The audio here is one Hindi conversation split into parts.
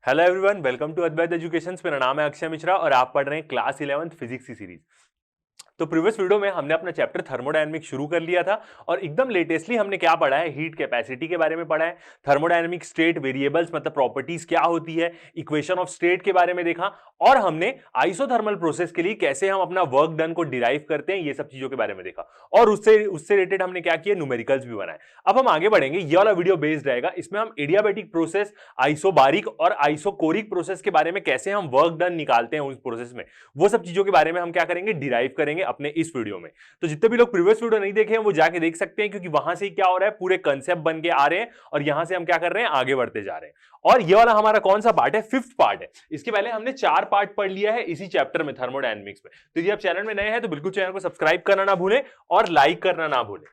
Hello everyone, welcome to Advait education. मेरा नाम है अक्षय मिश्रा और आप पढ़ रहे हैं क्लास 11th फिजिक्स की सीरीज। तो प्रीवियस वीडियो में हमने अपना चैप्टर थर्मोडायनेमिक्स शुरू कर लिया था और एकदम लेटेस्टली हमने क्या पढ़ा है, हीट कैपेसिटी के बारे में पढ़ा है, थर्मोडायनेमिक स्टेट वेरिएबल्स मतलब प्रॉपर्टीज क्या होती है, इक्वेशन ऑफ स्टेट के बारे में देखा और हमने आइसोथर्मल प्रोसेस के लिए कैसे हम अपना वर्क डन को डिराइव करते हैं, ये सब चीजों के बारे में देखा और उससे रिलेटेड हमने क्या किया, न्यूमेरिकल्स भी बनाए। अब हम आगे बढ़ेंगे, ये वाला वीडियो बेस्ड रहेगा, इसमें हम एडियाबैटिक प्रोसेस, आइसोबारिक और आइसोकोरिक प्रोसेस के बारे में कैसे हम वर्क डन निकालते हैं उस प्रोसेस में, वो सब चीजों के बारे में हम क्या करेंगे, डिराइव करेंगे अपने इस वीडियो में। तो जितने भी लोग प्रीवियस वीडियो नहीं देखे हैं वो जाके देख सकते हैं, क्योंकि वहां से क्या हो रहा है, पूरे कंसेप्ट बन के आ रहे हैं और यहां से हम क्या कर रहे हैं, आगे बढ़ते जा रहे हैं। और ये वाला हमारा कौन सा पार्ट है, 5th पार्ट है। इसके पहले हमने 4 पार्ट पढ़ लिया है इसी चैप्टर में, थर्मोडायनेमिक्स में। तो यदि आप चैनल में नए हैं तो बिल्कुल चैनल को सब्सक्राइब करना ना भूलें और लाइक करना ना भूलें।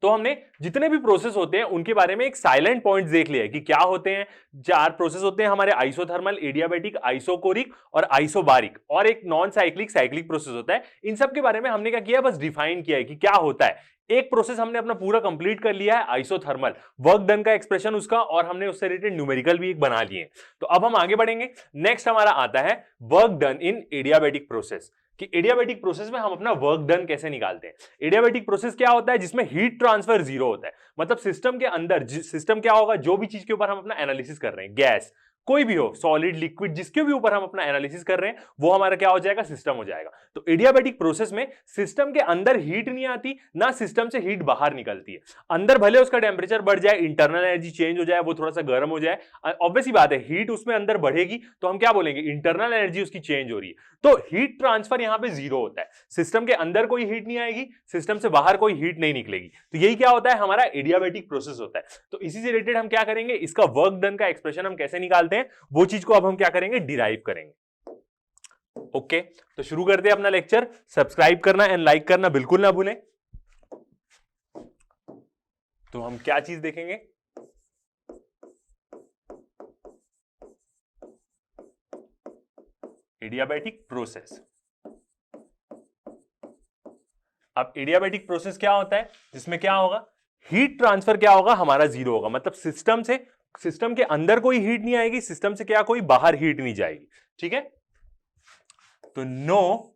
तो हमने जितने भी प्रोसेस होते हैं उनके बारे में एक साइलेंट पॉइंट देख लिया है कि क्या होते हैं। 4 प्रोसेस होते हैं हमारे, आइसोथर्मल, एडियाबैटिक, आइसोकोरिक और आइसोबारिक, और एक नॉन साइक्लिक साइक्लिक प्रोसेस होता है। इन सब के बारे में हमने क्या किया, बस डिफाइन किया है कि क्या होता है। एक प्रोसेस हमने अपना पूरा कंप्लीट कर लिया है, आइसोथर्मल, वर्क डन का एक्सप्रेशन उसका, और हमने उससे रिलेटेड न्यूमेरिकल भी एक बना लिए। तो अब हम आगे बढ़ेंगे। नेक्स्ट हमारा आता है वर्क डन इन एडियाबैटिक प्रोसेस, कि एडियाबैटिक प्रोसेस में हम अपना वर्क डन कैसे निकालते हैं। एडियाबैटिक प्रोसेस क्या होता है, जिसमें हीट ट्रांसफर जीरो होता है। मतलब सिस्टम के अंदर सिस्टम क्या होगा, जो भी चीज के ऊपर हम अपना एनालिसिस कर रहे हैं, गैस कोई भी हो, सॉलिड, लिक्विड, जिसके भी ऊपर हम अपना एनालिसिस कर रहे हैं वो हमारा क्या हो जाएगा, सिस्टम हो जाएगा। तो एडियाबैटिक प्रोसेस में सिस्टम के अंदर हीट नहीं आती, ना सिस्टम से हीट बाहर निकलती है। अंदर भले उसका टेम्परेचर बढ़ जाए, इंटरनल एनर्जी चेंज हो जाए, वो थोड़ा सा गर्म हो जाए, ऑब्वियस ही बात है, हीट उसमें अंदर बढ़ेगी तो हम क्या बोलेंगे, इंटरनल एनर्जी उसकी चेंज हो रही है। तो हीट ट्रांसफर यहां पे जीरो होता है। सिस्टम के अंदर कोई हीट नहीं आएगी, सिस्टम से बाहर कोई हीट नहीं निकलेगी। तो यही क्या होता है, हमारा एडियाबैटिक प्रोसेस होता है। तो इसी से रिलेटेड हम क्या करेंगे, इसका वर्क डन का एक्सप्रेशन हम कैसे निकालते हैं वो चीज को अब हम क्या करेंगे, डिराइव करेंगे। ओके, तो शुरू करते हैं अपना लेक्चर। सब्सक्राइब करना एंड लाइक करना बिल्कुल ना भूलें। तो हम क्या चीज देखेंगे, एडियाबैटिक प्रोसेस। अब एडियाबैटिक प्रोसेस क्या होता है, जिसमें क्या होगा, हीट ट्रांसफर क्या होगा, हमारा जीरो होगा। मतलब सिस्टम के अंदर कोई हीट नहीं आएगी, सिस्टम से क्या कोई बाहर हीट नहीं जाएगी। ठीक है, तो no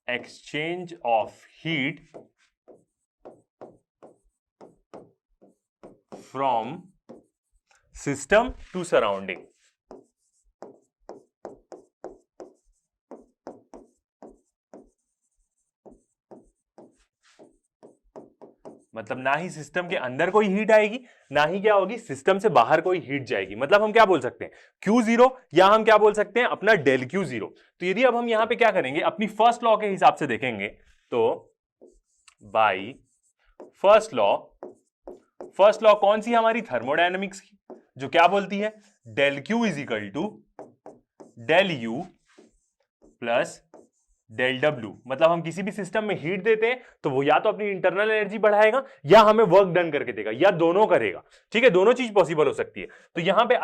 exchange of heat from system to surrounding. मतलब ना ही सिस्टम के अंदर कोई हीट आएगी, ना ही क्या होगी, सिस्टम से बाहर कोई हीट जाएगी। मतलब हम क्या बोल सकते हैं, Q0, या हम क्या बोल सकते हैं, अपना डेल Q0। तो यदि अब हम यहां पे क्या करेंगे, अपनी फर्स्ट लॉ के हिसाब से देखेंगे, तो बाई फर्स्ट लॉ कौन सी हमारी, थर्मोडायनेमिक्स की, जो क्या बोलती है, del Q is equal to del U plus del W. मतलब हम किसी भी सिस्टम में हीट देते हैं तो वो या तो अपनी इंटरनल एनर्जी बढ़ाएगा या हमें वर्क डन करके देगा, या दोनों करेगा। ठीक है, दोनों चीज पॉसिबल हो सकती है। तो यहां पे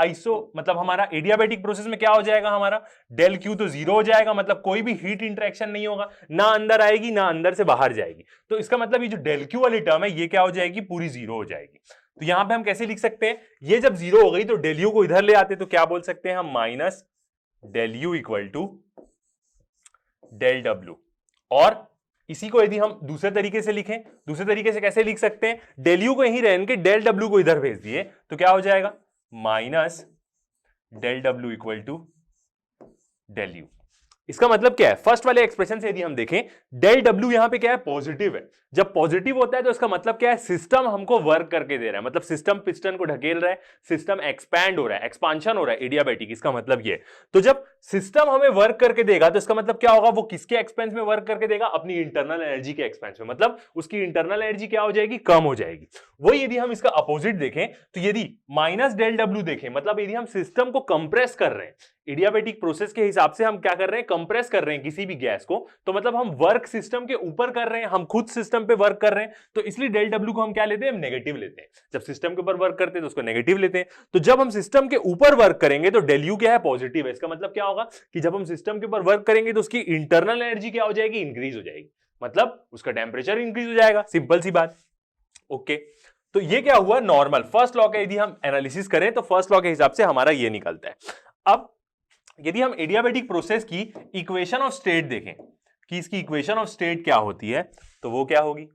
मतलब हमारा एडियाबैटिक प्रोसेस में क्या हो जाएगा, हमारा डेल क्यू तो जीरो हो जाएगा। मतलब कोई भी हीट इंटरेक्शन नहीं होगा, ना अंदर आएगी ना अंदर से बाहर जाएगी। तो इसका मतलब ये जो डेल क्यू वाली टर्म है ये क्या हो जाएगी, पूरी जीरो हो जाएगी। तो यहां पर हम कैसे लिख सकते हैं, ये जब जीरो हो गई तो डेल यू को इधर ले आते तो क्या बोल सकते हैं हम, minus del U equal to del W. और इसी को यदि हम दूसरे तरीके से लिखें, दूसरे तरीके से कैसे लिख सकते हैं, डेल यू को यहीं रहने के डेल डब्ल्यू को इधर भेज दिए तो क्या हो जाएगा, minus del W equal to del U. इसका मतलब क्या है, फर्स्ट वाले एक्सप्रेशन से यदि हम देखें, डेल डब्ल्यू यहां पे क्या है, पॉजिटिव है। जब पॉजिटिव होता है तो इसका मतलब क्या है, सिस्टम हमको वर्क करके दे रहा है। मतलब सिस्टम पिस्टन को ढकेल रहा है, सिस्टम एक्सपैंड हो रहा है, एक्सपांशन हो रहा है एडियाबैटिक, इसका मतलब ये। तो जब सिस्टम हमें वर्क करके देगा तो इसका मतलब क्या होगा, वो किसके एक्सपेंस में वर्क करके देगा, अपनी इंटरनल एनर्जी के एक्सपेंस में। मतलब उसकी इंटरनल एनर्जी क्या हो जाएगी, कम हो जाएगी। वही यदि हम इसका अपोजिट देखें, तो यदि माइनस डेल डब्ल्यू देखें, मतलब यदि हम सिस्टम को कंप्रेस कर रहे हैं, एडियाबैटिक प्रोसेस के हिसाब से हम क्या कर रहे हैं, कंप्रेस कर रहे हैं किसी भी गैस को, तो मतलब हम वर्क सिस्टम के ऊपर कर रहे हैं, हम खुद सिस्टम पे वर्क कर रहे हैं। तो इसलिए डेल डब्ल्यू को हम क्या लेते हैं, हम नेगेटिव लेते हैं। जब सिस्टम के ऊपर वर्क करते हैं तो उसको नेगेटिव लेते हैं। तो जब हम सिस्टम के ऊपर वर्क करेंगे तो डेल यू क्या है, पॉजिटिव है। इसका मतलब क्या होगा कि जब हम सिस्टम के ऊपर वर्क करेंगे तो उसकी इंटरनल एनर्जी क्या हो जाएगी, इंक्रीज हो जाएगी। मतलब उसका टेम्परेचर इंक्रीज हो जाएगा, सिंपल सी बात। ओके, तो ये क्या हुआ, नॉर्मल फर्स्ट लॉ का यदि हम एनालिसिस करें तो फर्स्ट लॉ के हिसाब से हमारा ये निकलता है। अब यदि हम एडियाबेटिक प्रोसेस की इक्वेशन ऑफ स्टेट देखें कि इसकी इक्वेशन ऑफ स्टेट क्या होती है, तो वो क्या होगी,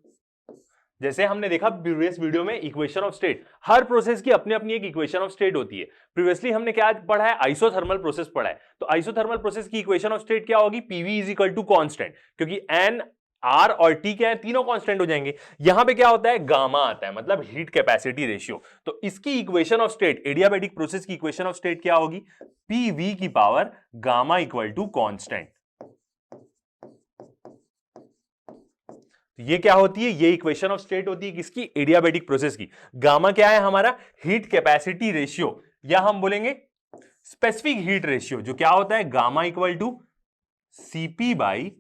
जैसे हमने देखा प्रीवियस वीडियो में equation of state, her process की अपनी अपनी एक इक्वेशन ऑफ स्टेट होती है। प्रीवियसली हमने क्या पढ़ा है, आइसोथर्मल प्रोसेस पढ़ा है। तो आइसोथर्मल प्रोसेस की इक्वेशन ऑफ स्टेट क्या होगी, PV is equal to constant, क्योंकि एन आर और टी क्या है, तीनों कांस्टेंट हो जाएंगे। यहां पे क्या होता है, गामा आता है, मतलब हीट कैपेसिटी रेशियो। तो इसकी equation of state, adiabatic process की इक्वेशन ऑफ स्टेट क्या होगी, पीवी की power gamma equal to constant. ये क्या होती है, ये इक्वेशन ऑफ स्टेट होती है किसकी, एडियाबेटिक प्रोसेस की। गामा क्या है हमारा, हीट कैपेसिटी रेशियो, या हम बोलेंगे स्पेसिफिक हीट रेशियो, जो क्या होता है gamma equal to CP by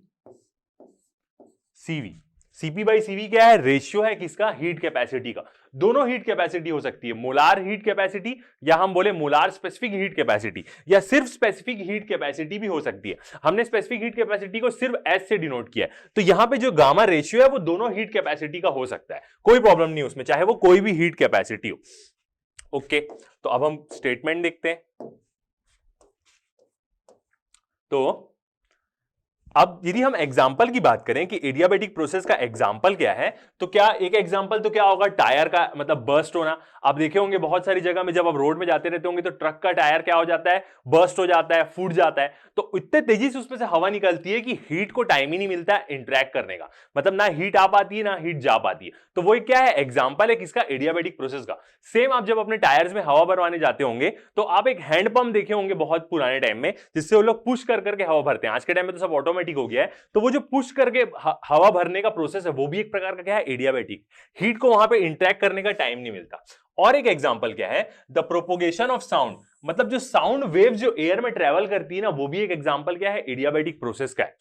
CV. CP by CV क्या है, रेशियो है किसका, हीट कैपेसिटी का। दोनों हीट कैपेसिटी हो सकती है, मोलार हीट कैपेसिटी या हम बोले मोलार स्पेसिफिक हीट कैपेसिटी, या सिर्फ स्पेसिफिक हीट कैपेसिटी भी हो सकती है। हमने स्पेसिफिक हीट कैपेसिटी को सिर्फ एस से डिनोट किया है, तो यहां पे जो गामा रेशियो है वो दोनों हीट कैपेसिटी का हो सकता है, कोई प्रॉब्लम नहीं उसमें, चाहे वो कोई भी हीट कैपेसिटी हो। ओके, तो अब हम स्टेटमेंट देखते हैं। तो अब यदि हम एग्जाम्पल की बात करें कि एडियाबेटिक प्रोसेस का एग्जाम्पल क्या है, तो क्या एक एग्जाम्पल तो क्या होगा, टायर का मतलब बर्स्ट होना। आप देखे होंगे बहुत सारी जगह में जब आप रोड में जाते रहते होंगे तो ट्रक का टायर क्या हो जाता है, बर्स्ट हो जाता है, फूट जाता है। तो इतने तेजी से उसमें से हवा निकलती है कि हीट को टाइम ही नहीं मिलता है इंटरेक्ट करने का, मतलब ना हीट आ पाती है ना हीट जा पाती है। तो वो क्या है, एग्जाम्पल है किसका, एडियाबेटिक प्रोसेस का। सेम आप जब अपने टायर्स में हवा भरवाने जाते होंगे तो आप एक हैंडपंप देखे होंगे बहुत पुराने टाइम में, जिससे वो लोग पुश कर करके हवा भरते हैं। आज के टाइम में तो सब ऑटोमेटिक हो गया है, तो वो जो पुश करके हवा भरने का प्रोसेस है वो भी एक प्रकार का क्या है, एडियाबेटिक। हीट को वहां पे इंटरेक्ट करने का टाइम नहीं मिलता। और एक एग्जांपल क्या है, द प्रोपोगेशन ऑफ साउंड, मतलब जो साउंड वेव जो एयर में ट्रेवल करती है ना, वो भी एक एग्जांपल क्या है, एडियाबेटिक प्रोसेस का है।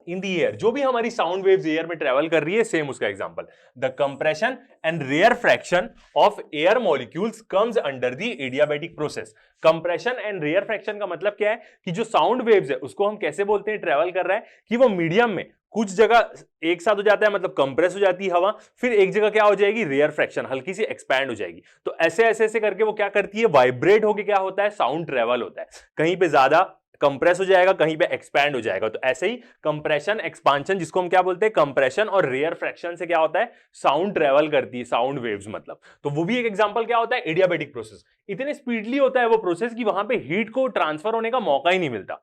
इन दी एयर, जो भी हमारी साउंड वेव्स एयर में ट्रेवल कर रही है, सेम उसका example. The compression and rarefaction of air molecules comes under the adiabatic process. Compression and rarefaction का मतलब क्या है कि जो साउंड वेव्स है उसको हम कैसे बोलते हैं, ट्रेवल कर रहा है कि वो मीडियम में कुछ जगह एक साथ हो जाता है, मतलब कंप्रेस हो जाती है हवा, फिर एक जगह क्या हो जाएगी, रेयर फ्रैक्शन, हल्की सी एक्सपैंड हो जाएगी। तो ऐसे ऐसे ऐसे करके वो क्या करती है, वाइब्रेट होके क्या होता है, साउंड ट्रेवल होता है। कहीं पे ज्यादा कंप्रेस हो जाएगा, कहीं पे एक्सपैंड हो जाएगा। तो ऐसे ही कंप्रेशन एक्सपांशन, जिसको हम क्या बोलते हैं, कंप्रेशन और रेयर फ्रैक्शन से क्या होता है, साउंड ट्रेवल करती है, साउंड वेव्स मतलब। तो वो भी एक एग्जांपल क्या होता है, एडियाबेटिक प्रोसेस। इतने स्पीडली होता है वो प्रोसेस कि वहां पे हीट को ट्रांसफर होने का मौका ही नहीं मिलता।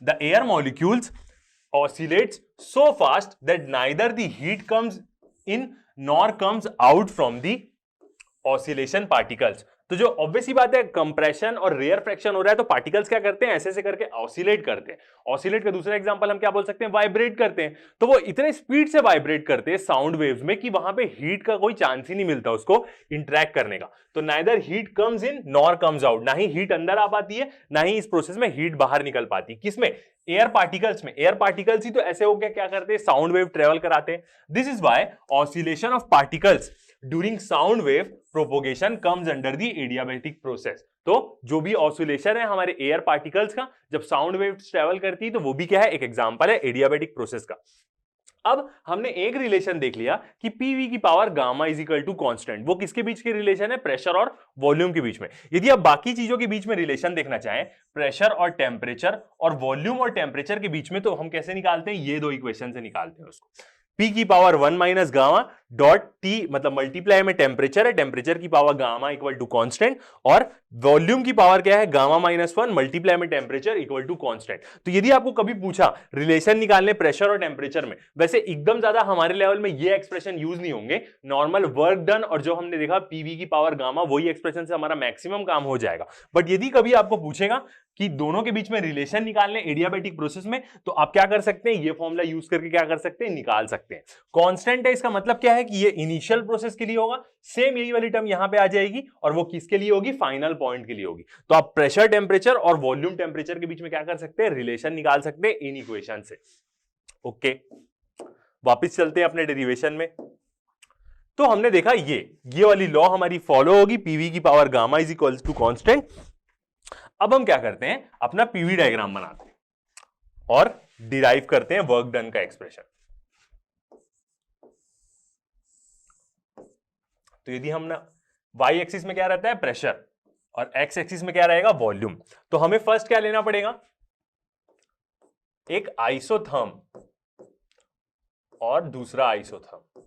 The air molecules oscillates so fast that neither the heat comes in nor comes out from the oscillation particles। तो जो ऑब्वियस ही बात है, कंप्रेशन और रेयर फ्रैक्शन हो रहा है, तो पार्टिकल्स क्या करते हैं, ऐसे ऐसे करके ऑसिलेट करते हैं। ऑसिलेट का दूसरा एग्जांपल हम क्या बोल सकते हैं, वाइब्रेट करते हैं। तो वो इतने स्पीड से वाइब्रेट करते हैं साउंड वेव्स में कि वहां पे हीट का कोई चांस ही नहीं मिलता उसको इंटरेक्ट करने का। तो neither heat comes in nor comes out, ना ही हीट अंदर आ पाती है, ना ही इस प्रोसेस में हीट बाहर निकल पाती है। किसमें, एयर पार्टिकल्स में। एयर पार्टिकल्स ही तो ऐसे हो गया क्या करते हैं, साउंड वेव ट्रेवल कराते हैं। This is why oscillation of particles during sound wave propagation comes under the adiabatic process. तो जो भी ऑसिलेशन है हमारे एयर पार्टिकल्स का, जब साउंड वेव ट्रेवल करती है, तो वो भी क्या है, एक एग्जांपल है एडियाबेटिक प्रोसेस का। अब हमने एक रिलेशन देख लिया कि पीवी की power gamma is equal to constant. वो किसके बीच के रिलेशन है, प्रेशर और वॉल्यूम के बीच में। यदि आप बाकी चीजों के बीच में रिलेशन देखना चाहें, प्रेशर और टेम्परेचर और वॉल्यूम और टेम्परेचर के बीच में, तो हम कैसे निकालते हैं, ये दो इक्वेशन से निकालते हैं उसको। P की power 1 minus gamma dot T, मतलब मल्टीप्लाई में टेम्परेचर है, टेम्परेचर की power gamma equal to constant, और वॉल्यूम की पावर क्या है, गामा माइनस 1 मल्टीप्लाई में टेम्परेचर इक्वल टू कांस्टेंट। तो यदि आपको कभी पूछा रिलेशन निकालने प्रेशर और टेम्परेचर में, वैसे एकदम ज्यादा हमारे लेवल में ये एक्सप्रेशन यूज नहीं होंगे, नॉर्मल वर्क डन और जो हमने देखा पीवी की पावर गामा, वही एक्सप्रेशन से हमारा मैक्सिमम काम हो जाएगा। बट यदि कभी आपको पूछेगा कि दोनों के बीच में रिलेशन निकालने एडियाबेटिक प्रोसेस में, तो आप क्या कर सकते हैं, ये फॉर्मूला यूज करके क्या कर सकते हैं, निकाल सकते हैं। कांस्टेंट है, इसका मतलब क्या है कि ये इनिशियल प्रोसेस के लिए होगा, सेम यही वाली टर्म यहां पे आ जाएगी, और वो किसके लिए होगी, फाइनल पॉइंट के लिए होगी। तो आप प्रेशर टेम्परेचर और वॉल्यूम टेम्परेचर के बीच में क्या कर सकते हैं, रिलेशन निकाल सकते हैं इन इक्वेशन से। ओके, वापिस चलते हैं अपने डेरिवेशन में। तो हमने देखा ये वाली लॉ हमारी फॉलो होगी, पीवी की power gamma is equal to constant. अब हम क्या करते हैं, अपना पीवी डायग्राम बनाते हैं और डिराइव करते हैं वर्क डन का एक्सप्रेशन। तो यदि हम ना वाई एक्सिस में क्या रहता है, प्रेशर, और एक्स एक्सिस में क्या रहेगा, वॉल्यूम। तो हमें फर्स्ट क्या लेना पड़ेगा, एक आइसोथर्म और दूसरा आइसोथर्म।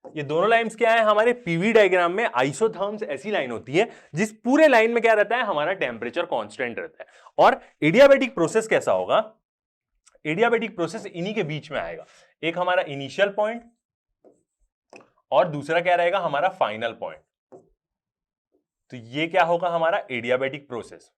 ये दोनों लाइंस क्या है, हमारे पीवी डायग्राम में आइसोथर्म्स ऐसी लाइन होती है जिस पूरे लाइन में क्या रहता है, हमारा टेम्परेचर कांस्टेंट रहता है। और एडियाबैटिक प्रोसेस कैसा होगा, एडियाबैटिक प्रोसेस इन्हीं के बीच में आएगा, एक हमारा इनिशियल पॉइंट और दूसरा क्या रहेगा, हमारा फाइनल पॉइंट। तो ये क्या होगा, हमारा एडियाबैटिक प्रोसेस।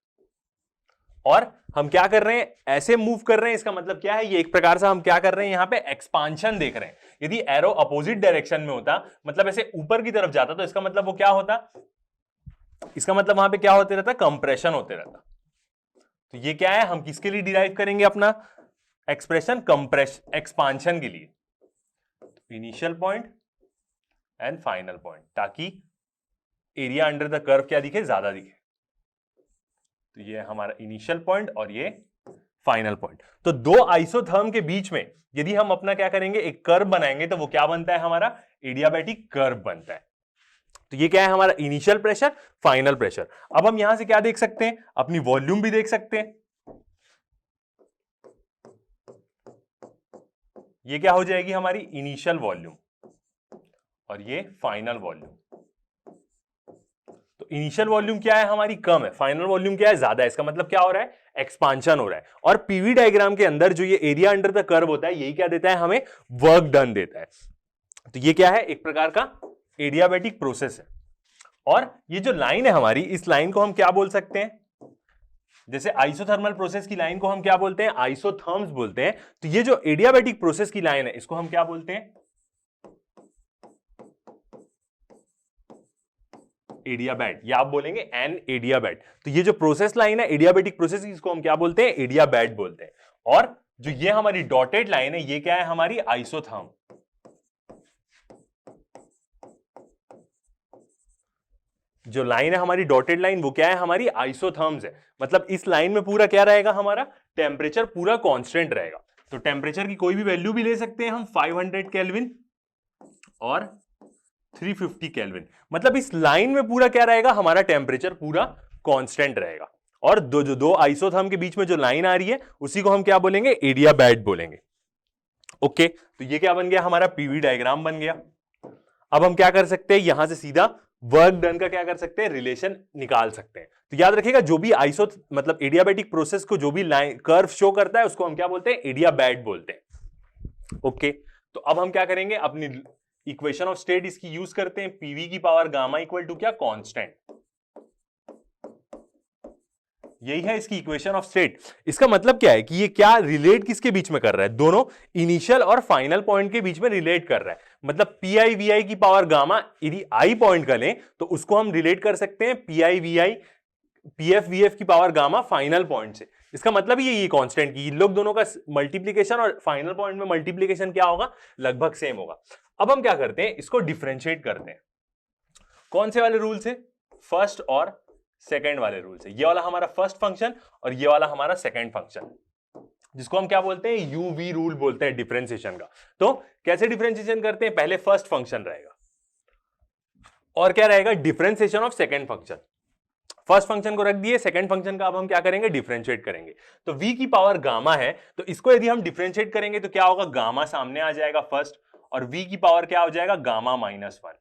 और हम क्या कर रहे हैं, ऐसे मूव कर रहे हैं, इसका मतलब क्या है, ये एक प्रकार से हम क्या कर रहे हैं, यहां पे एक्सपांशन देख रहे हैं। यदि एरो अपोजिट डायरेक्शन में होता, मतलब ऐसे ऊपर की तरफ जाता, तो इसका मतलब वो क्या होता, इसका मतलब वहां पे क्या होते रहता, कंप्रेशन होते रहता। तो ये क्या है, हम किसके लिए डिराइव करेंगे अपना एक्सप्रेशन, कंप्रेशन एक्सपांशन के लिए, initial point and final point, ताकि एरिया अंडर द कर्व क्या दिखे, ज्यादा दिखे। तो ये हमारा इनिशियल पॉइंट और ये फाइनल पॉइंट। तो दो आइसोथर्म के बीच में यदि हम अपना क्या करेंगे, एक कर्व बनाएंगे, तो वो क्या बनता है, हमारा एडियाबैटिक कर्व बनता है। तो ये क्या है, हमारा इनिशियल प्रेशर, फाइनल प्रेशर। अब हम यहां से क्या देख सकते हैं, अपनी वॉल्यूम भी देख सकते हैं। ये क्या हो जाएगी, हमारी इनिशियल वॉल्यूम और ये फाइनल वॉल्यूम। तो इनिशियल वॉल्यूम क्या है, हमारी कम है, फाइनल वॉल्यूम क्या है, ज्यादा है। इसका मतलब क्या हो रहा है, एक्सपांशन हो रहा है। और पीवी डायग्राम के अंदर जो ये एरिया अंडर द कर्व होता है, यही क्या देता है, हमें वर्क डन देता है। तो ये क्या है, एक प्रकार का एडियाबैटिक प्रोसेस है। और ये जो लाइन है हमारी, इस लाइन को हम क्या बोल सकते हैं, जैसे आइसोथर्मल प्रोसेस की लाइन को हम क्या बोलते हैं, आइसोथर्म्स बोलते हैं। तो ये जो एडियाबैटिक प्रोसेस की लाइन है, इसको हम क्या बोलते हैं, एडियाबैट, या आप बोलेंगे एन एडियाबैट। तो ये जो प्रोसेस लाइन है एडियाबैटिक प्रोसेस, इसको हम क्या बोलते हैं, एडियाबैट बोलते हैं। और जो ये हमारी डॉटेड लाइन है, ये क्या है, हमारी आइसोथर्म। जो लाइन है हमारी डॉटेड लाइन, वो क्या है, हमारी आइसोथर्म्स है। मतलब इस लाइन में पूरा क्या रहेगा, हमारा टेम्परेचर पूरा कांस्टेंट रहेगा। तो टेम्परेचर की कोई भी वैल्यू भी ले सकते हैं हम, 500 केल्विन और 350 केल्विन। मतलब इस लाइन में पूरा क्या रहेगा, हमारा टेम्परेचर पूरा कांस्टेंट रहेगा। और जो दो आइसोथर्म के बीच में जो लाइन आ रही है, उसी को हम क्या बोलेंगे, एडियाबैट बोलेंगे। ओके, तो ये क्या बन गया, हमारा पीवी डायग्राम बन गया। अब हम क्या कर सकते हैं, यहां से सीधा वर्क डन का क्या कर सकते हैं, रिलेशन निकाल सकते हैं। तो याद रखिएगा, जो भी मतलब एडियाबैटिक प्रोसेस को जो भी लाइन कर्व शो करता है, उसको हम क्या बोलते हैं, एडियाबैट बोलते हैं। ओके, तो अब हम क्या करेंगे, अपनी इक्वेशन ऑफ स्टेट इसकी यूज करते हैं, पीवी की पावर गामा इक्वल टू क्या, कांस्टेंट। यही है इसकी इक्वेशन ऑफ स्टेट। इसका मतलब क्या है कि ये क्या रिलेट किसके बीच में कर रहा है, दोनों इनिशियल और फाइनल पॉइंट के बीच में रिलेट कर रहा है। मतलब पी आई वी आई की पावर गामा, यदि आई पॉइंट का लें तो उसको हम रिलेट कर सकते हैं P I V I P F V F की पावर गामा फाइनल पॉइंट से। इसका मतलब ये कांस्टेंट की इन लोग दोनों का मल्टीप्लीकेशन और फाइनल पॉइंट में मल्टीप्लीकेशन क्या होगा, लगभग सेम होगा। अब हम क्या करते हैं, इसको डिफरेंशिएट करते हैं। कौन से वाले रूल से, फर्स्ट और सेकेंड वाले रूल से। ये वाला हमारा फर्स्ट फंक्शन और ये वाला हमारा सेकेंड फंक्शन, जिसको हम क्या बोलते हैं, यूवी रूल बोलते हैं डिफरेंशिएशन का। तो कैसे डिफरेंशिएशन करते हैं, पहले फर्स्ट फंक्शन रहेगा और क्या रहेगा, differentiation of second function. First function को रख दिए, सेकंड फंक्शन का अब हम क्या करेंगे, डिफरेंशिएट करेंगे। तो v की पावर गामा है, तो इसको यदि हम डिफरेंशिएट करेंगे तो क्या होगा, गामा सामने आ जाएगा फर्स्ट, और v की पावर क्या हो जाएगा, गामा -1।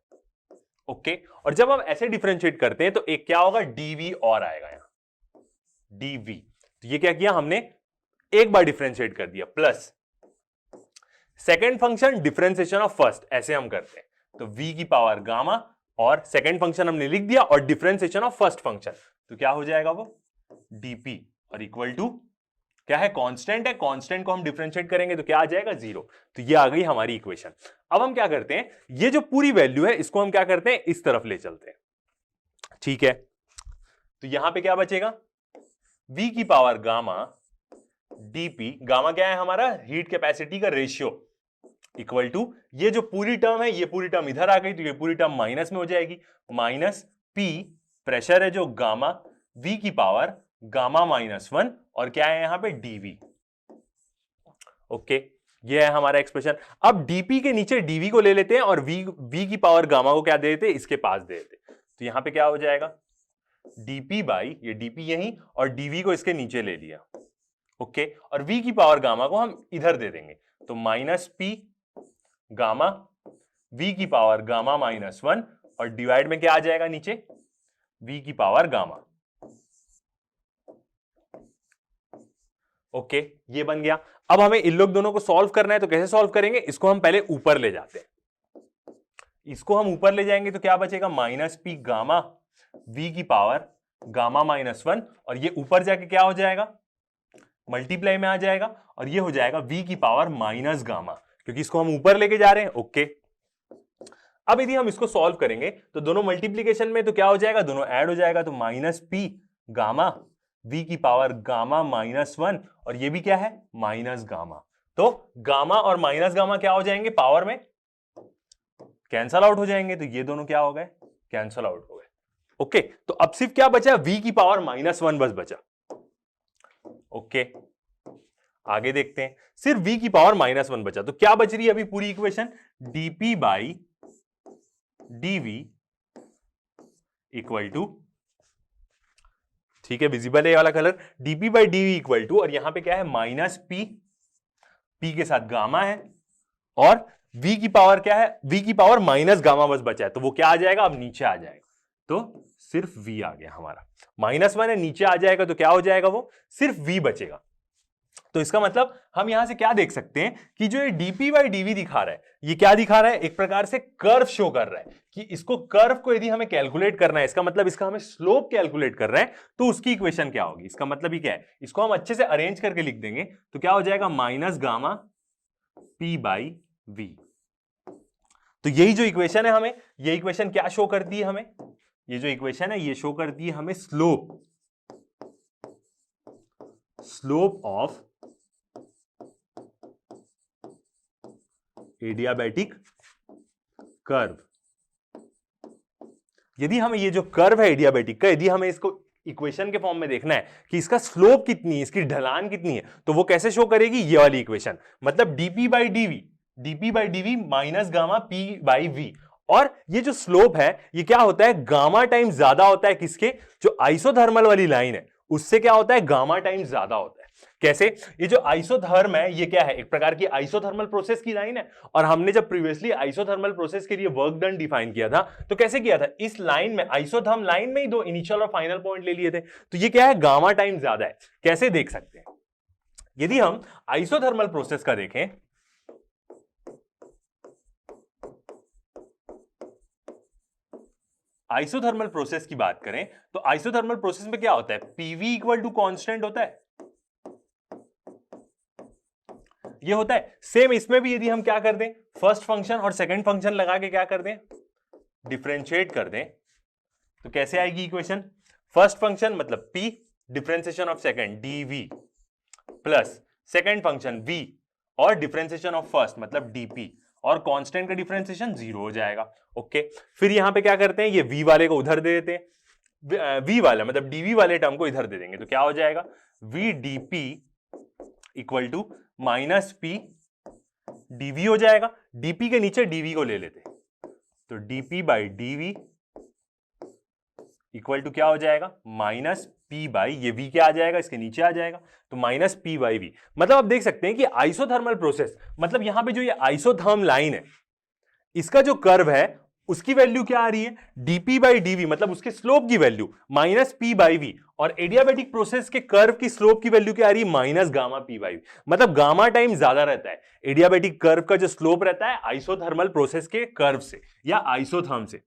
ओके, और जब हम ऐसे डिफरेंशिएट करते हैं तो एक क्या होगा, dv और आएगा यहां, dv। तो ये क्या किया हमने, एक बार डिफरेंशिएट कर दिया, plus second function differentiation of first, ऐसे हम करते हैं। तो v की पावर गामा और सेकंड फंक्शन हमने लिख दिया और डिफरेंशिएशन ऑफ फर्स्ट फंक्शन, तो क्या हो जाएगा वो, dp और इक्वल टू क्या है, कांस्टेंट है, कांस्टेंट को हम डिफरेंशिएट करेंगे तो क्या आ जाएगा, 0। तो ये आ गई हमारी इक्वेशन। अब हम क्या करते हैं, ये जो पूरी वैल्यू है इसको हम क्या करते हैं, इस तरफ ले चलते हैं। ठीक है, तो यहां पे क्या बचेगा, v की पावर गामा dp, गामा क्या है हमारा, हीट कैपेसिटी का रेशियो, इक्वल टू ये जो पूरी टर्म है, ये पूरी टर्म इधर आ गई, तो ये पूरी टर्म माइनस में हो जाएगी, माइनस p प्रेशर है जो गामा, v की पावर गामा -1 और क्या है यहां पे, dv। ओके, ये है हमारा एक्सप्रेशन। अब डीपी के नीचे डीवी को ले लेते हैं और वी की पावर गामा को क्या दे देते हैं, इसके पास दे देते हैं। तो यहां पे क्या हो जाएगा, डीपी बाई, ये डीपी यहीं और डीवी को इसके नीचे ले लिया, ओके, और वी की पावर गामा को हम इधर दे देंगे, तो माइनस पी गामा वी की पावर गामा माइनस 1 और डिवाइड में क्या आ जाएगा नीचे, वी की पावर गामा, ओके, ये बन गया। अब हमें इन लोग दोनों को सॉल्व करना है, तो कैसे सॉल्व करेंगे, इसको हम पहले ऊपर ले जाते हैं। इसको हम ऊपर ले जाएंगे तो क्या बचेगा, माइनस पी गामा वी की पावर गामा माइनस 1 और ये ऊपर जाके क्या हो जाएगा, मल्टीप्लाई में आ जाएगा और ये हो जाएगा वी की पावर माइनस गामा, क्योंकि इसको हम ऊपर लेके जा रहे हैं, ओके। अब यदि हम इसको सॉल्व करेंगे तो दोनों मल्टीप्लीकेशन में तो क्या हो जाएगा, दोनों ऐड हो जाएगा, तो माइनस पी गामा वी की पावर गामा माइनस 1 और ये भी क्या है, माइनस गामा। तो गामा और माइनस गामा क्या हो जाएंगे, पावर में कैंसल आउट हो जाएंगे, तो ये दोनों क्या हो गए, कैंसल आउट हो गए, ओके। तो अब सिर्फ क्या बचा, वी की पावर माइनस 1 बस बचा, ओके। आगे देखते हैं, सिर्फ v की पावर माइनस 1 बचा, तो क्या बच रही है अभी पूरी equation, dp by dv equal to, ठीक है, विजिबल है ये वाला colour, dp by dv equal to, और यहां पे क्या है, माइनस p, p के साथ गामा है और v की पावर क्या है, v की पावर माइनस गामा बस बचा है, तो वो क्या आ जाएगा, अब नीचे आ जाएगा, तो सिर्फ v आ गया हमारा, माइनस 1 है, नीचे आ जाएगा तो क्या हो जाएगा, वो सिर्फ v बचेगा। तो इसका मतलब हम यहां से क्या देख सकते हैं कि जो ये dp बाई dv दिखा रहा है, ये क्या दिखा रहा है, एक प्रकार से कर्व शो कर रहा है कि इसको, कर्व को यदि हमें कैलकुलेट करना है, इसका मतलब इसका हमें स्लोप कैलकुलेट कर रहे हैं, तो उसकी इक्वेशन क्या होगी, इसका मतलब ही क्या है, इसको हम अच्छे से अरेंज करके लिख देंगे तो क्या हो जाएगा, minus gamma p by v। तो यही जो इक्वेशन है, हमें ये इक्वेशन क्या शो करती है, हमें ये जो इक्वेशन है ये शो करती है हमें स्लोप ऑफ एडियाबैटिक कर्व। यदि हमें ये जो कर्व है एडियाबैटिक का, यदि हमें इसको इक्वेशन के फॉर्म में देखना है कि इसका स्लोप कितनी है, इसकी ढलान कितनी है, तो वो कैसे शो करेगी, ये वाली इक्वेशन, मतलब dp by dv minus gamma p by v, और ये जो स्लोप है ये क्या होता है, गामा टाइम ज्यादा होता है किसके, जो आइसोथर्मल वाली लाइन है उससे क्या होता है, गामा टाइम ज्यादा होता है। कैसे, ये जो आइसोथर्म है ये क्या है, एक प्रकार की आइसोथर्मल प्रोसेस की लाइन है, और हमने जब प्रीवियसली आइसोथर्मल प्रोसेस के लिए वर्क डन डिफाइन किया था तो कैसे किया था, इस लाइन में, आइसोथर्म लाइन में ही दो इनिशियल और फाइनल पॉइंट ले लिए थे, तो ये क्या है, गामा टाइम ज्यादा है। कैसे देख सकते हैं, यदि हम आइसोथर्मल प्रोसेस का देखें, आइसोथर्मल प्रोसेस की बात करें तो आइसोथर्मल प्रोसेस में क्या होता है, पीवी इक्वल टू कांस्टेंट होता है, ये होता है। सेम इसमें भी यदि हम क्या कर दें, फर्स्ट फंक्शन और सेकंड फंक्शन लगा के क्या कर दें, डिफरेंशिएट कर दें, तो कैसे आएगी इक्वेशन, फर्स्ट फंक्शन मतलब p, differentiation of second dv plus second function v और डिफरेंशिएशन ऑफ फर्स्ट मतलब dp, और कांस्टेंट का डिफरेंशिएशन 0 हो जाएगा, ओके। फिर यहां पे क्या करते हैं, ये v वाले को उधर दे देते हैं, v वाला मतलब dv वाले टर्म को इधर दे देंगे, तो क्या हो जाएगा, v dp equal to minus p dv हो जाएगा, dp के नीचे dv को ले लेते हैं, तो dp by dv equal to क्या हो जाएगा, माइनस p बाई, ये v क्या आ जाएगा, इसके नीचे आ जाएगा, तो माइनस p बाई v। मतलब आप देख सकते हैं कि आइसोथर्मल प्रोसेस, मतलब यहां पे जो ये आइसोथर्म लाइन है इसका जो कर्व है उसकी वैल्यू क्या आ रही है, dp बाई dv, मतलब उसके स्लोप की value minus p by v, और एडियाबैटिक प्रोसेस के कर्व की स्लोप की वैल्यू क्या आ रही है, minus gamma p by v, मतलब गामा टाइम ज्यादा रहता है एडियाबैटिक कर्व का जो स्लोप रहता है आइसोथर्मल प्रोसेस के कर्व से या आइसोथर्म से,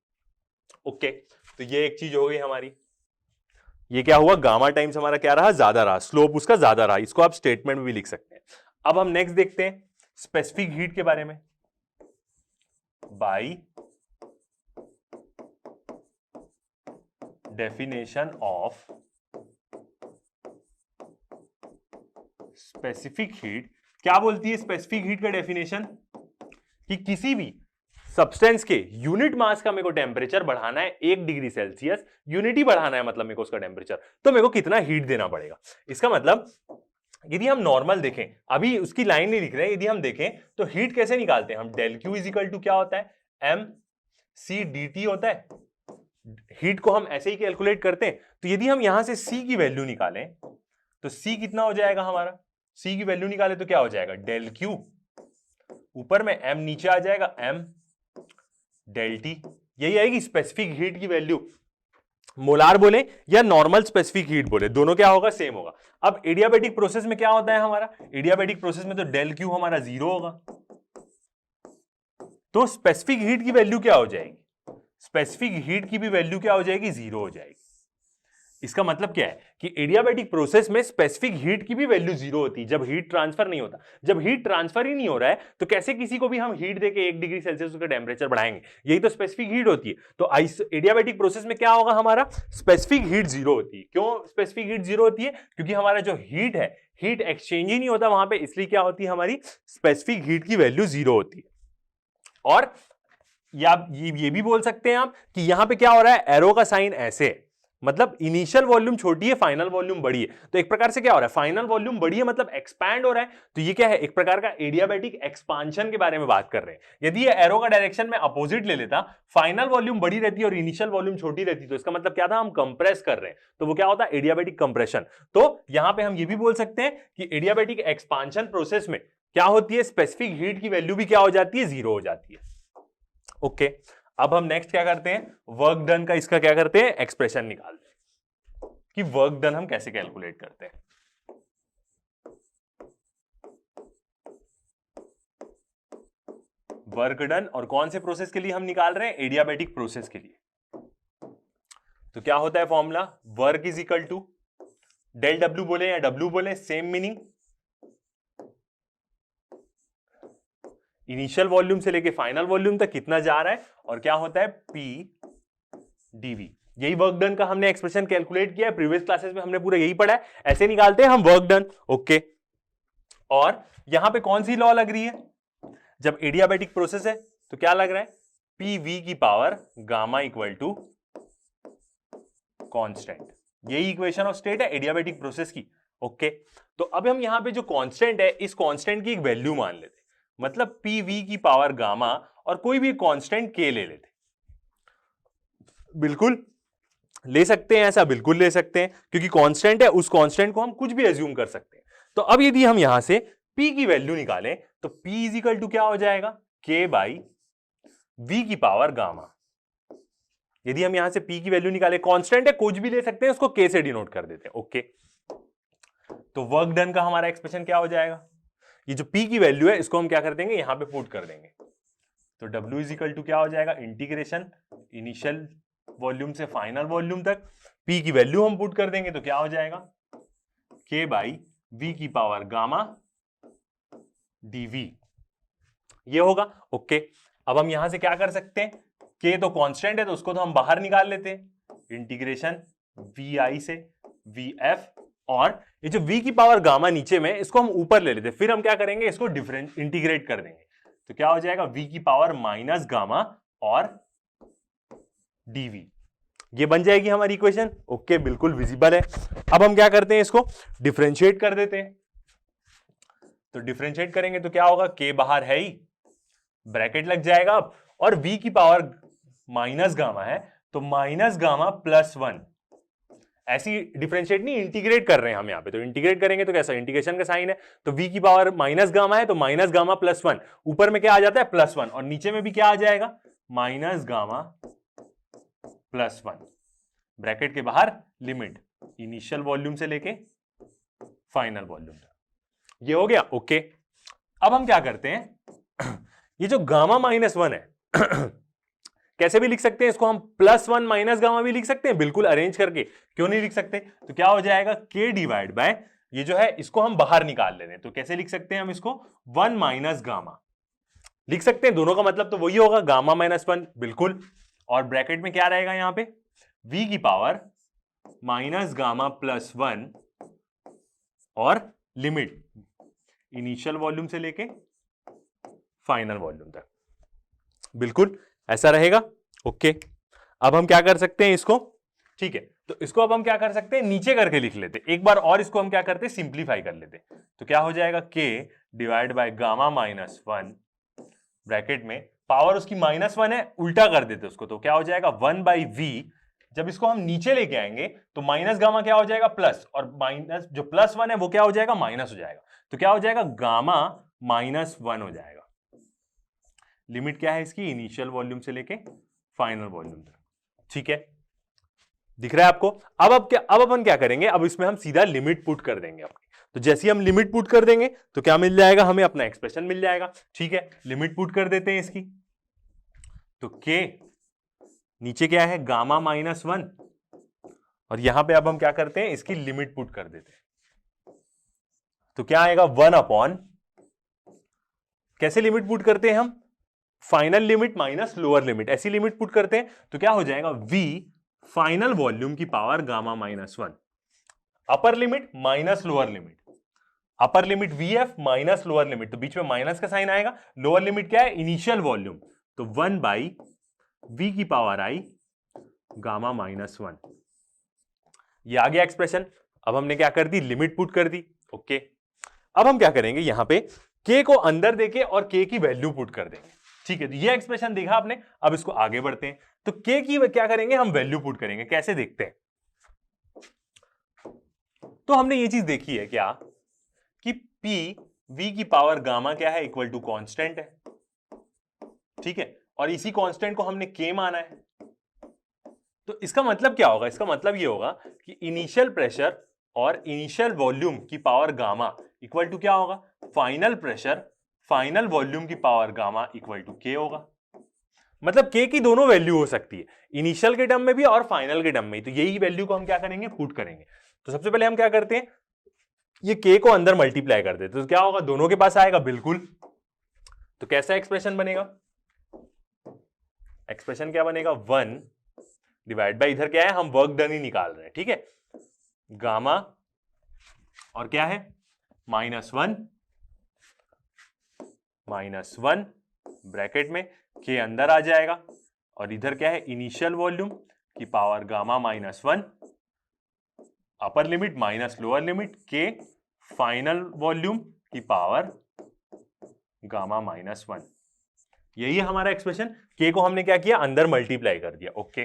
ओके। तो ये एक चीज हो गई हमारी, ये क्या हुआ, गामा टाइम्स हमारा क्या रहा, ज्यादा रहा, स्लोप उसका ज्यादा रहा, इसको आप स्टेटमेंट में भी लिख सकते हैं। अब हम नेक्स्ट देखते हैं स्पेसिफिक हीट के बारे में, by definition of specific heat. क्या बोलती है स्पेसिफिक हीट का डेफिनेशन, कि किसी भी सब्सटेंस के यूनिट मास का मेरे को टेम्परेचर बढ़ाना है 1 डिग्री सेल्सियस, यूनिटी बढ़ाना है मतलब मेरे को उसका टेम्परेचर, तो मेरे को कितना हीट देना पड़ेगा। इसका मतलब यदि हम नॉर्मल देखें, अभी उसकी लाइन नहीं लिख रहे हैं, यदि हम देखें तो हीट कैसे निकालते हैं हम, del Q is equal to क्या होता है, एम सी डी टी होता है। हीट को हम ऐसे ही कैलकुलेट करते हैं। तो यदि हम यहां से सी की वैल्यू निकालें तो सी कितना हो जाएगा हमारा, सी की वैल्यू निकाले तो क्या हो जाएगा, डेल क्यू, ऊपर में एम नीचे आ जाएगा, एम डेल टी, यही आएगी स्पेसिफिक हीट की वैल्यू। मोलार बोले या नॉर्मल स्पेसिफिक हीट बोले, दोनों क्या होगा, सेम होगा। अब एडियाबैटिक प्रोसेस में क्या होता है हमारा, एडियाबैटिक प्रोसेस में तो डेल क्यू हमारा 0 होगा, तो स्पेसिफिक हीट की वैल्यू क्या हो जाएगी, स्पेसिफिक हीट की भी वैल्यू क्या हो जाएगी, 0 हो जाएगी। इसका मतलब क्या है कि एडियाबैटिक प्रोसेस में स्पेसिफिक हीट की भी वैल्यू 0 होती है जब हीट ट्रांसफर नहीं होता। जब हीट ट्रांसफर ही नहीं हो रहा है तो कैसे किसी को भी हम हीट देके 1 डिग्री सेल्सियस का टेम्परेचर बढ़ाएंगे, यही तो स्पेसिफिक हीट होती है। तो एडियाबैटिक प्रोसेस में क्या होगा हमारा, स्पेसिफिक हीट 0 होती है। क्यों स्पेसिफिक हीट 0 होती है, क्योंकि हमारा जो हीट है, हीट एक्सचेंज ही नहीं होता वहां पे, इसलिए क्या होती है हमारी स्पेसिफिक हीट की वैल्यू 0 होती है। और या ये भी बोल सकते हैं आप कि यहां पे क्या हो रहा है, एरो का साइन ऐसे है, मतलब इनिशियल वॉल्यूम छोटी है, फाइनल वॉल्यूम बड़ी है। तो एक प्रकार से क्या हो रहा है, फाइनल वॉल्यूम बड़ी है मतलब एक्सपैंड हो रहा है, तो ये क्या है, एक प्रकार का एडियाबैटिक एक्सपांशन के बारे में बात कर रहे हैं। यदि ये एरो का डायरेक्शन में अपोजिट ले लेता, फाइनल वॉल्यूम बड़ी रहती और इनिशियल वॉल्यूम छोटी रहती, तो इसका मतलब क्या था, हम कंप्रेस कर रहे हैं, तो वो क्या होता है, एडियाबैटिक कंप्रेशन। तो यहां पे हम ये भी बोल सकते हैं कि एडियाबैटिक एक्सपांशन प्रोसेस में क्या होती है, स्पेसिफिक हीट की वैल्यू भी क्या हो जाती है, 0 हो जाती है। ओके, अब हम नेक्स्ट क्या करते हैं, वर्क डन का इसका क्या करते हैं, एक्सप्रेशन निकालते हैं कि वर्क डन हम कैसे कैलकुलेट करते हैं। वर्क डन और कौन से प्रोसेस के लिए हम निकाल रहे हैं, एडियाबैटिक प्रोसेस के लिए। तो क्या होता है formula, work is equal to del W बोले या डब्ल्यू बोले, सेम मीनिंग, इनिशियल वॉल्यूम से लेके फाइनल वॉल्यूम तक कितना जा रहा है, और क्या होता है, पी डीवी। यही वर्क डन का हमने एक्सप्रेशन कैलकुलेट किया है, प्रीवियस क्लासेस में हमने पूरा यही पढ़ा है, ऐसे निकालते हैं हम वर्क डन। ओके, और यहां पे कौन सी लॉ लग रही है, जब एडियाबैटिक प्रोसेस है तो क्या लग रहा है, पी वी की power gamma equal to constant, यही इक्वेशन ऑफ स्टेट है एडियाबैटिक प्रोसेस की। ओके, तो अब हम यहां पे जो कांस्टेंट है, इस कांस्टेंट की एक वैल्यू मान लेते, मतलब पी वी की पावर गामा, और कोई भी कांस्टेंट के ले लेते। बिल्कुल ले सकते हैं ऐसा, बिल्कुल ले सकते हैं, क्योंकि कांस्टेंट है, उस कांस्टेंट को हम कुछ भी एज्यूम कर सकते हैं। तो अब यदि हम यहां से p की वैल्यू निकालें तो p इज इक्वल टू क्या हो जाएगा, k बाई v की पावर गामा। यदि हम यहां से p की वैल्यू निकालें, कांस्टेंट है, कुछ भी ले सकते हैं, उसको k से डिनोट कर देते हैं। ओके, तो वर्क डन का हमारा एक्सप्रेशन क्या हो जाएगा, ये जो p की वैल्यू है इसको हम क्या कर देंगे, यहां पे पुट कर देंगे। तो w इज इक्वल टू क्या हो जाएगा, इंटीग्रेशन इनिशियल वॉल्यूम से फाइनल वॉल्यूम तक, p की वैल्यू हम पुट कर देंगे तो क्या हो जाएगा, k बाई v की पावर गामा dv, ये होगा। ओके, अब हम यहां से क्या कर सकते हैं, k तो कांस्टेंट है तो उसको तो हम बाहर निकाल लेते हैं, इंटीग्रेशन vi से vf, और ये जो v की पावर गामा नीचे में, इसको हम ऊपर ले लेते हैं, फिर हम क्या करेंगे, इसको डिफरेंट इंटीग्रेट कर देंगे, तो क्या हो जाएगा, v की पावर माइनस गामा और dv, ये बन जाएगी हमारी इक्वेशन। ओके, बिल्कुल विजिबल है। अब हम क्या करते हैं, इसको डिफरेंशिएट कर देते हैं। तो डिफरेंशिएट करेंगे तो क्या होगा, k बाहर है ही, ब्रैकेट लग जाएगा अब, और v की पावर माइनस गामा है तो माइनस गामा प्लस 1, ऐसी डिफरेंशिएट नहीं, इंटीग्रेट कर रहे हैं हम यहाँ पे, तो इंटीग्रेट करेंगे तो कैसा, इंटीग्रेशन का साइन है, तो v की पावर माइनस गामा है तो माइनस गामा प्लस 1, ऊपर में क्या आ जाता है, प्लस 1, और नीचे में भी क्या आ जाएगा, माइनस गामा प्लस 1, ब्रैकेट के बाहर लिमिट इनिशियल वॉल्यूम से लेके फाइनल वॉल्यूम तक, ये हो गया। ओके, अब हम क्या करते हैं, ये जो गामा माइनस 1 है कैसे भी लिख सकते हैं इसको, हम प्लस 1 माइनस गामा भी लिख सकते हैं, बिल्कुल अरेंज करके, क्यों नहीं लिख सकते, तो क्या हो जाएगा, k डिवाइड बाय, ये जो है इसको हम बाहर निकाल लेते हैं, तो कैसे लिख सकते हैं हम इसको, 1 माइनस गामा लिख सकते हैं, दोनों का मतलब तो वही होगा, गामा माइनस 1, बिल्कुल, और ब्रैकेट में क्या रहेगा यहां पे, v की पावर माइनस गामा प्लस 1 और लिमिट इनिशियल वॉल्यूम से लेके फाइनल वॉल्यूम तक, बिल्कुल ऐसा रहेगा। ओके, अब हम क्या कर सकते हैं, इसको ठीक है, तो इसको अब हम क्या कर सकते हैं, नीचे करके लिख लेते, एक बार और इसको हम क्या करते हैं, सिंप्लीफाई कर लेते। तो क्या हो जाएगा, k divide by gamma minus 1 bracket में, पावर उसकी -1 है, उल्टा कर देते उसको, तो क्या हो जाएगा 1 बाई वी। जब इसको हम नीचे लेके आएंगे तो माइनस गामा क्या हो जाएगा, प्लस, और माइनस जो +1 है वो क्या हो जाएगा, माइनस हो जाएगा। तो क्या हो जाएगा, गामा -1 हो जाएगा। लिमिट क्या है इसकी, इनिशियल वॉल्यूम से लेके फाइनल वॉल्यूम तक। ठीक है, दिख रहा है आपको। अब अपन क्या करेंगे, अब इसमें हम सीधा लिमिट पुट कर देंगे अपनी। तो जैसे हम लिमिट पुट कर देंगे तो क्या मिल जाएगा, हमें अपना एक्सप्रेशन मिल जाएगा। ठीक है, लिमिट पुट कर देते हैं इसकी। तो k नीचे क्या है, गामा -1, और यहां पे अब हम क्या करते हैं, इसकी लिमिट पुट कर देते हैं। तो क्या आएगा, 1 अपॉन, कैसे लिमिट पुट करते हैं हम, final limit minus lower limit, ऐसी लिमिट पुट करते हैं। तो क्या हो जाएगा, v फाइनल वॉल्यूम की पावर गामा -1, अपर limit minus lower limit, upper limit vf minus lower limit, तो बीच में माइनस का साइन आएगा, लोअर लिमिट क्या है, इनिशियल वॉल्यूम, तो 1 बाई v की पावर i गामा -1। ये आ गया एक्सप्रेशन। अब हमने क्या कर दी, लिमिट पुट कर दी। ओके, अब हम क्या करेंगे, यहां पे k को अंदर देके और k की वैल्यू पुट कर देंगे। ठीक है, तो ये एक्सप्रेशन देखा आपने। अब इसको आगे बढ़ते हैं, तो k की क्या करेंगे, हम वैल्यू पुट करेंगे। कैसे, देखते हैं। तो हमने ये चीज देखी है क्या, कि p v की पावर गामा क्या है, इक्वल टू कांस्टेंट है। ठीक है, और इसी कांस्टेंट को हमने k माना है। तो इसका मतलब क्या होगा, इसका मतलब ये होगा कि इनिशियल प्रेशर और इनिशियल वॉल्यूम की पावर गामा इक्वल टू क्या होगा, फाइनल प्रेशर फाइनल वॉल्यूम की power gamma equal to k होगा। मतलब k की दोनों वैल्यू हो सकती है, इनिशियल के टर्म में भी और फाइनल के टर्म में। तो यही वैल्यू को हम क्या करेंगे, पुट करेंगे। तो सबसे पहले हम क्या करते हैं, ये k को अंदर मल्टीप्लाई कर देते, तो क्या होगा, दोनों के पास आएगा, बिल्कुल। तो कैसा एक्सप्रेशन बनेगा, एक्सप्रेशन क्या बनेगा, 1 डिवाइड बाय, इधर क्या है, हम वर्क डन ही निकाल रहे हैं। ठीक है, गामा और क्या है, -1 ब्रैकेट में, के अंदर आ जाएगा, और इधर क्या है, इनिशियल वॉल्यूम की पावर गामा -1, अपर लिमिट माइनस लोअर लिमिट, के फाइनल वॉल्यूम की पावर गामा -1। यही है हमारा एक्सप्रेशन। के को हमने क्या किया, अंदर मल्टीप्लाई कर दिया। ओके,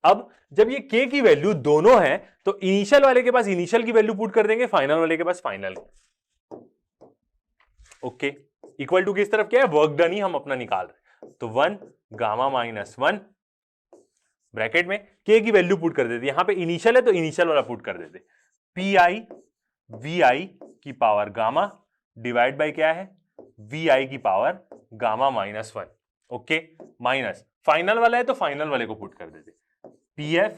अब जब ये k की वैल्यू दोनों है, तो इनिशियल वाले के पास इनिशियल की वैल्यू पुट कर देंगे, फाइनल वाले के पास फाइनल। ओके, इक्वल टू किस तरफ क्या है, वर्क डन ही हम अपना निकाल रहे हैं। तो 1 गामा -1 ब्रैकेट में k की वैल्यू पुट कर देते, यहां पे इनिशियल है तो इनिशियल वाला पुट कर देते, pi vi की पावर गामा डिवाइड बाय क्या है, vi की power gamma -1। Okay, minus final वाला है तो फाइनल वाले को पुट कर देते, pf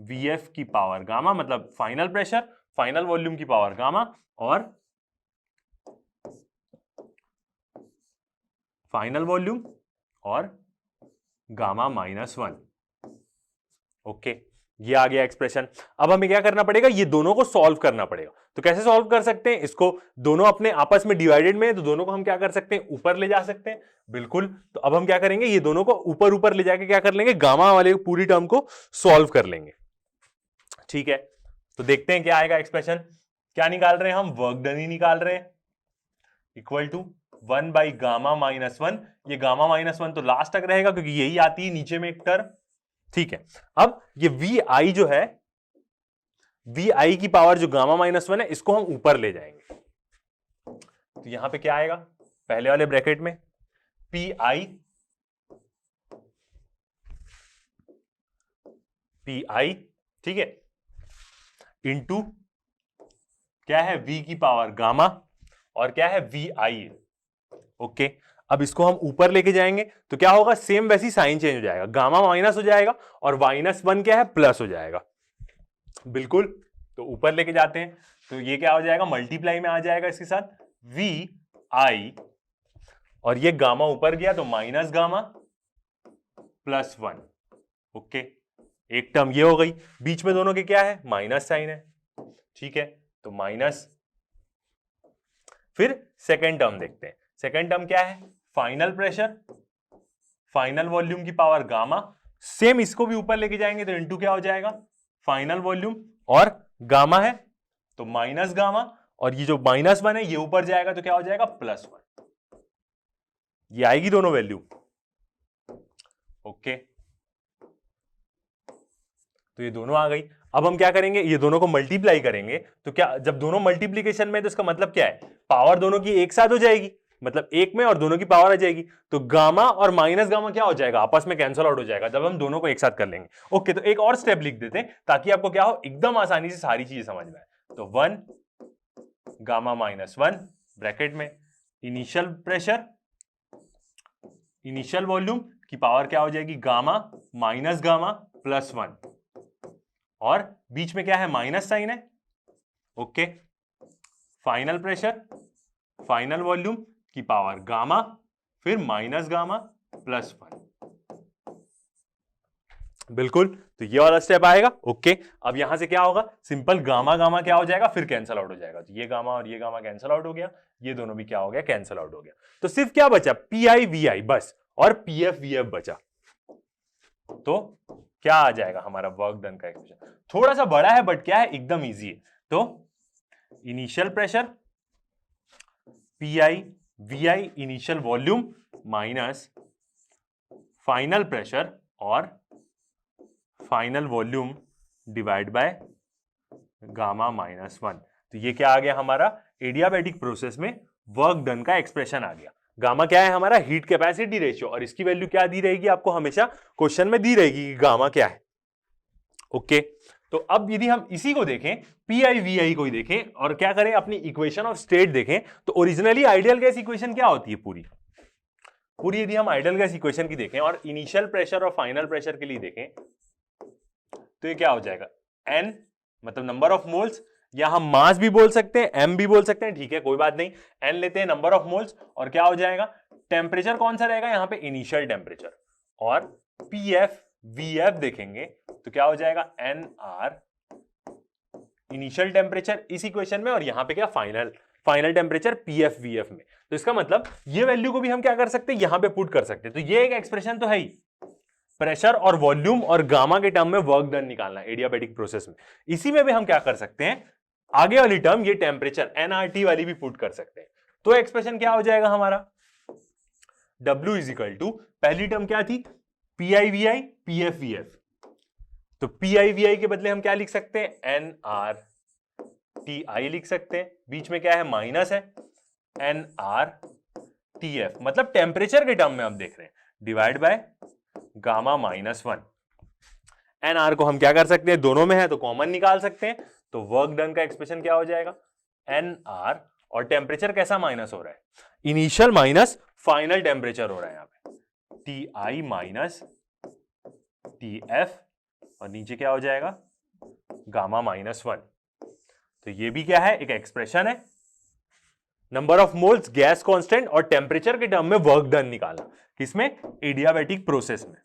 vf की पावर गामा, मतलब फाइनल प्रेशर फाइनल वॉल्यूम की पावर गामा, और फाइनल वॉल्यूम और गामा -1। ओके, ये आ गया एक्सप्रेशन। अब हमें क्या करना पड़ेगा, ये दोनों को सॉल्व करना पड़ेगा। तो कैसे सॉल्व कर सकते हैं इसको, दोनों अपने आपस में डिवाइडेड में है, तो दोनों को हम क्या कर सकते हैं, ऊपर ले जा सकते हैं। बिल्कुल, तो अब हम क्या करेंगे, ये दोनों को ऊपर ऊपर ले जाके क्या कर लेंगे, गामा वाले पूरी टर्म को सॉल्व कर लेंगे। ठीक है, तो देखते हैं क्या आएगा एक्सप्रेशन। क्या निकाल रहे हैं हम, वर्क डन ही निकाल रहे हैं, इक्वल टू 1 बाई गामा -1। ये गामा -1 तो लास्ट तक रहेगा, क्योंकि यही आती है नीचे में एक टर्म। ठीक है, अब ये vi जो है, vi की पावर जो गामा -1 है, इसको हम ऊपर ले जाएंगे। तो यहां पे क्या आएगा, पहले वाले ब्रैकेट में pi, ठीक है, इंटू क्या है, v की पावर गामा, और क्या है, vi। ओके, अब इसको हम ऊपर लेके जाएंगे तो क्या होगा, सेम वैसी साइन चेंज हो जाएगा, गामा माइनस हो जाएगा और -1 क्या है, प्लस हो जाएगा। बिल्कुल, तो ऊपर लेके जाते हैं तो ये क्या हो जाएगा, मल्टीप्लाई में आ जाएगा इसके साथ vi, और ये गामा ऊपर गया तो माइनस गामा +1। ओके, एक टर्म ये हो गई, बीच में दोनों के क्या है, माइनस साइन है। ठीक है, तो माइनस, फिर सेकेंड टर्म देखते हैं। सेकेंड टर्म क्या है, फाइनल प्रेशर फाइनल वॉल्यूम की पावर गामा, सेम इसको भी ऊपर लेके जाएंगे तो इनटू क्या हो जाएगा, फाइनल वॉल्यूम, और गामा है तो माइनस गामा, और ये जो -1 है ये ऊपर जाएगा तो क्या हो जाएगा, +1। ये आएगी दोनों वैल्यू। ओके, तो ये दोनों आ गई। अब हम क्या करेंगे, ये दोनों को मल्टीप्लाई करेंगे, तो क्या, जब दोनों मल्टीप्लीकेशन में तो इसका मतलब क्या है, पावर दोनों की एक साथ हो जाएगी, मतलब एक में और दोनों की पावर आ जाएगी, तो गामा और माइनस गामा क्या हो जाएगा, आपस में कैंसिल आउट हो जाएगा जब हम दोनों को एक साथ कर लेंगे। ओके, तो एक और स्टेप लिख देते हैं ताकि आपको क्या हो, एकदम आसानी से सारी चीजें समझ में आए। तो 1 गामा -1 ब्रैकेट में इनिशियल प्रेशर, इनिशियल वॉल्यूम की पावर क्या हो जाएगी, गामा माइनस गामा +1, और बीच में क्या है, माइनस साइन है। Okay, final pressure, final volume की पावर गामा, फिर माइनस गामा +1। बिल्कुल, तो ये वाला स्टेप आएगा। ओके, अब यहां से क्या होगा, सिंपल गामा गामा क्या हो जाएगा, फिर कैंसल आउट हो जाएगा, तो ये गामा और ये गामा कैंसल आउट हो गया, ये दोनों भी क्या हो गया, कैंसल आउट हो गया। तो सिर्फ क्या बचा, पीआई वीआई बस, और पीएफ वीएफ बचा। तो क्या आ जाएगा हमारा वर्क डन का एक्सप्रेशन, थोड़ा सा बड़ा है बट क्या है, एकदम इजी है। तो initial pressure PI VI initial volume minus final pressure और final volume divide by gamma -1। तो ये क्या आ गया हमारा, एडियाबैटिक प्रोसेस में वर्क डन का एक्सप्रेशन आ गया। गामा क्या है हमारा, हीट कैपेसिटी रेशियो, और इसकी वैल्यू क्या दी रहेगी, आपको हमेशा क्वेश्चन में दी रहेगी कि गामा क्या है। ओके, तो अब यदि हम इसी को देखें, पीआई वीआई को ही देखें और क्या करें, अपनी इक्वेशन ऑफ स्टेट देखें, तो ओरिजिनली आइडियल गैस इक्वेशन क्या होती है, पूरी यदि हम आइडियल गैस इक्वेशन की देखें और इनिशियल प्रेशर और फाइनल प्रेशर के लिए देखें, तो ये क्या हो जाएगा, एन मतलब नंबर ऑफ मोल्स, या हम मास भी बोल सकते हैं, एम भी बोल सकते हैं, ठीक है कोई बात नहीं, एन लेते हैं नंबर ऑफ मोल्स, और क्या हो जाएगा, टेम्परेचर कौन सा रहेगा यहां पे, इनिशियल टेम्परेचर, और पीएफ वीएफ देखेंगे तो क्या हो जाएगा, एन आर इनिशियल टेम्परेचर इस इक्वेशन में, और यहां पे क्या, फाइनल टेम्परेचर पीएफ वीएफ में। तो इसका मतलब ये वैल्यू को भी हम क्या कर सकते हैं, यहां पे पुट कर सकते हैं। तो ये एक एक्सप्रेशन तो है ही, प्रेशर और वॉल्यूम और गामा के टर्म में वर्क डन निकालना एडियाबैटिक प्रोसेस में। इसी में भी हम क्या कर सकते हैं, आगे वाली टर्म ये टेम्परेचर एनआरटी वाली भी पुट कर सकते हैं। तो एक्सप्रेशन क्या हो जाएगा हमारा, W इजिकल टू, पहली टर्म क्या थी, पीआई वीआई पीएफ वीएफ, तो पीआई वीआई के बदले हम क्या लिख सकते हैं, एन आर टी आई लिख सकते हैं, बीच में क्या है, माइनस है, एन आर टी एफ, मतलब टेम्परेचर के टर्म में हम देख रहे हैं, divide by gamma -1। N R को हम क्या कर सकते हैं, दोनों में है तो कॉमन निकाल सकते हैं, तो वर्क डन का एक्सप्रेशन क्या हो जाएगा, एन आर, और टेम्परेचर कैसा माइनस हो रहा है, इनिशियल माइनस फाइनल टेम्परेचर हो रहा है यहां पे, T I minus T F, और नीचे क्या हो जाएगा, गामा -1। तो ये भी क्या है, एक एक्सप्रेशन है, number of moles, gas constant और टेम्परेचर के टर्म में वर्क डन निकालना, किसमें, एडियाबैटिक प्रोसेस में।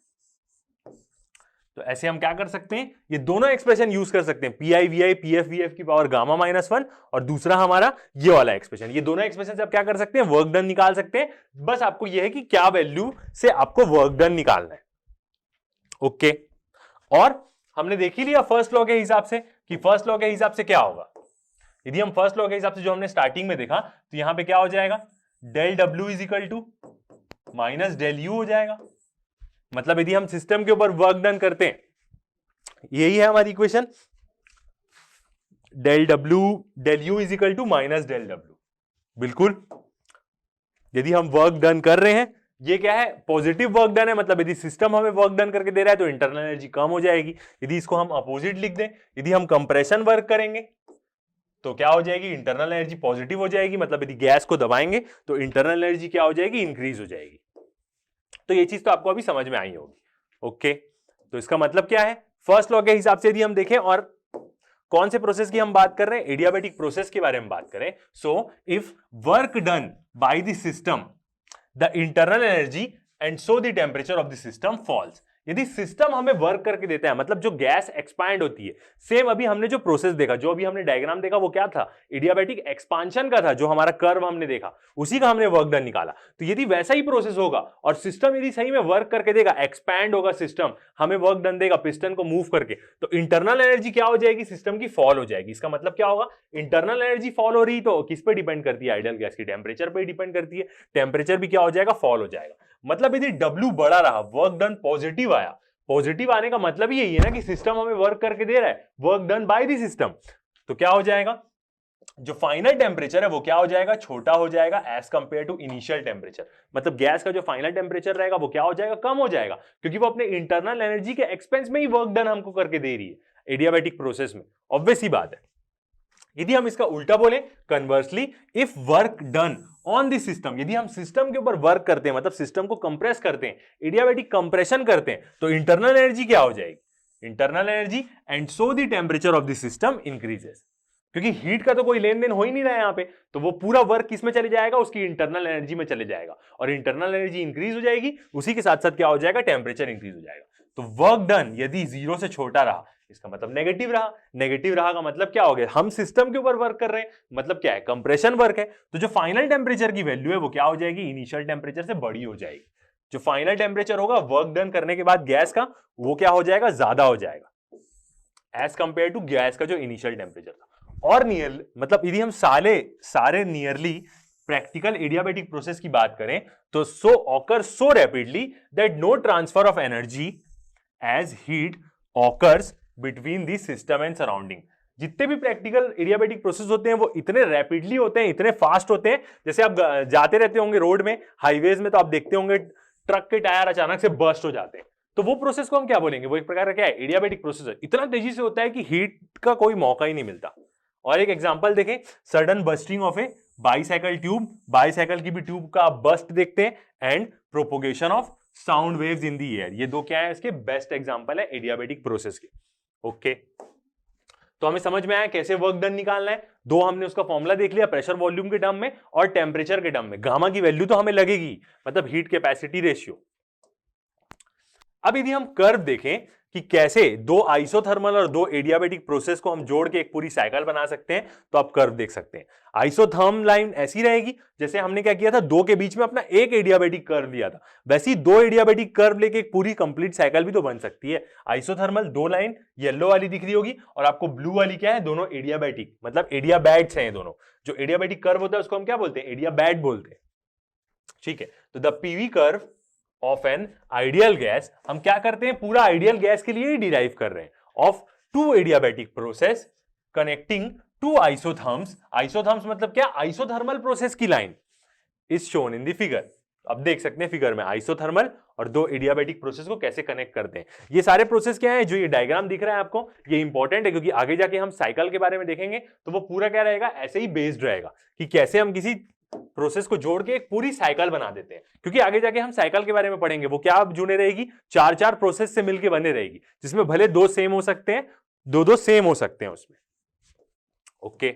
तो ऐसे हम क्या कर सकते हैं, ये दोनों एक्सप्रेशन यूज कर सकते हैं, पीआई वीआई पीएफ वीएफ की पावर गामा -1, और दूसरा हमारा ये वाला एक्सप्रेशन, ये दोनों एक्सप्रेशन से आप क्या कर सकते हैं, वर्क डन निकाल सकते हैं। बस आपको ये है कि क्या वैल्यू से आपको वर्क डन निकालना है। ओके, और हमने देख ही लिया फर्स्ट लॉ के हिसाब से कि फर्स्ट लॉ के हिसाब से क्या होगा, यदि हम फर्स्ट लॉ के हिसाब से जो हमने स्टार्टिंग में देखा, तो यहां पे क्या हो जाएगा, del W is equal to minus del U हो जाएगा। मतलब यदि हम सिस्टम के ऊपर वर्क डन करते हैं, यही है हमारी equation, del W del U is equal to minus del W. बिल्कुल, यदि हम वर्क डन कर रहे हैं, ये क्या है, पॉजिटिव वर्क डन है, मतलब यदि सिस्टम हमें वर्क डन करके दे रहा है तो इंटरनल एनर्जी कम हो जाएगी। यदि इसको हम अपोजिट लिख दें, यदि हम कंप्रेशन वर्क करेंगे तो क्या हो जाएगी, इंटरनल एनर्जी पॉजिटिव हो जाएगी, मतलब यदि गैस को दबाएंगे तो इंटरनल एनर्जी क्या हो जाएगी, इंक्रीज हो जाएगी। तो ये चीज तो आपको अभी समझ में आई होगी। ओके, तो इसका मतलब क्या है, फर्स्ट लॉ के हिसाब से यदि हम देखें, और कौन से प्रोसेस की हम बात कर रहे हैं, एडियाबैटिक प्रोसेस के बारे में बात करें, so if work done by the system the internal energy and so the temperature of the system falls, यदि सिस्टम हमें वर्क करके देता है, मतलब जो गैस एक्सपैंड होती है, सेम अभी हमने जो प्रोसेस देखा, जो अभी हमने डायग्राम देखा, वो क्या था, एडियाबैटिक एक्सपांशन का था, जो हमारा कर्व हमने देखा उसी का हमने वर्क डन निकाला। तो यदि वैसा ही प्रोसेस होगा और सिस्टम यदि सही में वर्क करके देगा, एक्सपैंड होगा सिस्टम, हमें वर्क डन देगा पिस्टन को मूव करके, तो इंटरनल एनर्जी क्या हो जाएगी, सिस्टम की फॉल हो जाएगी। इसका मतलब क्या होगा, इंटरनल एनर्जी फॉल हो रही तो किस पे डिपेंड करती है, आइडियल गैस की टेम्परेचर पे डिपेंड करती है, टेम्परेचर भी क्या हो जाएगा, फॉल हो जाएगा। मतलब यदि W बड़ा रहा, वर्क डन पॉजिटिव आया, पॉजिटिव आने का मतलब ही यही है ना कि सिस्टम हमें वर्क करके दे रहा है, work done by the system, तो क्या हो जाएगा, जो फाइनल टेम्परेचर है वो क्या हो जाएगा, छोटा हो जाएगा as compare to initial temperature. मतलब गैस का जो फाइनल टेम्परेचर रहेगा वो क्या हो जाएगा, कम हो जाएगा, क्योंकि वो अपने इंटरनल एनर्जी के एक्सपेंस में ही वर्क डन हमको करके दे रही है एडियाबैटिक प्रोसेस में, ऑब्वियस ही बात है। यदि हम इसका उल्टा बोले, conversely, if work done on the system, यदि हम सिस्टम के ऊपर वर्क करते हैं, मतलब सिस्टम को कंप्रेस करते हैं, एडियाबैटिक कंप्रेशन करते हैं, तो इंटरनल एनर्जी क्या हो जाएगी, internal energy, and so the temperature of the system increases. क्योंकि हीट का तो कोई लेन देन हो ही नहीं रहा है यहां पे, तो वो पूरा वर्क किस में चले जाएगा, उसकी इंटरनल एनर्जी में चले जाएगा, और इंटरनल एनर्जी इंक्रीज हो जाएगी, उसी के साथ साथ क्या हो जाएगा, टेम्परेचर इंक्रीज हो जाएगा। तो वर्क डन यदि 0 से छोटा रहा, इसका मतलब नेगेटिव रहा, नेगेटिव रहा का मतलब क्या हो गया, हम सिस्टम के ऊपर वर्क कर रहे हैं, मतलब क्या है, कंप्रेशन वर्क है, तो जो फाइनल टेम्परेचर की वैल्यू है वो क्या हो जाएगी, इनिशियल टेम्परेचर से बड़ी हो जाएगी। जो फाइनल टेम्परेचर होगा वर्क डन करने के बाद गैस का, वो क्या हो जाएगा, ज्यादा हो जाएगा एज कंपेयर टू गैस का जो इनिशियल टेम्परेचर था। और नियर, मतलब यदि हम सारे नियरली प्रैक्टिकल एडियाबैटिक प्रोसेस की बात करें, तो so occur so rapidly that no transfer of energy as heat occurs between the system and surrounding. जितने भी प्रैक्टिकल एडियाबैटिक प्रोसेस होते हैं वो इतने रैपिडली होते हैं, इतने फास्ट होते हैं, जैसे आप जाते रहते होंगे रोड में, हाईवेज में, तो आप देखते होंगे ट्रक के टायर अचानक से बर्स्ट हो जाते हैं, तो वो प्रोसेस को हम क्या बोलेंगे, वो एक प्रकार का क्या है, एडियाबैटिक प्रोसेस है। इतना तेजी से होता है कि हीट का कोई मौका ही नहीं मिलता। और एक एग्जांपल देखें, sudden bursting of a bicycle tube, bicycle की भी ट्यूब का आप बस्ट देखते हैं, and propagation of sound waves in the air, ये दो क्या है, इसके बेस्ट एग्जांपल है एडियाबैटिक प्रोसेस के। ओके, तो हमें समझ में आया कैसे वर्क डन निकालना है। दो हमने उसका फॉर्मूला देख लिया, प्रेशर वॉल्यूम के टर्म में और टेम्परेचर के टर्म में। गामा की वैल्यू तो हमें लगेगी, मतलब हीट कैपेसिटी रेशियो। अब यदि हम कर्व देखें कि कैसे दो आइसोथर्मल और दो एडियाबैटिक प्रोसेस को हम जोड़ के एक पूरी साइकिल बना सकते हैं, तो आप कर्व देख सकते हैं। आइसोथर्म लाइन ऐसी रहेगी, जैसे हमने क्या किया था, दो के बीच में अपना एक एडियाबैटिक कर्व लिया था, वैसे ही दो एडियाबैटिक कर्व लेके एक पूरी कंप्लीट साइकिल भी तो बन सकती है। आइसोथर्मल दो लाइन येलो वाली दिख रही होगी, और आपको ब्लू वाली क्या है, दोनों एडियाबैटिक, मतलब एडियाबैट्स हैं ये दोनों। जो एडियाबैटिक कर्व होता है उसको हम क्या बोलते हैं, एडियाबैट बोलते हैं। ठीक है, तो the PV curve of an ideal gas, हम क्या करते हैं, पूरा आइडियल गैस के लिए ही डिराइव कर रहे हैं, of to adiabatic process connecting to isotherms. Isotherms मतलब क्या, आइसोथर्मल प्रोसेस की line is shown in the figure. अब देख सकते हैं फिगर में आइसोथर्मल और दो एडियाबैटिक प्रोसेस को कैसे कनेक्ट करते हैं। ये सारे प्रोसेस क्या है, जो ये डायग्राम दिख रहा है आपको, ये इंपॉर्टेंट है, क्योंकि आगे जाके हम साइकिल के बारे में देखेंगे तो वो पूरा क्या रहेगा, ऐसे ही बेस्ड रहेगा कि कैसे हम किसी प्रोसेस को जोड़ के एक पूरी साइकिल बना देते हैं। क्योंकि आगे जाके हम साइकिल के बारे में पढ़ेंगे, वो क्या जुड़े रहेगी, चार चार प्रोसेस से मिलकर बने रहेगी, जिसमें भले दो सेम हो सकते हैं, दो सेम हो सकते हैं उसमें। ओके,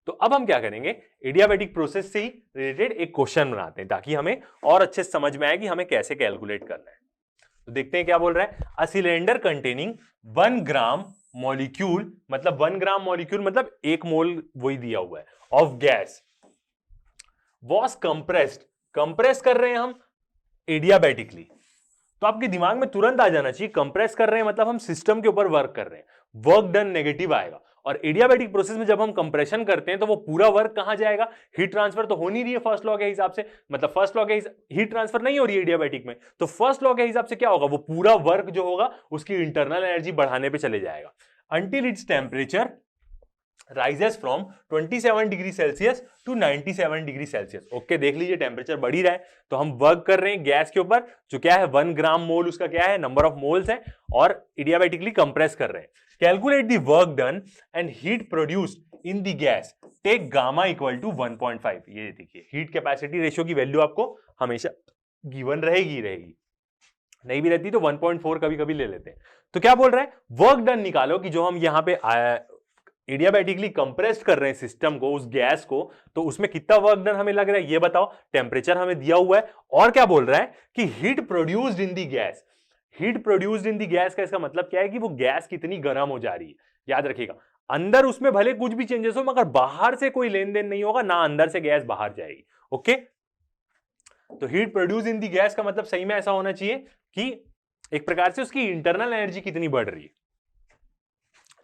तो अब हम क्या करेंगे, एडियाबैटिक प्रोसेस से ही रिलेटेड एक क्वेश्चन बनाते हैं, ताकि हमें और अच्छे से समझ में आए कि हमें कैसे कैलकुलेट करना है। तो देखते हैं क्या बोल रहा है, a cylinder containing 1 gram molecule, मतलब 1 ग्राम मॉलिक्यूल मतलब 1 मोल वही दिया हुआ है, of gas was compressed, compress कर रहे हैं हम एडियाबैटिकली। तो आपके दिमाग में तुरंत आ जाना चाहिए, कंप्रेस कर रहे हैं मतलब हम सिस्टम के ऊपर वर्क कर रहे हैं, वर्क डन नेगेटिव आएगा। और एडियाबैटिक प्रोसेस में जब हम कंप्रेशन करते हैं तो वो पूरा वर्क कहां जाएगा, हीट ट्रांसफर तो हो नहीं रही है फर्स्ट लॉ के हिसाब से, मतलब फर्स्ट लॉ के हीट ट्रांसफर नहीं हो रही है एडियाबैटिक में, तो फर्स्ट लॉ के हिसाब से क्या होगा, वो पूरा वर्क जो होगा उसकी इंटरनल एनर्जी बढ़ाने पे चले जाएगा, until its temperature rises from 27 degree Celsius to 97 degree Celsius. Okay, देख लीजिए टेम्परेचर बढ़ ही रहा है, तो हम वर्क कर रहे हैं गैस के ऊपर, जो क्या है 1 ग्राम मोल, उसका क्या है नंबर ऑफ मोल्स है, और एडियाबैटिकली कंप्रेस कर रहे हैं। Calculate the work done and heat produced in the gas, take gamma equal to 1.5। ये देखिए हीट कैपेसिटी रेशियो की वैल्यू आपको हमेशा गिवन रहेगी, नहीं भी रहती तो 1.4 कभी कभी ले लेते हैं। तो क्या बोल रहा है, वर्क डन निकालो कि जो हम यहां पे एडियाबैटिकली कंप्रेस्ड कर रहे हैं सिस्टम को, उस गैस को, तो उसमें कितना वर्क डन हमें लग रहा है ये बताओ। टेम्परेचर हमें दिया हुआ है, और क्या बोल रहा है कि heat produced in the gas, heat produced in the gas का इसका मतलब क्या है कि वो गैस कितनी गर्म हो जा रही है। याद रखिएगा, अंदर उसमें भले कुछ भी चेंजेस हो मगर बाहर से कोई लेन देन नहीं होगा, ना अंदर से गैस बाहर जाएगी। ओके, तो heat produce in the gas का मतलब सही में ऐसा होना चाहिए कि एक प्रकार से उसकी इंटरनल एनर्जी कितनी बढ़ रही है।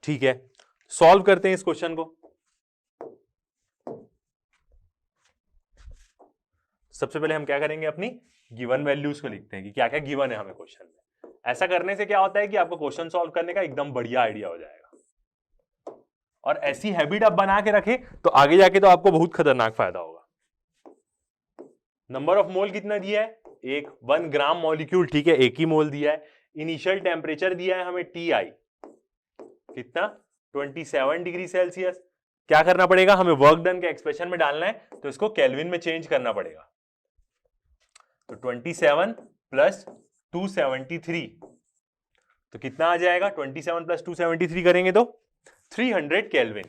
ठीक है, सॉल्व करते हैं इस क्वेश्चन को। सबसे पहले हम क्या करेंगे, अपनी गिवन वैल्यूज को लिखते हैं कि क्या क्या गिवन है हमें क्वेश्चन में। ऐसा करने से क्या होता है कि आपको क्वेश्चन सॉल्व करने का एकदम बढ़िया आइडिया हो जाएगा, और ऐसी हैबिट आप बना के रखें तो आगे जाके तो आपको बहुत खतरनाक फायदा होगा। नंबर ऑफ मोल कितना दिया है, एक 1 ग्राम मॉलिक्यूल, ठीक है, एक ही मोल दिया है। इनिशियल टेम्परेचर दिया है हमें टी आई, कितना 27 डिग्री सेल्सियस। क्या करना पड़ेगा, हमें वर्क डन के एक्सप्रेशन में डालना है तो इसको केल्विन में चेंज करना पड़ेगा। तो 27 प्लस 273 तो कितना आ जाएगा, 27 प्लस 273 करेंगे तो 300 केल्विन।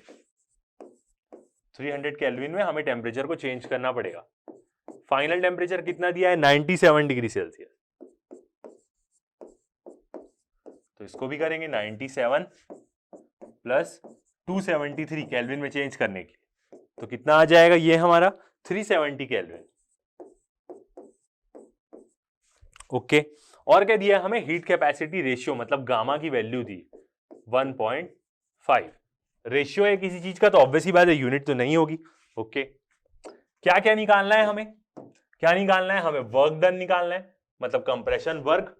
300 केल्विन में हमें टेम्परेचर को चेंज करना पड़ेगा। फाइनल टेम्परेचर कितना दिया है, 97 डिग्री सेल्सियस। तो इसको भी करेंगे 97 प्लस 273 केल्विन में चेंज करने के लिए, तो कितना आ जाएगा ये हमारा 370 केल्विन। ओके, और क्या दिया है हमें, हीट कैपेसिटी रेशियो मतलब गामा की वैल्यू दी 1.5। रेशियो है किसी चीज का तो ऑब्वियसली बात है यूनिट तो नहीं होगी। ओके, क्या क्या निकालना है हमें, क्या निकालना है हमें, वर्क डन निकालना है मतलब कंप्रेशन वर्क,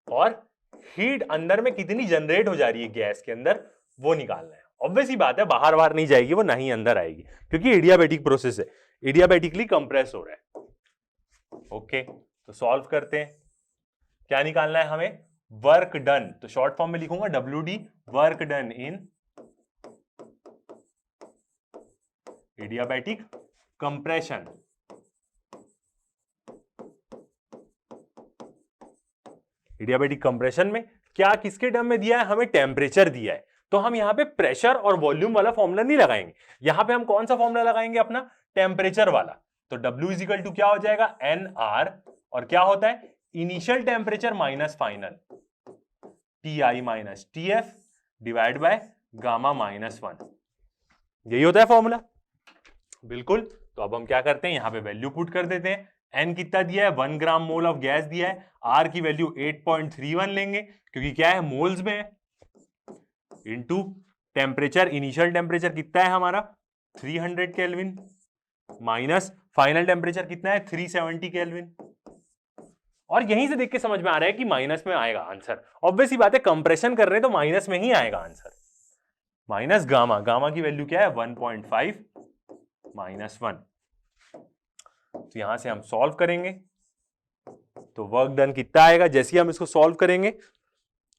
और हीट अंदर में कितनी जनरेट हो जा रही है गैस के अंदर वो निकालना है। ऑब्वियसली बात है बाहर बाहर नहीं जाएगी वो, नहीं अंदर आएगी क्योंकि एडियाबैटिक प्रोसेस है, एडियाबैटिकली कंप्रेस हो रहा है। ओके, तो सॉल्व करते हैं। क्या निकालना है हमें, वर्क डन, तो शॉर्ट फॉर्म में लिखूंगा WD, वर्क डन इन एडियाबैटिक कंप्रेशन। एडियाबैटिक कंप्रेशन में क्या किसके टर्म में दिया है, हमें टेम्परेचर दिया है, तो हम यहां पे प्रेशर और वॉल्यूम वाला फॉर्मूला नहीं लगाएंगे, यहां पे हम कौन सा फॉर्मूला लगाएंगे, अपना टेम्परेचर वाला। तो W इज इक्वल टू क्या हो जाएगा, NR, और क्या होता है initial temperature minus final, TI minus TF divide by gamma minus 1। यही होता है फॉर्मूला, बिल्कुल। तो अब हम क्या करते हैं, यहां पे वैल्यू पुट कर देते हैं। N कितना दिया है, 1 ग्राम मोल ऑफ गैस दिया है, R की वैल्यू 8.31 लेंगे क्योंकि क्या है मोल्स में है, इनटू टेम्परेचर, इनिशियल टेम्परेचर कितना है हमारा 300 केल्विन, माइनस फाइनल टेम्परेचर कितना है 370 केल्विन। और यहीं से देख के समझ में आ रहा है कि माइनस में आएगा आंसर, ऑब्वियसली बात है कंप्रेशन कर रहे हैं तो माइनस में ही आएगा आंसर। माइनस गामा, गामा की वैल्यू क्या है 1.5 माइनस 1। तो यहां से हम सॉल्व करेंगे तो वर्क डन कितना आएगा, जैसे ही हम इसको सॉल्व करेंगे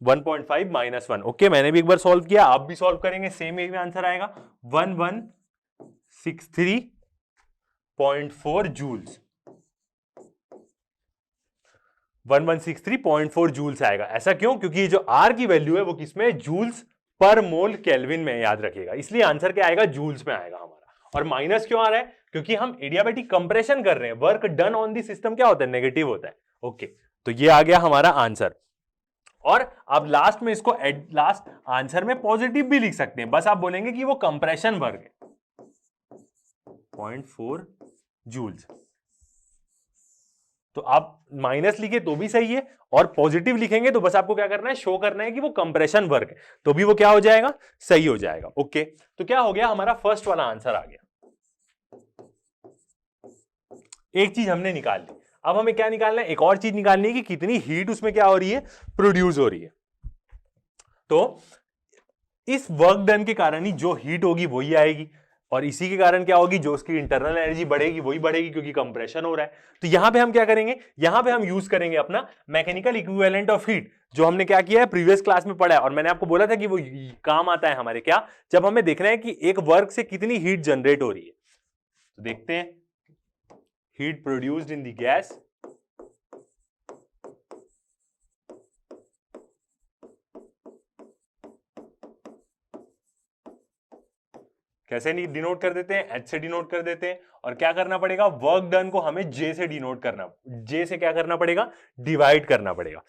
1.5 माइनस 1। ओके, मैंने भी एक बार सॉल्व किया, आप भी सॉल्व करेंगे, सेम एक में आंसर आएगा 1163.4 जूल्स। 1163.4 जूल्स आएगा। ऐसा क्यों, क्योंकि ये जो आर की वैल्यू है वो किसमें, जूल्स पर मोल केल्विन में, याद रखिएगा, इसलिए आंसर क्या आएगा, जूल्स में आएगा हमारा। और माइनस क्यों आ रहा है, क्योंकि हम एडियाबैटिक कंप्रेशन कर रहे हैं, work done on the system क्या होता है, नेगेटिव होता है। ओके, तो ये आ गया हमारा आंसर। और अब लास्ट में इसको लास्ट आंसर में पॉजिटिव भी लिख सकते हैं, बस आप बोलेंगे कि वो कंप्रेशन वर्क है 0.4 जूल्स। तो आप माइनस लिखे तो भी सही है, और पॉजिटिव लिखेंगे तो बस आपको क्या करना है, शो करना है कि वो कंप्रेशन वर्क है, तो भी वो क्या हो जाएगा, सही हो जाएगा। ओके, तो क्या हो गया, हमारा फर्स्ट वाला आंसर आ गया। एक चीज हमने निकाल ली, अब हमें क्या निकालना है, एक और चीज निकालनी है कि कितनी हीट उसमें क्या हो रही है, प्रोड्यूस हो रही है। तो इस वर्क डन के कारण ही जो हीट होगी वही आएगी, और इसी के कारण क्या होगी, जो उसकी इंटरनल एनर्जी बढ़ेगी वही बढ़ेगी क्योंकि कंप्रेशन हो रहा है। तो यहां पे हम क्या करेंगे, यहां पे हम यूज करेंगे अपना मैकेनिकल इक्विवेलेंट ऑफ हीट, जो हमने क्या किया है प्रीवियस क्लास में पढ़ा है, और मैंने आपको बोला था कि वो काम आता है हमारे, क्या, जब हमें देखना है कि एक वर्क से कितनी हीट जनरेट हो रही है। तो देखते हैं, heat produced in the gas कैसे डिनोट कर देते हैं? H से डिनोट कर देते हैं। और क्या करना पड़ेगा? वर्क डन को हमें J से डिनोट करना, J से क्या करना पड़ेगा? डिवाइड करना पड़ेगा।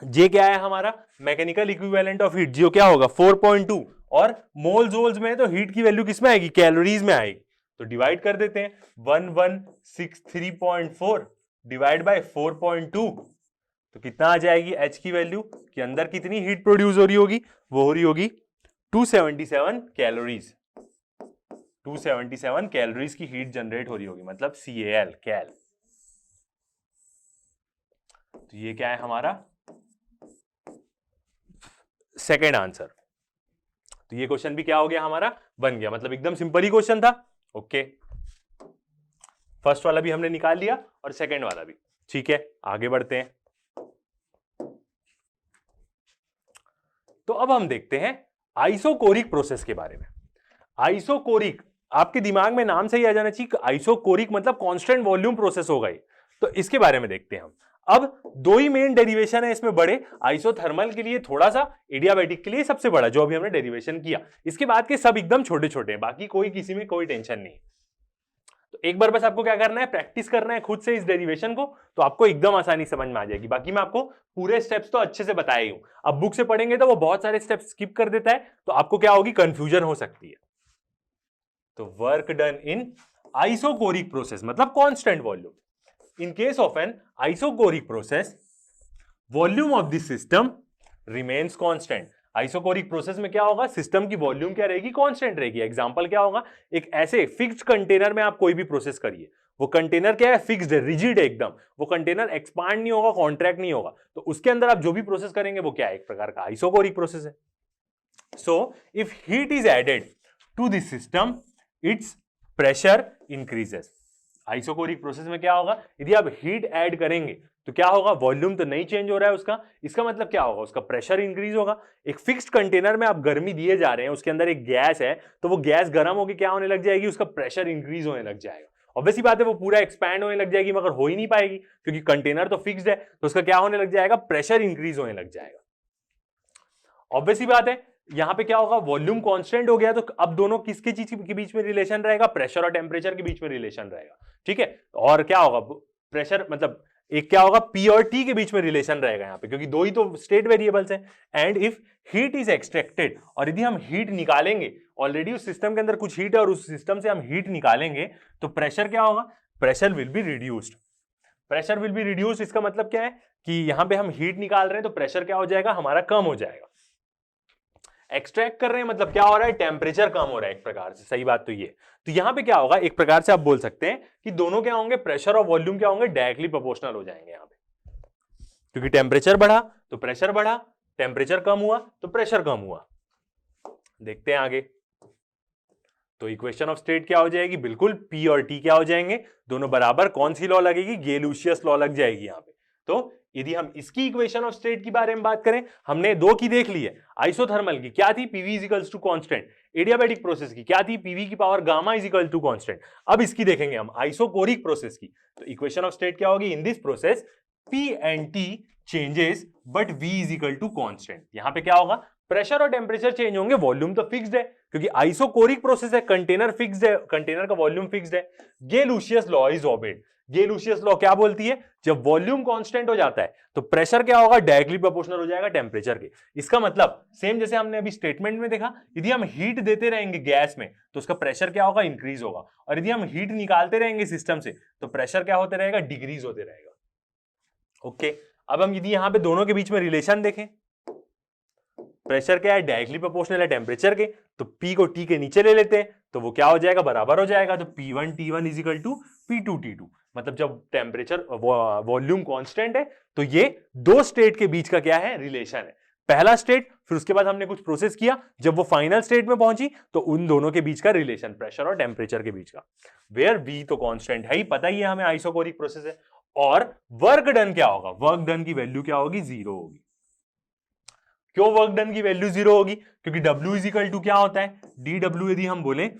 J क्या है हमारा? मैकेनिकल इक्विवेलेंट ऑफ हीट, जो क्या होगा? 4.2। और मोल जोल्स में तो हीट की वैल्यू किस में आएगी? कैलोरीज में आएगी। तो डिवाइड कर देते हैं, 1163.4 डिवाइड बाय 4.2, तो कितना आ जाएगी H की वैल्यू कि अंदर कितनी हीट प्रोड्यूस हो रही होगी? वो हो रही होगी 277 कैलोरीज। 277 कैलोरीज की हीट जनरेट हो रही होगी, मतलब CAL, कैल। तो ये क्या है हमारा सेकेंड आंसर। तो ये क्वेश्चन भी क्या हो गया हमारा? बन गया, मतलब एकदम सिंपल ही क्वेश्चन था। ओके, फर्स्ट वाला भी हमने निकाल लिया और सेकेंड वाला भी। ठीक है, आगे बढ़ते हैं। तो अब हम देखते हैं आइसोकोरिक प्रोसेस के बारे में। आइसोकोरिक, आपके दिमाग में नाम से ही आ जाना चाहिए, आइसोकोरिक मतलब कांस्टेंट वॉल्यूम प्रोसेस होगा ये। तो इसके बारे में देखते हैं हम। अब दो ही मेन डेरिवेशन है इसमें बड़े, आइसोथर्मल के लिए थोड़ा सा, एडियाबैटिक के लिए सबसे बड़ा जो अभी हमने डेरिवेशन किया। इसके बाद के सब एकदम छोटे छोटे हैं, बाकी कोई किसी में कोई टेंशन नहीं। तो एक बार बस आपको क्या करना है? प्रैक्टिस करना है खुद से इस डेरिवेशन को, तो आपको एकदम आसानी समझ में आ जाएगी। बाकी मैं आपको पूरे स्टेप्स तो अच्छे से बताया ही हूं। अब बुक से पढ़ेंगे तो वो बहुत सारे स्टेप्स स्किप कर देता है, तो आपको क्या होगी? कंफ्यूजन हो सकती है। तो work done in isochoric process मतलब constant volume. In case of an isocoric process, volume of the system remains constant. Isochoric process में क्या होगा? सिस्टम की वॉल्यूम क्या रहेगी? कांस्टेंट रहेगी। एग्जांपल क्या होगा? एक ऐसे फिक्स्ड कंटेनर में आप कोई भी प्रोसेस करिए, वो कंटेनर क्या है? फिक्स्ड है, रिजिड है एकदम। वो कंटेनर एक्सपांड नहीं होगा, कॉन्ट्रैक्ट नहीं होगा, तो उसके अंदर आप जो भी प्रोसेस करेंगे वो क्या है? एक प्रकार का आइसोकोरिक प्रोसेस है। So if heat is added to this system, its pressure increases. Isochoric process में क्या होगा? यदि आप हीट ऐड करेंगे तो क्या होगा? वॉल्यूम तो नहीं चेंज हो रहा है उसका, इसका मतलब क्या होगा? उसका प्रेशर इंक्रीज होगा। एक फिक्स्ड कंटेनर में आप गर्मी दिए जा रहे हैं, उसके अंदर एक गैस है, तो वो गैस गर्म होकर क्या होने लग जाएगी? उसका प्रेशर इंक्रीज होने लग जाएगा। ऑब्वियसली बात है, वो पूरा एक्सपैंड होने लग जाएगी, मगर हो ही नहीं पाएगी क्योंकि कंटेनर तो फिक्स्ड है, तो उसका क्या होने लग जाएगा? प्रेशर इंक्रीज होने लग जाएगा। ऑब्वियसली बात है, यहां पे क्या होगा? वॉल्यूम कांस्टेंट हो गया, तो अब दोनों किसके चीज के बीच में रिलेशन रहेगा? प्रेशर और टेम्परेचर के बीच में रिलेशन रहेगा। ठीक है, और क्या होगा? प्रेशर मतलब एक क्या होगा? P और T के बीच में रिलेशन रहेगा यहां पे, क्योंकि दो ही तो स्टेट वेरिएबल्स हैं। And if heat is extracted, और यदि हम हीट निकालेंगे, ऑलरेडी उस सिस्टम के अंदर कुछ हीट है और उस सिस्टम से हम हीट निकालेंगे, तो प्रेशर क्या होगा? Pressure will be reduced. Pressure will be reduced, इसका मतलब क्या है कि यहां पे हम हीट निकाल रहे हैं, तो प्रेशर क्या हो जाएगा? हमारा कम हो जाएगा। एक्सट्रैक्ट कर रहे हैं मतलब क्या हो रहा है? टेम्परेचर कम हो रहा है एक प्रकार से। सही बात तो ये। तो यहां पे क्या होगा? एक प्रकार से आप बोल सकते हैं कि दोनों क्या होंगे? प्रेशर और वॉल्यूम क्या होंगे? डायरेक्टली प्रोपोर्शनल हो जाएंगे यहां पे, क्योंकि टेम्परेचर बढ़ा तो प्रेशर बढ़ा, टेम्परेचर कम हुआ तो प्रेशर कम हुआ। देखते हैं आगे। तो इक्वेशन ऑफ स्टेट क्या हो जाएगी? बिल्कुल P और T क्या हो जाएंगे? दोनों बराबर। कौन सी लॉ लगेगी? गे-लुशियस लॉ लग जाएगी यहां पे। तो यदि हम इसकी इक्वेशन ऑफ स्टेट की बारे में बात करें, हमने दो की देख ली है। आइसोथर्मल की क्या थी? PV is equals to constant. Adiabatic process की क्या थी? PV की power gamma is equal to constant. अब इसकी देखेंगे हम आइसोकोरिक प्रोसेस की। तो इक्वेशन ऑफ स्टेट क्या होगी? In this process P and T changes but V is equal to constant. यहां पे क्या होगा? प्रेशर और टेम्परेचर चेंज होंगे, वॉल्यूम तो फिक्स्ड है, क्योंकि आइसोकोरिक प्रोसेस है, कंटेनर फिक्स्ड है, कंटेनर का वॉल्यूम फिक्स्ड है। Gay Lussac's law is obeyed. Gay Lussac's law क्या बोलती है? जब वॉल्यूम कांस्टेंट हो जाता है तो प्रेशर क्या होगा? डायरेक्टली प्रोपोर्शनल हो जाएगा टेम्परेचर के। इसका मतलब सेम जैसे हमने अभी स्टेटमेंट में देखा, यदि हम हीट देते रहेंगे गैस में तो उसका प्रेशर क्या होगा? इंक्रीज होगा, और यदि हम हीट निकालते रहेंगे सिस्टम से तो प्रेशर क्या होते रहेगा? डिक्रीज होते रहेगा। ओके, अब हम यदि यहां पे दोनों के बीच में रिलेशन देखें, प्रेशर क्या है? डायरेक्टली प्रोपोर्शनल है टेम्परेचर के, तो P को T के नीचे ले लेते हैं तो वो क्या हो जाएगा? बराबर हो जाएगा। तो P1 T1 is equal to P2 T2। मतलब जब टेम्परेचर वॉल्यूम कांस्टेंट है तो ये दो स्टेट के बीच का क्या है? रिलेशन है। पहला स्टेट, फिर उसके बाद हमने कुछ प्रोसेस किया, जब वो फाइनल स्टेट में पहुंची तो उन दोनों के बीच का रिलेशन, प्रेशर और टेम्परेचर के बीच का, वेयर V तो कांस्टेंट है ही, पता ही है हमें आइसोकोरिक प्रोसेस है। और वर्क डन क्या होगा? वर्क डन की वैल्यू क्या होगी? जीरो होगी। क्यों वर्क डन की वैल्यू जीरो होगी? क्योंकि W इज इक्वल टू क्या होता है? DW यदि हम बोले,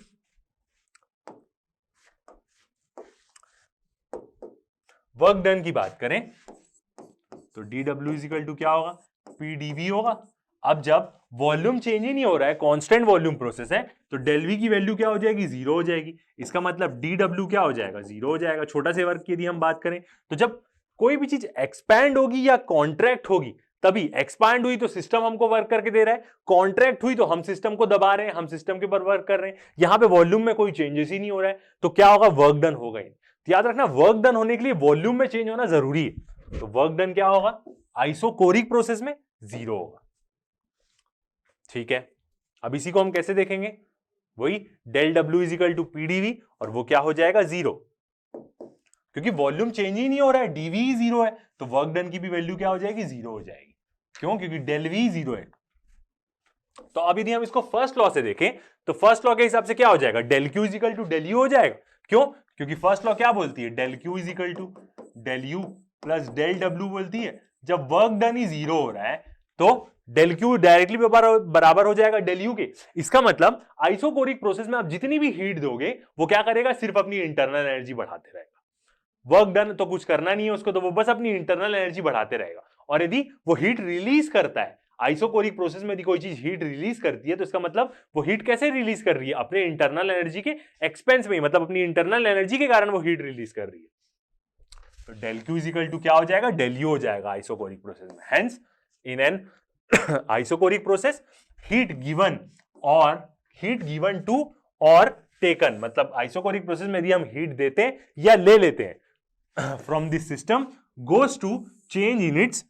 वर्क डन की बात करें तो DW इज इक्वल टू क्या होगा? PdV होगा। अब जब वॉल्यूम चेंज ही नहीं हो रहा है, कांस्टेंट वॉल्यूम प्रोसेस है, तो डेल वी की वैल्यू क्या हो जाएगी, जीरो हो जाएगी। इसका मतलब डी डब्ल्यू क्या हो जाएगा, जीरो हो जाएगा। छोटा से वर्क की यदि हम बात करें तो जब कोई भी चीज एक्सपैंड होगी या कॉन्ट्रैक्ट होगी, तभी एक्सपैंड हुई तो सिस्टम हमको वर्क करके दे रहा है, कॉन्ट्रैक्ट हुई तो हम सिस्टम को दबा रहे हैं, हम सिस्टम के ऊपर वर्क कर रहे हैं। यहां पे वॉल्यूम में कोई चेंजेस ही नहीं हो रहा है, तो क्या होगा, वर्क डन होगा ही। तो याद रखना, वर्क डन होने के लिए वॉल्यूम में चेंज होना जरूरी है। तो वर्क डन क्या होगा, आइसोकोरिक प्रोसेस में जीरो होगा। ठीक है, अब इसी को हम कैसे देखेंगे, वही del W is equal to PdV, और वो क्या हो जाएगा, जीरो, क्योंकि वॉल्यूम चेंज ही नहीं हो रहा है, डीवी जीरो है, तो वर्क डन की भी वैल्यू क्या हो जाएगी, जीरो हो जाएगी। क्यों, क्योंकि डेल वी जीरो है। तो अब यदि हम इसको फर्स्ट लॉ से देखें तो फर्स्ट लॉ के हिसाब से क्या हो जाएगा, del Q is equal to del U हो जाएगा। क्यों, क्योंकि फर्स्ट लॉ क्या बोलती है, del Q is equal to del U plus del W बोलती है। जब वर्क डन ही जीरो हो रहा है तो डेल क्यू डायरेक्टली बराबर हो जाएगा डेल यू के। इसका मतलब आइसोकोरिक प्रोसेस में आप जितनी भी हीट दोगे वो क्या करेगा, सिर्फ अपनी इंटरनल एनर्जी बढ़ाते रहेगा। वर्क डन तो कुछ करना नहीं है उसको, तो वो बस अपनी इंटरनल एनर्जी बढ़ाते रहेगा। और यदि वो हीट रिलीज करता है, आइसोकोरिक प्रोसेस में यदि कोई चीज हीट रिलीज करती है, तो इसका मतलब वो हीट कैसे रिलीज कर रही है, अपने इंटरनल एनर्जी के एक्सपेंस में, मतलब अपनी इंटरनल एनर्जी के कारण वो हीट रिलीज कर रही है। तो del Q is equal to क्या हो जाएगा, डेल यू हो जाएगा आइसोकोरिक प्रोसेस में। Hence in an isochoric process heat given to और टेकन, मतलब आइसोकोरिक प्रोसेस में यदि हम हीट देते हैं या ले लेते हैं from this system goes to change in its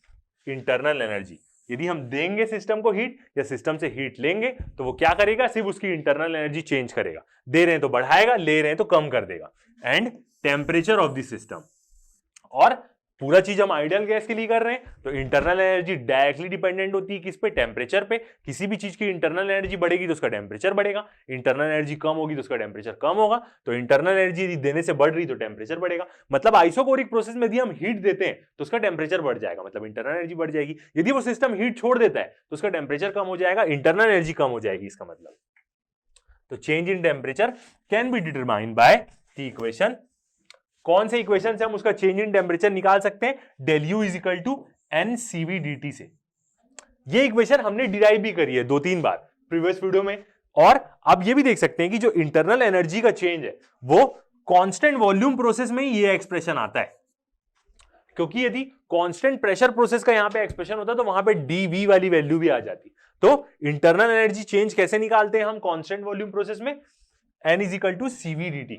internal energy. यदि हम देंगे सिस्टम को हीट या सिस्टम से हीट लेंगे तो वो क्या करेगा, सिर्फ उसकी इंटरनल एनर्जी चेंज करेगा। दे रहे हैं तो बढ़ाएगा, ले रहे हैं तो कम कर देगा। And temperature of the system, और पूरा चीज हम आइडियल गैस के लिए कर रहे हैं, तो इंटरनल एनर्जी डायरेक्टली डिपेंडेंट होती है किस पे, टेम्परेचर पे। किसी भी चीज की इंटरनल एनर्जी बढ़ेगी तो उसका टेम्परेचर बढ़ेगा, इंटरनल एनर्जी कम होगी तो उसका टेम्परेचर कम होगा। तो इंटरनल एनर्जी देने से बढ़ रही तो टेम्परेचर बढ़ेगा। मतलब आइसोकोरिक प्रोसेस में यदि हम हीट देते हैं तो उसका टेम्परेचर बढ़ जाएगा, मतलब इंटरनल एनर्जी बढ़ जाएगी। यदि वो सिस्टम हीट छोड़ देता है तो उसका टेम्परेचर कम हो जाएगा, इंटरनल एनर्जी कम हो जाएगी, इसका मतलब। तो change in temperature can be determined by the equation. कौन से इक्वेशन से हम उसका चेंज इन टेम्परेचर निकाल सकते हैं, del U is equal to N CV dt से। ये इक्वेशन हमने डिराइव भी करी है 2-3 बार प्रीवियस वीडियो में। और अब ये भी देख सकते हैं कि जो इंटरनल एनर्जी का चेंज है वो कांस्टेंट वॉल्यूम प्रोसेस में ही ये एक्सप्रेशन आता है, क्योंकि यदि कांस्टेंट प्रेशर प्रोसेस का यहां पे एक्सप्रेशन होता तो वहां पे dv वाली वैल्यू भी आ जाती। तो इंटरनल एनर्जी चेंज कैसे निकालते हैं हम कांस्टेंट वॉल्यूम प्रोसेस में, n is equal to CV dt,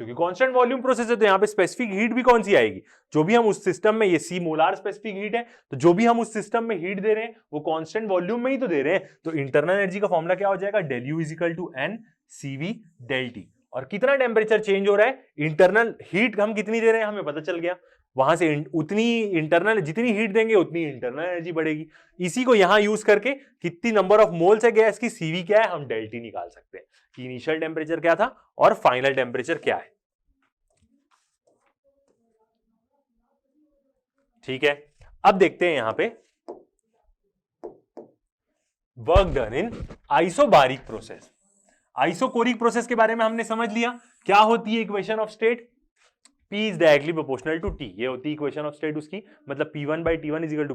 क्योंकि कांस्टेंट वॉल्यूम प्रोसेस है तो यहां पे स्पेसिफिक हीट भी कौन सी आएगी, जो भी हम उस सिस्टम में, ये सी मोलार स्पेसिफिक हीट है, तो जो भी हम उस सिस्टम में हीट दे रहे हैं वो कांस्टेंट वॉल्यूम में ही तो दे रहे हैं। तो इंटरनल एनर्जी का फॉर्मूला क्या हो जाएगा, del U is equal to N CV del T. और कितना टेम्परेचर चेंज हो रहा है, इंटरनल हीट हम कितनी दे रहे हैं हमें पता चल गया, वहां से उतनी इंटरनल, जितनी हीट देंगे उतनी इंटरनल एनर्जी बढ़ेगी। इसी को यहां यूज करके कितनी नंबर ऑफ मोल्स है गैस की, सीवी क्या है, हम डेल टी निकाल सकते हैं कि इनिशियल टेम्परेचर क्या था और फाइनल टेम्परेचर क्या है। ठीक है, अब देखते हैं यहां पे work done in isobaric process. Isochoric process के बारे में हमने समझ लिया, क्या होती है equation of state, P is directly proportional to T, ये होती है इक्वेशन ऑफ स्टेट उसकी, मतलब P1 by T1 is equal to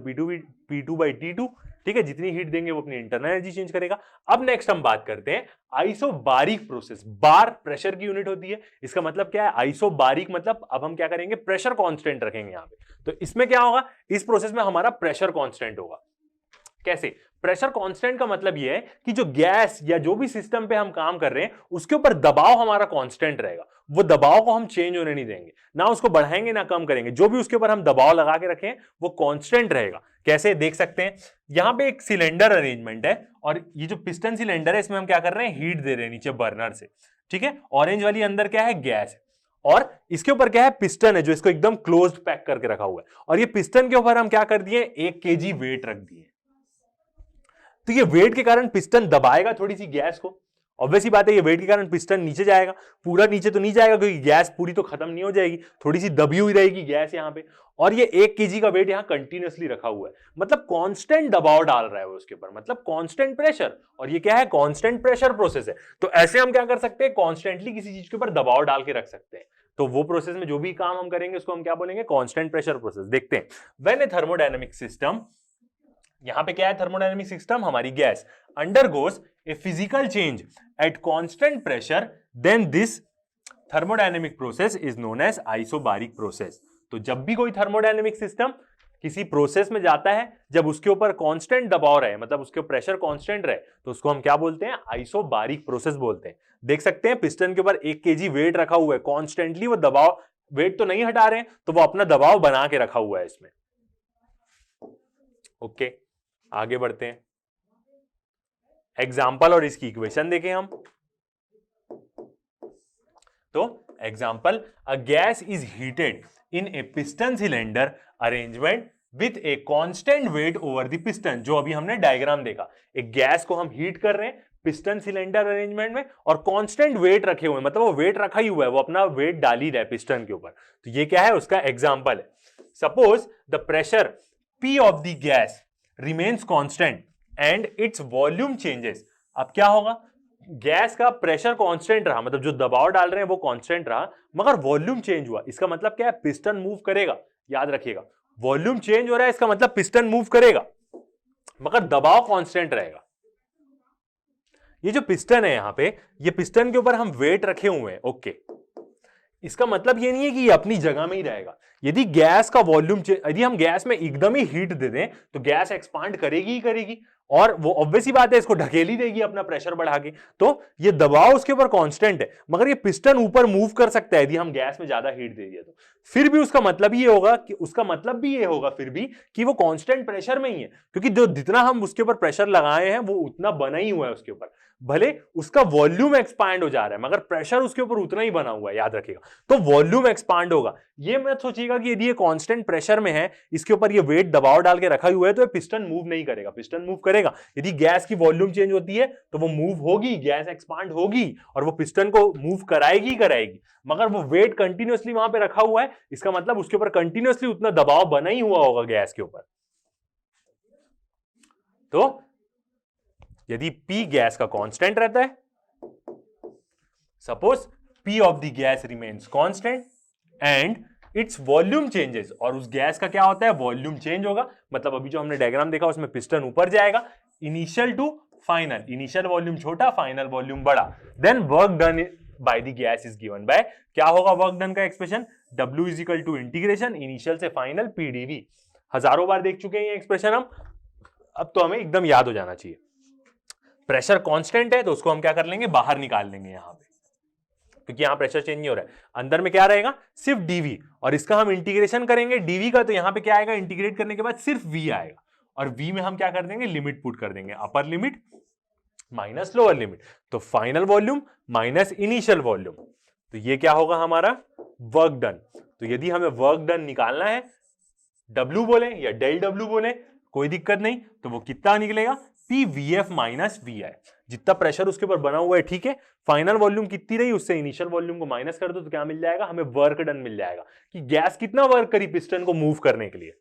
P2 by T2। ठीक है, जितनी हीट देंगे वो अपनी इंटरनल एनर्जी चेंज करेगा। अब नेक्स्ट हम बात करते हैं आइसोबारिक प्रोसेस। बार प्रेशर की यूनिट होती है, इसका मतलब क्या है, आइसोबारिक मतलब अब हम क्या करेंगे, प्रेशर कांस्टेंट रखेंगे यहां पे। तो इसमें क्या होगा, इस प्रोसेस में हमारा प्रेशर कांस्टेंट होगा। कैसे, प्रेशर कांस्टेंट का मतलब यह है कि जो गैस या जो भी सिस्टम पे हम काम कर रहे हैं उसके ऊपर दबाव हमारा कांस्टेंट रहेगा, वो दबाव को हम चेंज होने नहीं देंगे, ना उसको बढ़ाएंगे ना कम करेंगे, जो भी उसके ऊपर हम दबाव लगा के रखें वो कांस्टेंट रहेगा। कैसे, देख सकते हैं यहां पे एक सिलेंडर अरेंजमेंट है, और ये जो पिस्टन सिलेंडर है इसमें हम क्या कर रहे हैं, हीट दे रहे हैं नीचे बर्नर से। ठीक है, ऑरेंज वाली अंदर क्या है, गैस है, और इसके ऊपर क्या है, पिस्टन है जो इसको एकदम क्लोज्ड पैक करके रखा हुआ है। और ये पिस्टन के ऊपर हम क्या कर दिए, 1 kg वेट रख दिए। तो ये वेट के कारण पिस्टन दबाएगा थोड़ी सी गैस को, ऑब्वियसली बात है, ये वेट के कारण पिस्टन नीचे जाएगा, पूरा नीचे तो नहीं जाएगा क्योंकि गैस पूरी तो खत्म नहीं हो जाएगी, थोड़ी सी दबी हुई रहेगी गैस यहाँ पे। और ये 1 kg का वेट यहाँ कंटिन्यूअसली रखा हुआ है, मतलब कांस्टेंट दबाव डाल रहा है वो उसके ऊपर, मतलब कांस्टेंट प्रेशर। और ये क्या है, कांस्टेंट प्रेशर प्रोसेस है। तो ऐसे हम क्या कर सकते हैं, कॉन्स्टेंटली किसी चीज के ऊपर दबाव डाल के रख सकते हैं। तो वो प्रोसेस में जो भी काम हम करेंगे उसको हम क्या बोलेंगे, कांस्टेंट प्रेशर प्रोसेस। देखते हैं, व्हेन ए थर्मोडायनेमिक सिस्टम यहां पे क्या है थर्मोडायनेमिक सिस्टम, हमारी gas undergoes a physical change at constant pressure, then this thermodynamic process is known as isobaric process. तो जब भी कोई थर्मोडायनेमिक सिस्टम किसी प्रोसेस में जाता है, जब उसके ऊपर कांस्टेंट दबाव रहे, मतलब उसके प्रेशर कांस्टेंट रहे, तो उसको हम क्या बोलते हैं, आइसोबारिक प्रोसेस बोलते हैं। देख सकते हैं पिस्टन के ऊपर 1 kg वेट रखा हुआ है, कॉन्स्टेंटली वो दबाव, वेट तो नहीं हटा रहे हैं, तो वो अपना दबाव बना के रखा हुआ है इसमें। ओके, आगे बढ़ते हैं, एग्जाम्पल और इसकी इक्वेशन देखें हम। तो example, a gas is heated in a piston cylinder arrangement with a constant weight over the piston. जो अभी हमने डायग्राम देखा, एक गैस को हम हीट कर रहे हैं पिस्टन सिलेंडर अरेंजमेंट में, और कांस्टेंट वेट रखे हुए हैं, मतलब वो वेट रखा ही हुआ है, वो अपना वेट डाल ही रहा है पिस्टन के ऊपर। तो ये क्या है, उसका एग्जाम्पल है। Suppose the pressure P of the gas remains constant and its volume changes. अब क्या होगा, गैस का प्रेशर कांस्टेंट रहा, मतलब जो दबाव डाल रहे हैं वो कांस्टेंट रहा, मगर वॉल्यूम चेंज हुआ। इसका मतलब क्या है, पिस्टन मूव करेगा। याद रखिएगा, वॉल्यूम चेंज हो रहा है, इसका मतलब पिस्टन मूव करेगा, मगर दबाव कांस्टेंट रहेगा। ये जो पिस्टन है यहां पे, ये पिस्टन के ऊपर हम वेट रखे हुए हैं, ओके। इसका मतलब ये नहीं है कि ये अपनी जगह में ही रहेगा। यदि गैस का वॉल्यूम, यदि हम गैस में एकदम ही हीट दे दें तो गैस एक्सपांड करेगी ही करेगी, और वो ऑब्वियस ही बात है, इसको ढकेल ही देगी अपना प्रेशर बढ़ा के। तो ये दबाव उसके ऊपर कांस्टेंट है, मगर ये पिस्टन ऊपर मूव कर सकता है यदि हम गैस में ज्यादा हीट दे दिए तो। फिर भी उसका मतलब ये होगा कि, उसका मतलब भी ये होगा फिर भी कि वो कांस्टेंट प्रेशर में ही है, क्योंकि जो जितना हम उसके ऊपर प्रेशर लगाए हैं वो उतना बना ही हुआ है उसके ऊपर। भले उसका वॉल्यूम एक्सपांड हो जा रहा है, मगर प्रेशर उसके ऊपर उतना ही बना हुआ है, याद रखिएगा। तो वॉल्यूम एक्सपांड होगा। ये मत सोचिएगा कि यदि ये कांस्टेंट प्रेशर में है, इसके ऊपर ये वेट दबाव डाल के रखा हुआ है, तो ये पिस्टन मूव नहीं करेगा। पिस्टन मूव करेगा, यदि गैस की वॉल्यूम चेंज होती है तो वो मूव होगी, गैस एक्सपांड होगी, और वो पिस्टन को मूव कराएगी कराएगी, मगर वो वेट कंटिन्यूअसली वहां पे रखा हुआ है, इसका मतलब उसके ऊपर कंटिन्यूअसली उतना दबाव बना ही हुआ होगा गैस के ऊपर। तो यदि P गैस का कांस्टेंट रहता है, suppose P of the gas remains constant and its volume changes, और उस गैस का क्या होता है, वॉल्यूम चेंज होगा। मतलब अभी जो हमने डायग्राम देखा उसमें पिस्टन ऊपर जाएगा, initial to final, initial volume छोटा, फाइनल वॉल्यूम बड़ा। Then work done by the gas is given by, क्या होगा वर्क डन का expression, W is equal to integration initial से फाइनल PdV। हजारों बार देख चुके हैं ये एक्सप्रेशन हम, अब तो हमें एकदम याद हो जाना चाहिए। प्रेशर कांस्टेंट है तो उसको हम क्या कर लेंगे, बाहर निकाल लेंगे यहां पे, क्योंकि यहां प्रेशर चेंज नहीं हो रहा है। अंदर में क्या रहेगा, सिर्फ dV, और इसका हम इंटीग्रेशन करेंगे dV का, तो यहां पे क्या आएगा, इंटीग्रेट करने के बाद सिर्फ V आएगा, और V में हम क्या कर देंगे, लिमिट पुट कर देंगे, upper limit minus lower limit. तो final volume minus initial volume, तो ये क्या होगा हमारा वर्क डन। तो यदि हमें वर्क डन निकालना है, W बोले या डेल W बोले, कोई दिक्कत नहीं, तो वो कितना निकलेगा, PVF माइनस VI। जितना प्रेशर उसके ऊपर बना हुआ है, ठीक है, फाइनल वॉल्यूम कितनी रही उससे इनिशियल वॉल्यूम को माइनस कर दो, तो क्या मिल जाएगा, हमें वर्क डन मिल जाएगा, कि गैस कितना वर्क करी पिस्टन को मूव करने के लिए।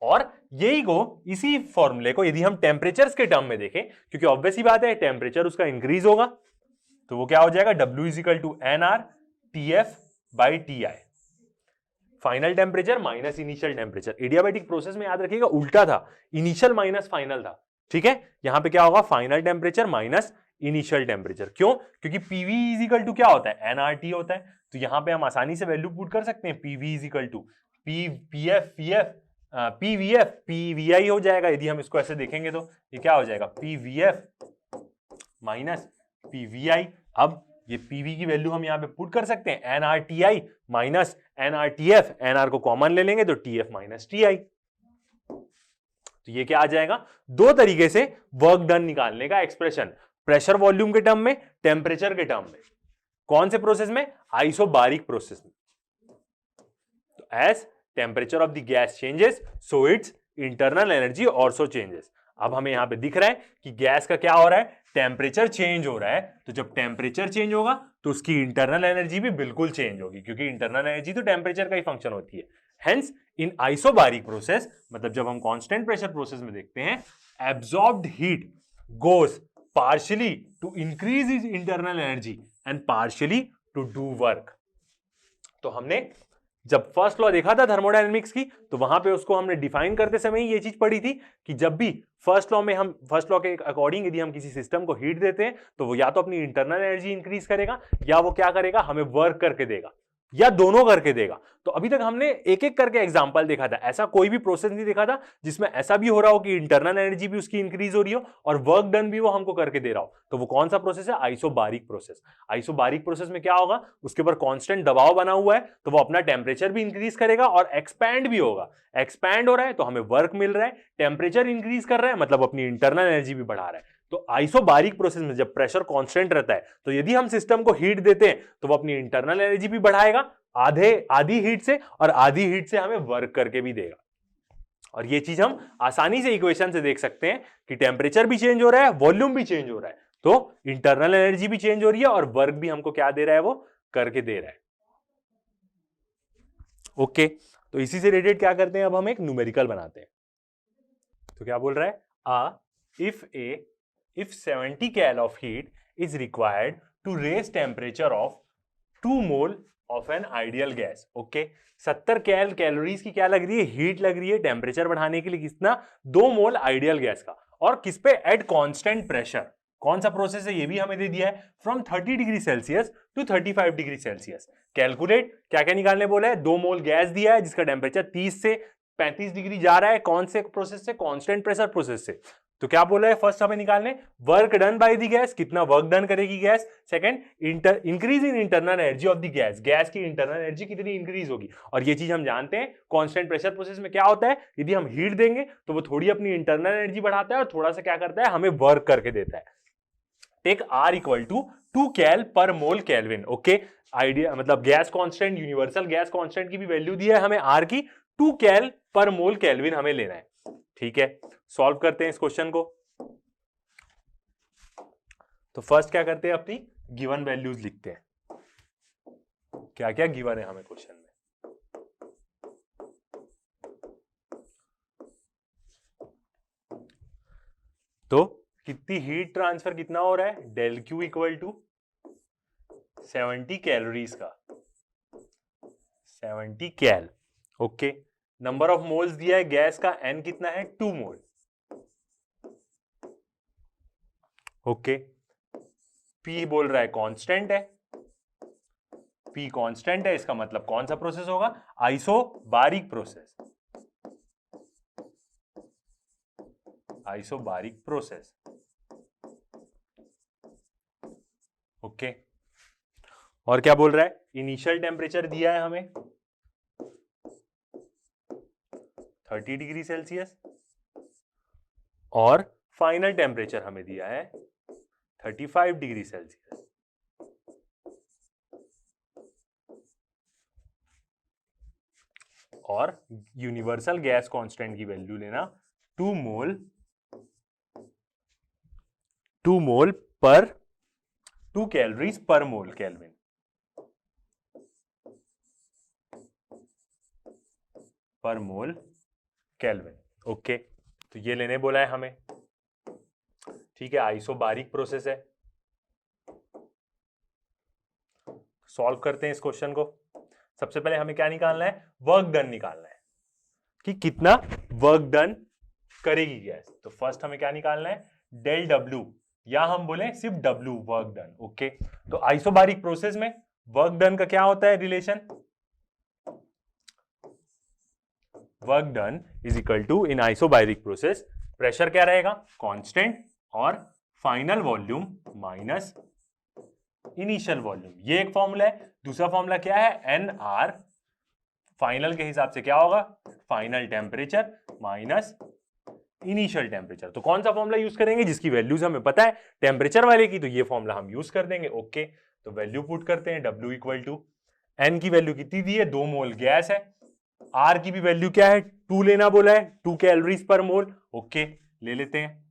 और यही को, इसी फॉर्मूले को यदि हम टेम्परेचर्स के टर्म में देखें, क्योंकि ऑब्वियस ही बात है टेम्परेचर उसका इंक्रीज होगा, तो वो क्या हो जाएगा, W is equal to NR TF by TI, final temperature minus initial temperature. Adiabatic process में याद रखिएगा उल्टा था, इनिशियल माइनस फाइनल था, ठीक है। यहां पे क्या होगा, final temperature minus initial temperature. क्यों, क्योंकि PV इज इक्वल टू क्या होता है, NRT होता है। तो यहां पे हम आसानी से वैल्यू पुट कर सकते हैं, PV is equal to PVF PVI हो जाएगा। यदि हम इसको ऐसे देखेंगे तो ये क्या हो जाएगा, PVF माइनस PVI। अब ये PV की वैल्यू हम यहां पे पुट कर सकते हैं, NRTI माइनस NRTF, NR को कॉमन ले लेंगे तो TF माइनस TI। तो ये क्या आ जाएगा, दो तरीके से वर्क डन निकालने का एक्सप्रेशन, प्रेशर वॉल्यूम के टर्म में, टेम्परेचर के टर्म में। कौन से प्रोसेस में, आइसोबारिक प्रोसेस में। तो as temperature of the gas changes so its internal energy also changes. अब हमें यहां पे दिख रहा है कि गैस का क्या हो रहा है, टेम्परेचर चेंज हो रहा है, तो जब टेम्परेचर चेंज होगा तो उसकी इंटरनल एनर्जी भी बिल्कुल चेंज होगी, क्योंकि इंटरनल एनर्जी तो टेम्परेचर का ही फंक्शन होती है। हेंस इन आइसोबारिक प्रोसेस, मतलब जब हम कांस्टेंट प्रेशर प्रोसेस में देखते हैं, absorbed heat goes partially to increase is internal energy and partially to do work. तो हमने जब फर्स्ट लॉ देखा था थर्मोडायनेमिक्स की, तो वहां पे उसको हमने डिफाइन करते समय ही ये चीज पढ़ी थी कि जब भी फर्स्ट लॉ के अकॉर्डिंग यदि हम किसी सिस्टम को हीट देते हैं तो वो या तो अपनी इंटरनल एनर्जी इंक्रीज करेगा या वो क्या करेगा, हमें वर्क करके देगा या दोनों करके देगा। तो अभी तक हमने एक एक करके एग्जांपल देखा था, ऐसा कोई भी प्रोसेस नहीं देखा था जिसमें ऐसा भी हो रहा हो कि इंटरनल एनर्जी भी उसकी इंक्रीज हो रही हो और वर्क डन भी वो हमको करके दे रहा हो। तो वो कौन सा प्रोसेस है? Isobaric process. आइसोबारिक प्रोसेस में क्या होगा, उसके ऊपर कांस्टेंट दबाव बना हुआ है तो वो अपना टेम्परेचर भी इंक्रीज करेगा और एक्सपैंड भी होगा। एक्सपैंड हो रहा है तो हमें वर्क मिल रहा है, टेम्परेचर इंक्रीज कर रहा है मतलब अपनी इंटरनल एनर्जी भी बढ़ा रहा है। तो आइसोबारिक प्रोसेस में जब प्रेशर कांस्टेंट रहता है तो यदि हम सिस्टम को हीट देते हैं तो वो अपनी इंटरनल एनर्जी भी बढ़ाएगा आधी हीट से, और आधी हीट से हमें वर्क करके भी देगा। और ये चीज हम आसानी से इक्वेशन से देख सकते हैं कि टेम्परेचर भी चेंज हो रहा है, वॉल्यूम भी चेंज हो रहा है, तो इंटरनल एनर्जी भी चेंज हो रही है और वर्क भी हमको क्या दे रहा है, वो करके दे रहा है। ओके, तो इसी से रिलेटेड क्या करते हैं, अब हम एक न्यूमेरिकल बनाते हैं। तो क्या बोल रहा है, if 70 cal of heat is required to raise temperature of 2 mole of an ideal gas. Okay, 70 calories की क्या लग रही है, हीट लग रही है टेम्परेचर बढ़ाने के लिए, कितना, 2 मोल आइडियल गैस का, और किस पे, एट कांस्टेंट प्रेशर। कौन सा प्रोसेस है ये भी हमें दे दिया है, from 30 degree Celsius to 35 degree Celsius. Calculate, क्या क्या निकालने बोला है, 2 मोल गैस दिया है जिसका टेम्परेचर 30 से 35 डिग्री जा रहा है, कौन से प्रोसेस से, कांस्टेंट प्रेशर प्रोसेस से। तो क्या बोला है, फर्स्ट हमें निकालने work done by the gas, कितना वर्क डन करेगी gas. Second, increase in internal energy of the gas, gas की इंटरनल एनर्जी कितनी इंक्रीज होगी। और ये चीज हम जानते हैं कांस्टेंट प्रेशर प्रोसेस में क्या होता है, यदि हम हीट देंगे तो वो थोड़ी अपनी इंटरनल एनर्जी बढ़ाता है और थोड़ा सा क्या करता है, हमें वर्क करके देता है। टेक R इक्वल टू 2 कैल पर मोल केल्विन। ओके, आइडिया मतलब gas constant, universal gas constant की भी वैल्यू दी है हमें R की, 2 कैल पर मोल केल्विन हमें लेना है। ठीक है, सॉल्व करते हैं इस क्वेश्चन को। तो फर्स्ट क्या करते हैं, अपनी गिवन वैल्यूज लिखते हैं, क्या क्या गिवन है हमें क्वेश्चन में। तो कितनी हीट ट्रांसफर कितना हो रहा है, del Q equal to 70 calories का, 70 cal. Okay, number of moles दिया है गैस का, एन कितना है, 2 मोल। ओके, पी बोल रहा है कांस्टेंट है, पी कांस्टेंट है, इसका मतलब कौन सा प्रोसेस होगा, isobaric process, isobaric process. Okay, और क्या बोल रहा है, इनिशियल टेम्परेचर दिया है हमें 30 डिग्री सेल्सियस और फाइनल टेम्परेचर हमें दिया है 35 डिग्री सेल्सियस। और यूनिवर्सल गैस कांस्टेंट की वैल्यू लेना 2 मोल पर 2 कैलोरीज पर मोल केल्विन। पर मोल केल्विन। ओके, तो ये लेने बोला है हमें। ठीक है, आइसोबारिक प्रोसेस है। सॉल्व करते हैं इस क्वेश्चन को। सबसे पहले हमें क्या निकालना है, वर्क डन निकालना है कि कितना वर्क डन करेगी गैस। तो फर्स्ट हमें क्या निकालना है, डेल डब्ल्यू, या हम बोले सिर्फ डब्ल्यू, वर्क डन। ओके, तो आइसोबारिक प्रोसेस में वर्क डन का क्या होता है relation, work done is equal to, in isobaric process pressure क्या रहेगा, कांस्टेंट, और final volume minus initial volume, ये एक फॉर्मूला है। दूसरा फॉर्मूला क्या है, एन आर, फाइनल के हिसाब से क्या होगा, final temperature minus initial temperature. तो कौन सा फॉर्मूला यूज करेंगे, जिसकी वैल्यूज हमें पता है टेम्परेचर वाले की, तो ये फॉर्मूला हम यूज कर देंगे। ओके, तो वैल्यू पुट करते हैं, W इक्वल टू, एन की वैल्यू कितनी दी है, 2 मोल गैस है, आर की भी वैल्यू क्या है, 2 लेना बोला है, 2 कैलोरीज पर मोल। ओके, ले लेते हैं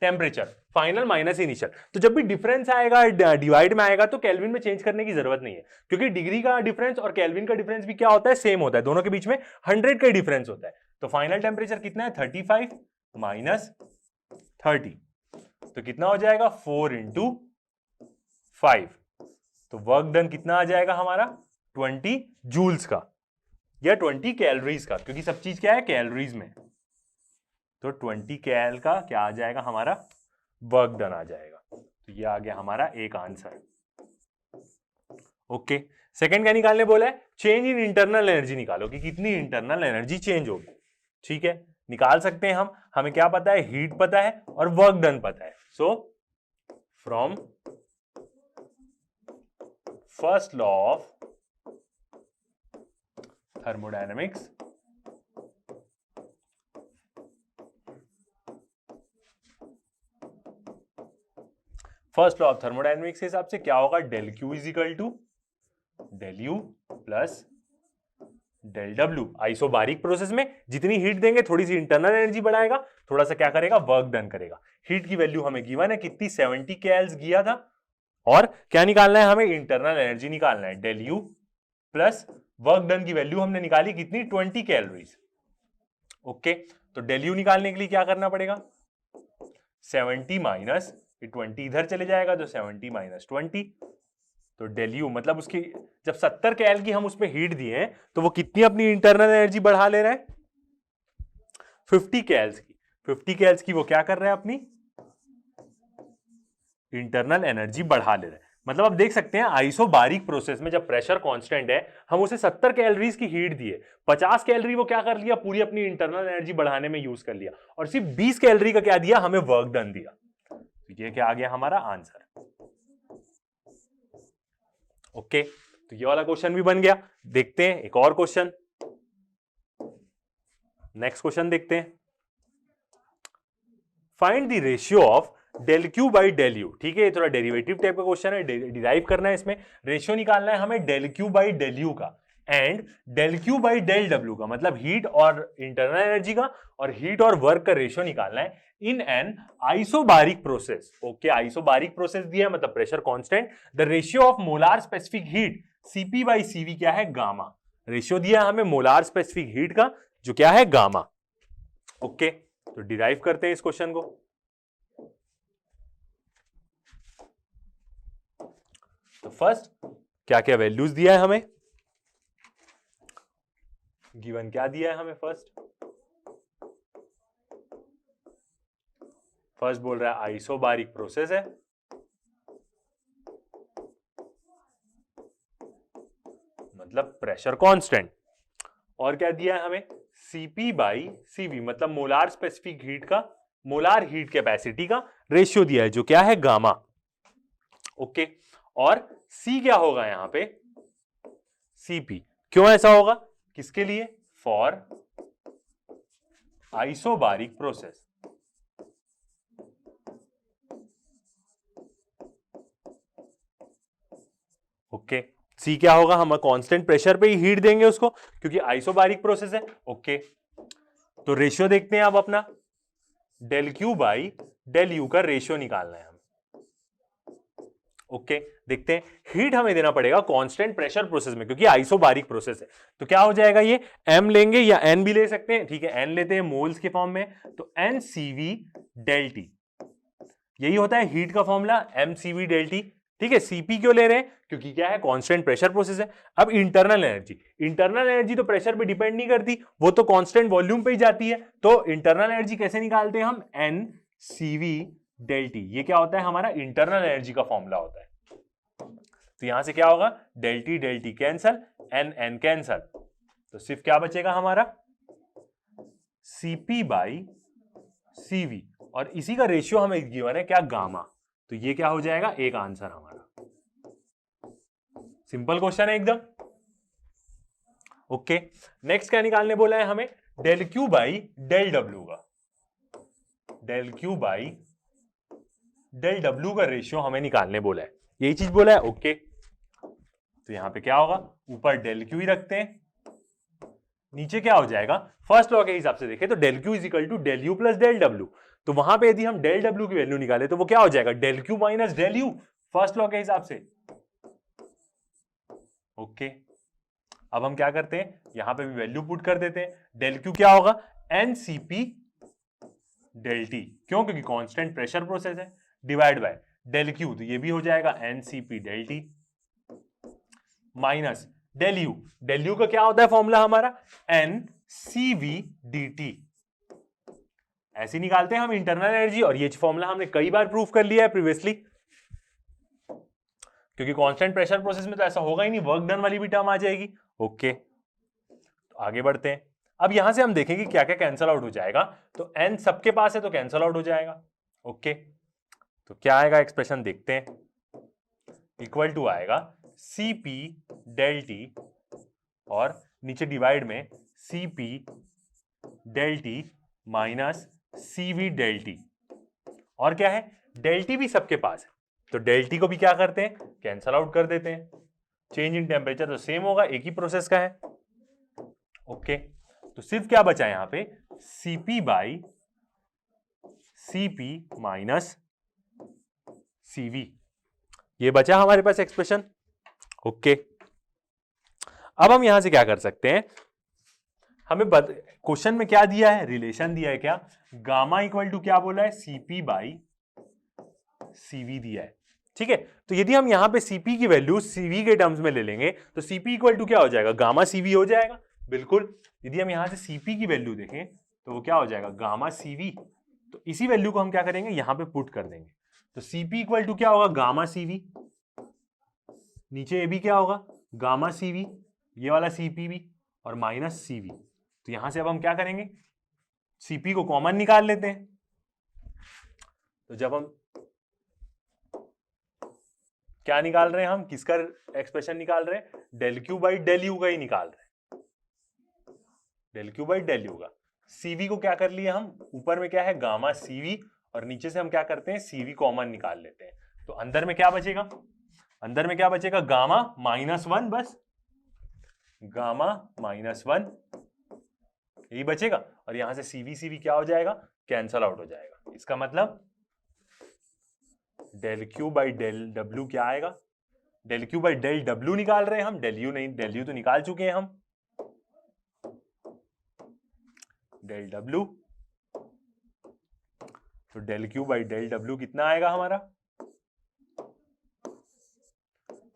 टेम्परेचर फाइनल माइनस इनिशियल। तो जब भी डिफरेंस आएगा, डिवाइड में आएगा, तो केल्विन में चेंज करने की जरूरत नहीं है, क्योंकि डिग्री का डिफरेंस और केल्विन का डिफरेंस भी क्या होता है, सेम होता है, दोनों के बीच में 100 का डिफरेंस होता है। तो फाइनल टेम्परेचर कितना है, 35 माइनस 30, तो कितना हो जाएगा, 4 इंटू 5। तो वर्क डन कितना आ जाएगा हमारा, 20 जूल्स का या 20 कैलोरीज का, क्योंकि सब चीज क्या है कैलोरीज में। तो 20 कैल का क्या आ जाएगा हमारा वर्क डन आ जाएगा। तो ये आ गया हमारा एक आंसर। ओके, सेकंड क्या निकालने बोला है, चेंज इन इंटरनल एनर्जी निकालो कि कितनी इंटरनल एनर्जी चेंज होगी। ठीक है, निकाल सकते हैं हम, हमें क्या पता है, हीट पता है और वर्क डन पता है। So from first law of thermodynamics, first law of thermodynamics के हिसाब से क्या होगा, del Q is equal to del U plus del W. Isobaric process में जितनी हीट देंगे थोड़ी सी इंटरनल एनर्जी बढ़ाएगा, थोड़ा सा क्या करेगा, वर्क डन करेगा। हीट की वैल्यू हमें गिवन है कितनी, 70 कैल्स दिया था, और क्या निकालना है हमें, इंटरनल एनर्जी निकालना है, del U plus work done की वैल्यू हमने निकाली कितनी, 20 कैलोरीज। ओके, तो डेल यू निकालने के लिए क्या करना पड़ेगा, 70 माइनस 20 इधर चले जाएगा, तो 70 माइनस 20, तो डेल यू मतलब उसकी जब 70 कैल की हम उसमें हीट दिए हैं तो वो कितनी अपनी इंटरनल एनर्जी बढ़ा ले रहा है, 50 कैल्स की। 50 कैल्स की वो क्या कर रहा है, अपनी इंटरनल एनर्जी बढ़ा ले रहा है। मतलब आप देख सकते हैं आइसोबारिक प्रोसेस में जब प्रेशर कांस्टेंट है, हम उसे 70 कैलोरीज की हीट दिए, 50 कैलोरी वो क्या कर लिया, पूरी अपनी इंटरनल एनर्जी बढ़ाने में यूज कर लिया, और सिर्फ 20 कैलोरी का क्या दिया, हमें वर्क डन दिया। तो ये क्या आ गया हमारा आंसर। ओके, तो ये वाला क्वेश्चन भी बन गया। देखते हैं एक और क्वेश्चन, नेक्स्ट क्वेश्चन देखते हैं। Find the ratio of del Q by del U. ठीक है, ये थोड़ा डेरिवेटिव टाइप का क्वेश्चन है, डिराइव करना है, इसमें रेशियो निकालना है हमें del Q by del U का and del Q by del W का, मतलब हीट और इंटरनल एनर्जी का और हीट और वर्क का रेशियो निकालना है in an isobaric process. Okay, isobaric process दिया है मतलब pressure constant, the ratio of molar specific heat CP by CV क्या है, गामा। रेशियो दिया है हमें मोलार स्पेसिफिक हीट का जो क्या है, गामा। ओके, तो डिराइव करते हैं इस क्वेश्चन को। तो फर्स्ट क्या क्या वैल्यूज दिया है हमें, गिवन क्या दिया है हमें, फर्स्ट बोल रहा है आइसोबारिक प्रोसेस है, मतलब प्रेशर कांस्टेंट, और क्या दिया है हमें, सीपी बाई सीवी मतलब मोलार स्पेसिफिक हीट का, मोलार हीट कैपेसिटी का रेशियो दिया है जो क्या है, गामा। ओके, और सी क्या होगा यहां पे, सीपी। क्यों ऐसा होगा, किसके लिए, फॉर आइसोबारिक प्रोसेस। ओके, सी क्या होगा, हम कांस्टेंट प्रेशर पे ही हीट देंगे उसको क्योंकि आइसोबारिक प्रोसेस है। ओके, तो रेशियो देखते हैं अब अपना, del Q by del U का रेशियो निकालना है हमें। ओके, देखते हैं, हीट हमें देना पड़ेगा कांस्टेंट प्रेशर प्रोसेस में क्योंकि आइसोबारिक प्रोसेस है, तो क्या हो जाएगा, ये एम लेंगे या एन भी ले सकते हैं। ठीक है, एन लेते हैं मोल्स के फॉर्म में, तो एन सीवी डेल टी, यही होता है हीट का formula, M CV del T. ठीक है, सीपी क्यों ले रहे हैं, क्योंकि क्या है, कांस्टेंट प्रेशर प्रोसेस है। अब इंटरनल एनर्जी, इंटरनल एनर्जी तो प्रेशर पे डिपेंड नहीं करती, वो तो कांस्टेंट वॉल्यूम पे ही जाती है। तो इंटरनल एनर्जी कैसे निकालते हैं हम, एन सीवी डेल टी, ये क्या होता है हमारा इंटरनल एनर्जी का फॉर्मूला होता है। तो यहां से क्या होगा, del T cancel, N N cancel, तो सिर्फ क्या बचेगा हमारा, सीपी बाई सीवी, और इसी का रेशियो हमें गिवन है क्या, गामा। तो ये क्या हो जाएगा, एक आंसर हमारा। सिंपल क्वेश्चन है एकदम। ओके, नेक्स्ट क्या निकालने बोला है हमें, del Q by del W का, del Q by del W का रेशियो हमें निकालने बोला है, यही चीज बोला है। ओके, तो यहां पे क्या होगा, ऊपर डेल क्यू ही रखते हैं, नीचे क्या हो जाएगा, फर्स्ट लॉ के हिसाब से देखें तो del Q is equal to del U plus del W, तो वहां पे यदि हम डेल डब्ल्यू की वैल्यू निकाले तो वो क्या हो जाएगा, del Q minus del U, first law के हिसाब से। ओके, अब हम क्या करते हैं, यहां पे भी वैल्यू पुट कर देते हैं, डेल क्यू क्या होगा, एन सीपी डेल टी, क्यों, क्योंकि कांस्टेंट प्रेशर प्रोसेस है, डिवाइड बाय डेल क्यू, तो ये भी हो जाएगा N CP del T, minus del U, del U का क्या होता है फॉर्मूला हमारा, N C V D T, ऐसे निकालते हैं हम इंटरनल एनर्जी। और ये फॉर्मूला हमने कई बार प्रूव कर लिया है प्रीवियसली, क्योंकि कांस्टेंट प्रेशर प्रोसेस में तो ऐसा होगा ही नहीं, वर्क डन वाली भी टर्म आ जाएगी। ओके, तो आगे बढ़ते हैं। अब यहां से हम देखेंगे क्या क्या कैंसल आउट हो जाएगा। तो एन सबके पास है तो कैंसल आउट हो जाएगा। ओके, तो क्या आएगा एक्सप्रेशन देखते हैं, इक्वल टू आएगा सी पी डेल टी और नीचे डिवाइड में C P del T minus C V del T, और क्या है, डेल टी भी सबके पास है तो डेल टी को भी क्या करते हैं, कैंसल आउट कर देते हैं। चेंज इन टेम्परेचर तो सेम होगा, एक ही प्रोसेस का है। ओके, तो सिर्फ क्या बचा यहां पे, CP by CP minus CV, ये बचा हमारे पास एक्सप्रेशन। ओके, अब हम यहां से क्या कर सकते हैं, हमें क्वेश्चन में क्या दिया है, रिलेशन दिया है, क्या गामा इक्वल टू क्या बोला है, सीपी बाई सीवी दिया है। ठीक है, तो यदि हम यहां पे सीपी की वैल्यू सीवी के टर्म्स में ले लेंगे तो सीपी इक्वल टू क्या हो जाएगा, गामा सीवी हो जाएगा। बिल्कुल, यदि हम यहां से सीपी की वैल्यू देखें तो वो क्या हो जाएगा, गामा सीवी। तो इसी वैल्यू को हम क्या करेंगे, यहां पे पुट कर देंगे। तो सीपी इक्वल टू क्या होगा, गामा सीवी, नीचे ये भी क्या होगा, गामा सीवी, ये वाला सीपी भी, और माइनस सीवी। तो यहां से अब हम क्या करेंगे, सीपी को कॉमन निकाल लेते हैं। तो जब हम क्या निकाल रहे हैं, हम किसका एक्सप्रेशन निकाल रहे हैं, del Q by del U का ही निकाल रहे हैं, del Q by del U का। सीवी को क्या कर लिया हम, ऊपर में क्या है गामा सीवी, और नीचे से हम क्या करते हैं, सीवी कॉमन निकाल लेते हैं। तो अंदर में क्या बचेगा, अंदर में क्या बचेगा, गामा माइनस वन, बस गामा माइनस वन यही बचेगा, और यहां से सीवी सीवी क्या हो जाएगा, कैंसल आउट हो जाएगा। इसका मतलब del Q by del W क्या आएगा, del Q by del W निकाल रहे हैं हम, डेल यू नहीं, डेल यू तो निकाल चुके हैं हम, डेल डब्ल्यू। तो del Q by del W कितना आएगा हमारा,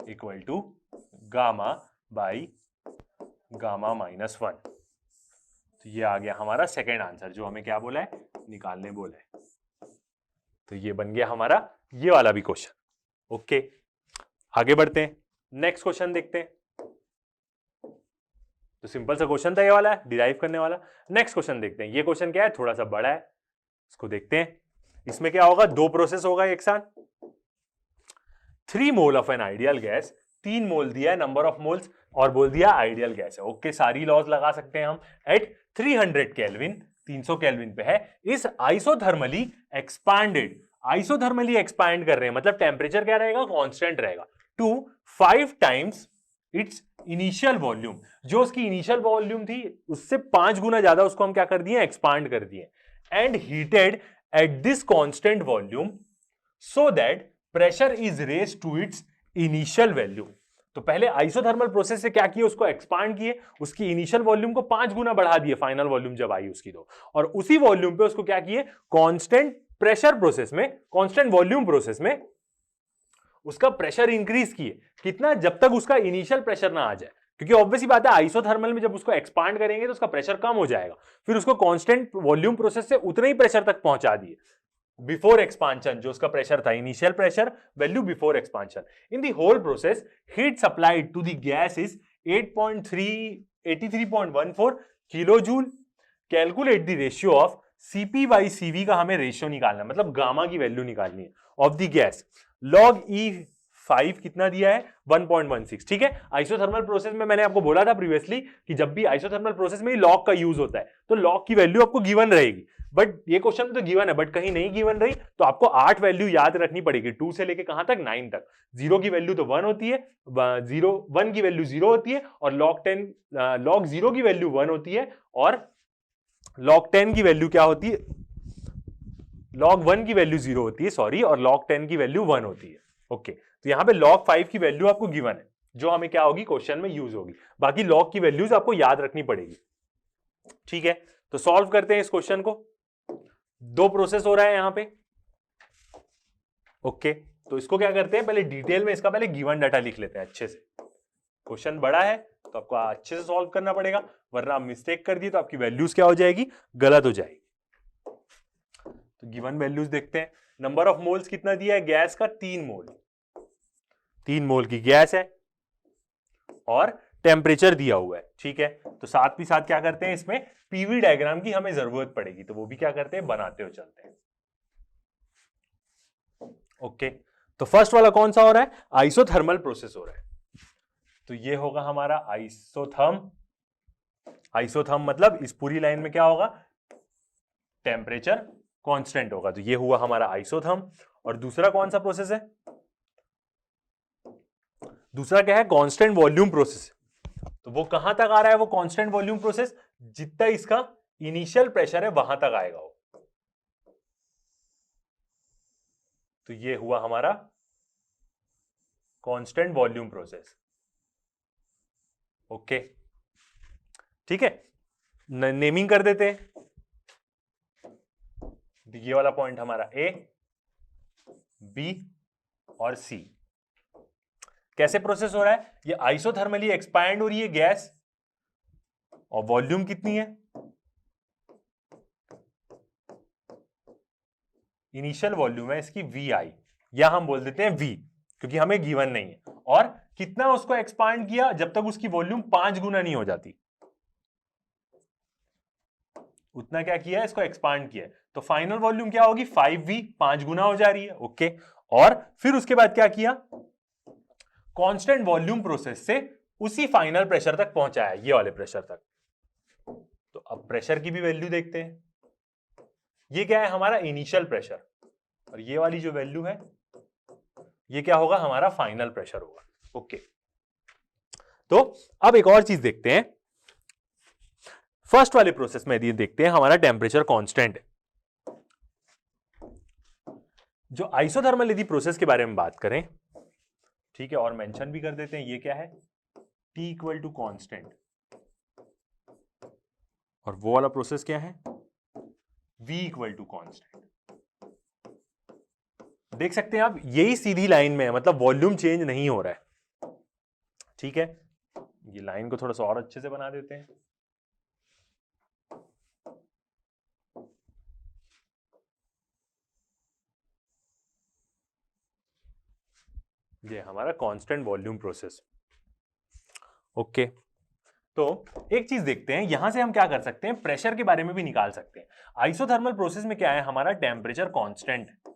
equal to gamma by gamma minus one. तो ये आ गया हमारा सेकेंड आंसर, जो हमें क्या बोला है, निकालने बोला है। तो ये बन गया हमारा ये वाला भी क्वेश्चन। ओके, आगे बढ़ते हैं, नेक्स्ट क्वेश्चन देखते हैं। तो सिंपल सा क्वेश्चन था ये वाला, डिराइव करने वाला। नेक्स्ट क्वेश्चन देखते हैं, ये क्वेश्चन क्या है, थोड़ा सा बड़ा है, इसको देखते हैं। इसमें क्या होगा, दो प्रोसेस होगा एक साथ। 3 mole of an ideal gas, 3 मोल दिया है नंबर ऑफ मोल्स, और बोल दिया आइडियल गैस है। ओके, सारी लॉज लगा सकते हैं हम। एट 300 केल्विन, 300 केल्विन पे है, इस आइसोथर्मली एक्सपांडेड, आइसोथर्मली एक्सपांड कर रहे हैं, मतलब टेम्परेचर क्या रहेगा, कांस्टेंट रहेगा, to 5 times its initial volume. जो उसकी इनिशियल वॉल्यूम थी उससे 5 गुना ज्यादा उसको हम क्या कर दिए, एक्सपांड कर दिए। And heated at this constant volume so that pressure is raised to its initial value. तो पहले आइसोथर्मल प्रोसेस से क्या किए, उसको एक्सपांड किए, उसकी इनिशियल वॉल्यूम को 5 गुना बढ़ा दिए, फाइनल वॉल्यूम जब आई उसकी तो, और उसी वॉल्यूम पे उसको क्या किए, कांस्टेंट प्रेशर प्रोसेस में, कांस्टेंट वॉल्यूम प्रोसेस में उसका प्रेशर इंक्रीज किए। कितना, जब तक उसका इनिशियल प्रेशर ना आ जाए, क्योंकि ऑब्वियसली बात है आइसोथर्मल में जब उसको एक्सपांड करेंगे तो उसका प्रेशर कम हो जाएगा, फिर उसको कांस्टेंट वॉल्यूम प्रोसेस से उतने ही प्रेशर तक पहुंचा दिए बिफोर एक्सपांशन, जो उसका प्रेशर था, initial pressure value before expansion. In the whole process heat supplied to the gas is 83.14 kilo joule. Calculate the ratio of CP by CV का हमें रेशियो निकालना है, मतलब गामा की वैल्यू निकालनी है of the gas. Log E5 कितना दिया है, 1.16। ठीक है, आइसोथर्मल प्रोसेस में मैंने आपको बोला था प्रीवियसली कि जब भी आइसोथर्मल प्रोसेस में लॉग का यूज होता है तो लॉग की वैल्यू आपको गिवन रहेगी, बट ये क्वेश्चन में तो गिवन है, बट कहीं नहीं गिवन रही तो आपको 8 वैल्यू याद रखनी पड़ेगी, 2 से लेके कहां तक, 9 तक। 0 की वैल्यू तो 1 होती है, 1 की वैल्यू 0 होती है, और लॉग 0 की वैल्यू 1 होती है, और लॉग 10 की वैल्यू क्या होती है, log 1 की वैल्यू 0 होती है, सॉरी, और log 10 की वैल्यू 1 होती है। ओके, तो यहां पे log 5 की वैल्यू आपको गिवन है, जो हमें क्या होगी, क्वेश्चन में यूज होगी। बाकी log की वैल्यूज आपको याद रखनी पड़ेगी। ठीक है, तो सॉल्व करते हैं इस क्वेश्चन को। 2 प्रोसेस हो रहा है यहां पे। ओके, तो इसको क्या करते हैं, पहले डिटेल में इसका पहले गिवन डाटा लिख लेते हैं अच्छे से। क्वेश्चन बड़ा है तो आपको अच्छे से सॉल्व करना पड़ेगा, वरना आप मिस्टेक कर दिए तो आपकी वैल्यूज क्या हो जाएगी, गलत हो जाएगी। तो गिवन वैल्यूज देखते हैं। नंबर ऑफ मोल्स कितना दिया है गैस का, 3 मोल, 3 मोल की गैस है और टेम्परेचर दिया हुआ है, ठीक है। तो साथ भी साथ क्या करते हैं, इसमें पीवी डायग्राम की हमें जरूरत पड़ेगी, तो वो भी क्या करते हैं, बनाते हो चलते हैं। ओके, तो फर्स्ट वाला कौन सा हो रहा है, आइसोथर्मल प्रोसेस हो रहा है। तो ये होगा हमारा आइसोथर्म, आइसोथर्म मतलब इस पूरी लाइन में क्या होगा, टेम्परेचर कांस्टेंट होगा, तो ये हुआ हमारा आइसोथर्म। और दूसरा कौन सा प्रोसेस है, दूसरा क्या है, कांस्टेंट वॉल्यूम प्रोसेस। तो वो कहां तक आ रहा है, वो कांस्टेंट वॉल्यूम प्रोसेस जितना इसका इनिशियल प्रेशर है वहां तक आएगा वो। तो ये हुआ हमारा कांस्टेंट वॉल्यूम प्रोसेस। ओके, ठीक है, नेमिंग कर देते हैं। ये वाला पॉइंट हमारा ए, बी और सी। कैसे प्रोसेस हो रहा है, ये आइसोथर्मली एक्सपैंड हो रही है गैस, और वॉल्यूम कितनी है, इनिशियल वॉल्यूम है इसकी वी आई, या हम बोल देते हैं वी, क्योंकि हमें गिवन नहीं है। और कितना उसको एक्सपांड किया, जब तक उसकी वॉल्यूम 5 गुना नहीं हो जाती, उतना क्या किया है, इसको एक्सपांड किया है। तो फाइनल वॉल्यूम क्या होगी, 5v, 5 गुना हो जा रही है। ओके, और फिर उसके बाद क्या किया, कांस्टेंट वॉल्यूम प्रोसेस से उसी फाइनल प्रेशर तक पहुंचाया, ये वाले प्रेशर तक। तो अब प्रेशर की भी वैल्यू देखते हैं। ये क्या है, हमारा इनिशियल प्रेशर, और ये वाली जो वैल्यू है ये क्या होगा, हमारा फाइनल प्रेशर होगा। ओके, तो अब एक और चीज देखते हैं। फर्स्ट वाले प्रोसेस में यदि देखते हैं, हमारा टेम्परेचर कांस्टेंट है। जो आइसोथर्मल यदि प्रोसेस के बारे में बात करें, ठीक है, और मेंशन भी कर देते हैं, ये क्या है, T इक्वल टू कांस्टेंट, और वो वाला प्रोसेस क्या है, V इक्वल टू कांस्टेंट। देख सकते हैं आप, यही सीधी लाइन में है, मतलब वॉल्यूम चेंज नहीं हो रहा है, ठीक है। ये लाइन को थोड़ा सा और अच्छे से बना देते हैं। ये हमारा कांस्टेंट वॉल्यूम प्रोसेस। ओके, तो एक चीज देखते हैं, यहां से हम क्या कर सकते हैं, प्रेशर के बारे में भी निकाल सकते हैं। आइसोथर्मल प्रोसेस में क्या है, हमारा टेम्परेचर कांस्टेंट है।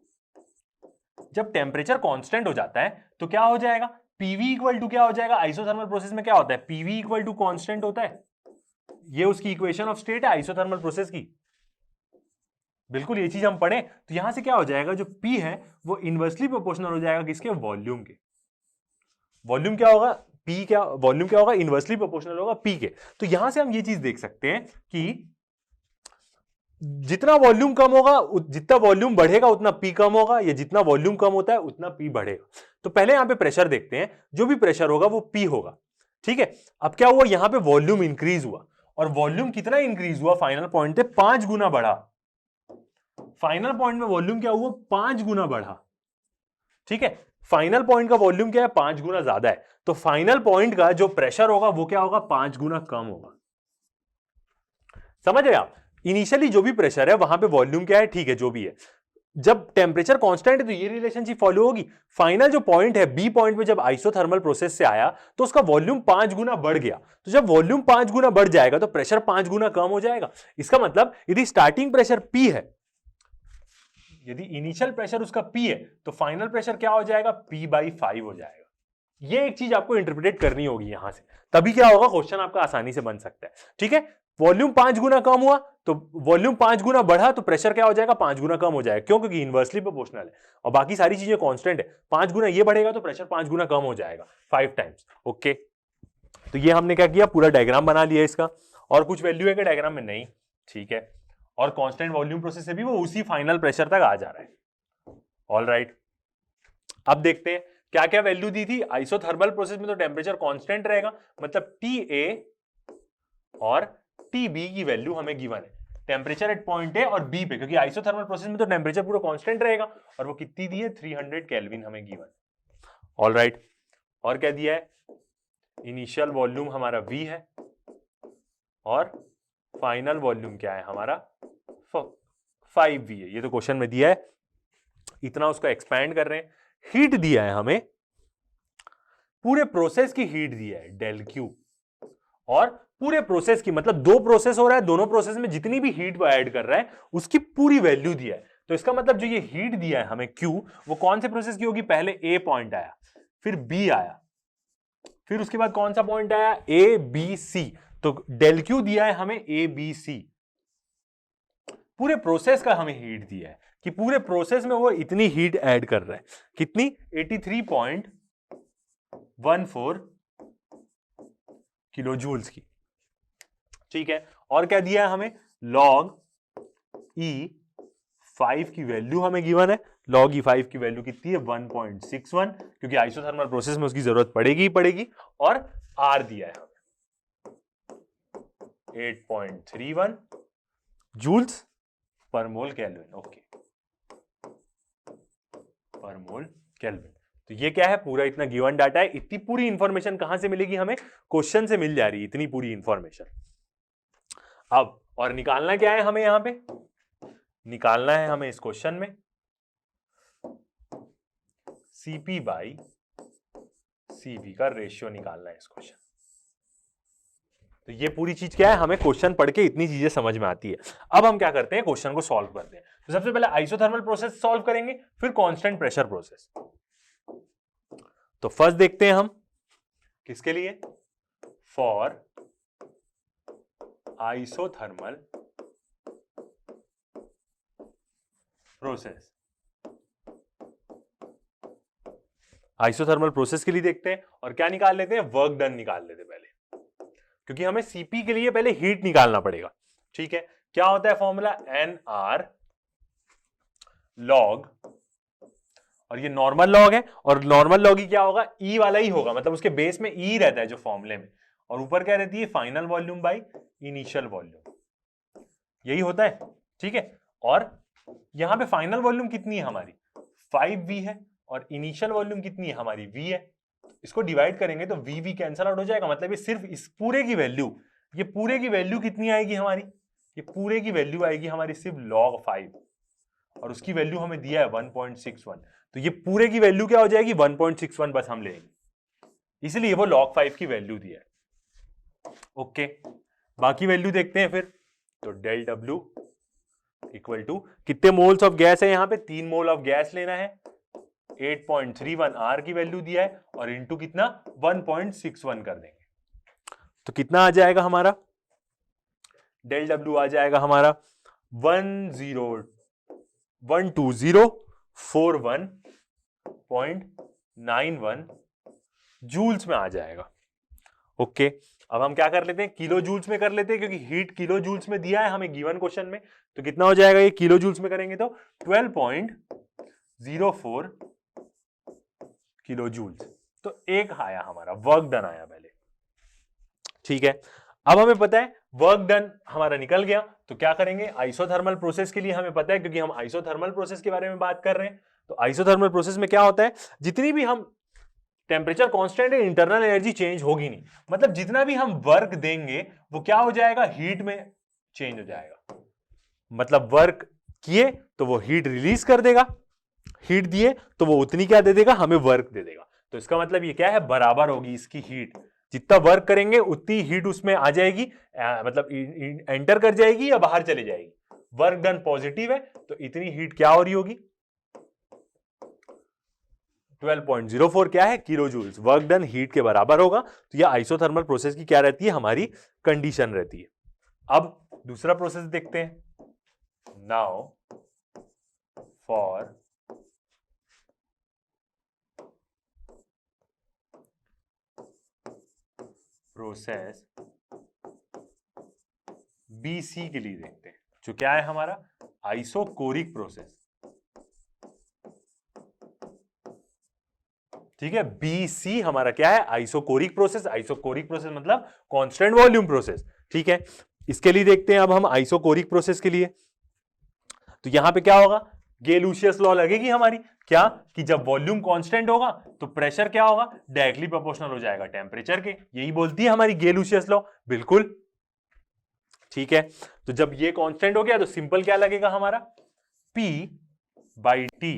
जब टेम्परेचर कांस्टेंट हो जाता है तो क्या हो जाएगा, पीवी इक्वल टू क्या हो जाएगा, आइसोथर्मल प्रोसेस में क्या होता है, पीवी इक्वल टू कांस्टेंट होता है। ये उसकी इक्वेशन ऑफ स्टेट है आइसोथर्मल प्रोसेस की, बिल्कुल ये चीज हम पढ़े। तो यहां से क्या हो जाएगा, जो P है वो इनवर्सली प्रोपोर्शनल हो जाएगा किसके, वॉल्यूम के। वॉल्यूम क्या होगा, P क्या, वॉल्यूम क्या होगा, इनवर्सली प्रोपोर्शनल होगा P के। तो यहां से हम ये चीज देख सकते हैं कि जितना वॉल्यूम कम होगा, जितना वॉल्यूम बढ़ेगा उतना P कम होगा, या जितना वॉल्यूम कम होता है उतना P बढ़ेगा। तो पहले यहां पे प्रेशर देखते हैं, जो भी प्रेशर होगा वो P होगा, ठीक है। अब क्या हुआ, यहां पे वॉल्यूम इंक्रीज हुआ, और वॉल्यूम कितना इंक्रीज हुआ, फाइनल पॉइंट पे 5 गुना बढ़ा। फाइनल पॉइंट में वॉल्यूम क्या हुआ, 5 गुना बढ़ा, ठीक है। फाइनल पॉइंट का वॉल्यूम क्या है, 5 गुना ज्यादा है, तो फाइनल पॉइंट का जो प्रेशर होगा वो क्या होगा, 5 गुना कम होगा। समझ रहे आप, इनिशियली जो भी प्रेशर है वहां पे वॉल्यूम क्या है, ठीक है, जो भी है। जब टेम्परेचर कांस्टेंट है तो ये रिलेशनशिप फॉलो होगी। फाइनल जो पॉइंट है, बी पॉइंट पे जब आइसोथर्मल प्रोसेस से आया तो उसका वॉल्यूम 5 गुना बढ़ गया। तो जब वॉल्यूम 5 गुना बढ़ जाएगा तो प्रेशर 5 गुना कम हो जाएगा। इसका मतलब यदि स्टार्टिंग प्रेशर P है, यदि इनिशियल प्रेशर उसका P है, तो फाइनल प्रेशर क्या हो जाएगा, P/5 हो जाएगा। ये एक चीज आपको इंटरप्रिटेट करनी होगी यहां से, तभी क्या होगा, क्वेश्चन आपका आसानी से बन सकता है, ठीक है। वॉल्यूम 5 गुना कम हुआ तो वॉल्यूम 5 गुना बढ़ा तो प्रेशर क्या हो जाएगा, 5 गुना कम हो जाएगा। क्यों, क्योंकि इनवर्सली प्रोपोर्शनल है और बाकी सारी चीजें कांस्टेंट है। 5 गुना ये बढ़ेगा तो प्रेशर 5 गुना कम हो जाएगा, 5 टाइम्स। ओके, तो ये हमने क्या किया, पूरा डायग्राम बना लिया इसका। और कुछ वैल्यू है क्या डायग्राम में, नहीं, ठीक है। और कांस्टेंट वॉल्यूम प्रोसेस से भी वो उसी फाइनल प्रेशर तक आ जा रहा है। ऑल राइट, अब देखते हैं क्या क्या वैल्यू दी थी। आइसोथर्मल प्रोसेस में तो टेम्परेचर कांस्टेंट रहेगा, मतलब TA और TB की वैल्यू हमें गिवन है, टेम्परेचर एट पॉइंट A और B पे, क्योंकि आइसोथर्मल प्रोसेस में तो टेम्परेचर पूरा कांस्टेंट रहेगा, और वो कितनी दी है, 300 केल्विन हमें गिवन। ऑल राइट, और क्या दिया है, इनिशियल वॉल्यूम हमारा V है और फाइनल वॉल्यूम क्या है हमारा 5V है। ये तो क्वेश्चन में दिया है, इतना उसको एक्सपैंड कर रहे हैं। हीट दिया है हमें, पूरे प्रोसेस की हीट दिया है डेल क्यू, और पूरे प्रोसेस की मतलब दो प्रोसेस हो रहा है, दोनों प्रोसेस में जितनी भी हीट वो ऐड कर रहा है उसकी पूरी वैल्यू दिया है। तो इसका मतलब जो ये हीट दिया है हमें Q, वो कौन से प्रोसेस की होगी? पहले A पॉइंट आया, फिर B आया, फिर उसके बाद कौन सा पॉइंट आया? A B C। तो डेल Q दिया है हमें A B C, पूरे प्रोसेस का हमें हीट दिया है कि पूरे प्रोसेस में वो इतनी हीट ऐड कर रहा है। कितनी? 83.14 किलो जूल्स की। ठीक है, और क्या दिया है हमें? log E5 की वैल्यू हमें गिवन है। log E5 की वैल्यू कितनी है? 1.61, क्योंकि आइसोथर्मल प्रोसेस में उसकी जरूरत पड़ेगी ही पड़ेगी। और R दिया है हमें 8.31 जूल्स पर मोल केल्विन। ओके, पर मोल केल्विन। तो ये क्या है? पूरा इतना गिवन डाटा है। इतनी पूरी इंफॉर्मेशन कहां से मिलेगी हमें? क्वेश्चन से मिल जा रही है इतनी पूरी इंफॉर्मेशन। अब और निकालना क्या है हमें? यहां पे निकालना है हमें इस क्वेश्चन में Cp बाई Cv का रेशियो निकालना है इस क्वेश्चन। तो ये पूरी चीज क्या है? हमें क्वेश्चन पढ़ के इतनी चीजें समझ में आती है। अब हम क्या करते हैं? क्वेश्चन को सॉल्व करते हैं। तो सबसे पहले आइसोथर्मल प्रोसेस सॉल्व करेंगे, फिर कांस्टेंट प्रेशर प्रोसेस। तो फर्स्ट देखते हैं हम किसके लिए? For isothermal process. Isothermal process के लिए देखते हैं, और क्या निकाल लेते हैं? वर्क डन निकाल लेते हैं पहले, क्योंकि हमें Cp के लिए पहले हीट निकालना पड़ेगा। ठीक है, क्या होता है फॉर्मूला? NR लॉग, और ये नॉर्मल लॉग है, और नॉर्मल लॉग ही क्या होगा? E वाला ही होगा, मतलब उसके बेस में E रहता है जो फॉर्मूले में, और ऊपर क्या रहती है? Final volume by initial volume, यही होता है। ठीक है, और यहां पे फाइनल वॉल्यूम कितनी है हमारी? 5V है, और इनिशियल वॉल्यूम कितनी है हमारी? V है। इसको डिवाइड करेंगे तो V कैंसल आउट हो जाएगा, मतलब ये सिर्फ इस पूरे की वैल्यू, ये पूरे की वैल्यू कितनी आएगी हमारी? ये पूरे की वैल्यू आएगी हमारी सिर्फ log 5, और उसकी वैल्यू हमें दिया है 1.61। तो ये पूरे की वैल्यू क्या हो जाएगी? 1.61 बस हम लेंगे, इसलिए वो log 5 की वैल्यू दिया है। ओके, बाकी वैल्यू देखते हैं फिर। तो डेल W इक्वल टू कितने मोल्स ऑफ गैस है? यहां पे 3 मोल ऑफ गैस लेना है, 8.31 R की वैल्यू दिया है, और इनटू कितना? 1.61 कर देंगे। तो कितना आ जाएगा हमारा? डेल W आ जाएगा हमारा 12041.91 जूल्स में आ जाएगा। ओके, अब हम क्या कर लेते हैं? किलो जूल्स में कर लेते हैं, क्योंकि हीट किलो जूल्स में दिया है हमें गिवन क्वेश्चन में। तो कितना हो जाएगा ये? किलो जूल्स में करेंगे तो 12.04 किलो जूल्स। तो एक आया हमारा, वर्क डन आया पहले। ठीक है, अब हमें पता है वर्क डन हमारा निकल गया, तो क्या करेंगे? आइसोथर्मल प्रोसेस के लिए हमें पता है, क्योंकि हम आइसोथर्मल प्रोसेस के बारे में बात कर रहे हैं। तो आइसोथर्मल प्रोसेस में क्या होता है? जितनी भी हम टेम्परेचर कांस्टेंट है, इंटरनल एनर्जी चेंज होगी नहीं, मतलब जितना भी हम वर्क देंगे वो क्या हो जाएगा? हीट में चेंज हो जाएगा। मतलब वर्क किए तो वो हीट रिलीज कर देगा, हीट दिए तो वो उतनी क्या दे देगा? हमें वर्क दे देगा। तो इसका मतलब ये क्या है? बराबर होगी इसकी हीट, जितना वर्क करेंगे उतनी हीट उसमें आ जाएगी, मतलब एंटर कर जाएगी या बाहर चली जाएगी। वर्क डन पॉजिटिव है तो इतनी हीट क्या हो रही होगी? 12.04 क्या है? Kilo joules. Work done heat के बराबर होगा। तो यह आइसोथर्मल प्रोसेस की क्या रहती है? हमारी कंडीशन रहती है। अब दूसरा प्रोसेस देखते हैं। नाउ फॉर प्रोसेस BC के लिए देखते हैं, जो क्या है हमारा? Isochoric process. ठीक है, BC हमारा क्या है? Isochoric process. आइसोकोरिक प्रोसेस मतलब कांस्टेंट वॉल्यूम प्रोसेस। ठीक है, इसके लिए देखते हैं अब हम आइसोकोरिक प्रोसेस के लिए। तो यहां पे क्या होगा? गे-लुशियस लॉ लगेगी हमारी, क्या कि जब वॉल्यूम कांस्टेंट होगा तो प्रेशर क्या होगा, डायरेक्टली प्रोपोर्शनल हो जाएगा टेम्परेचर के। यही बोलती है हमारी गे-लुशियस लॉ। बिल्कुल ठीक है। तो जब ये कांस्टेंट हो गया तो सिंपल क्या लगेगा हमारा, P बाई टी।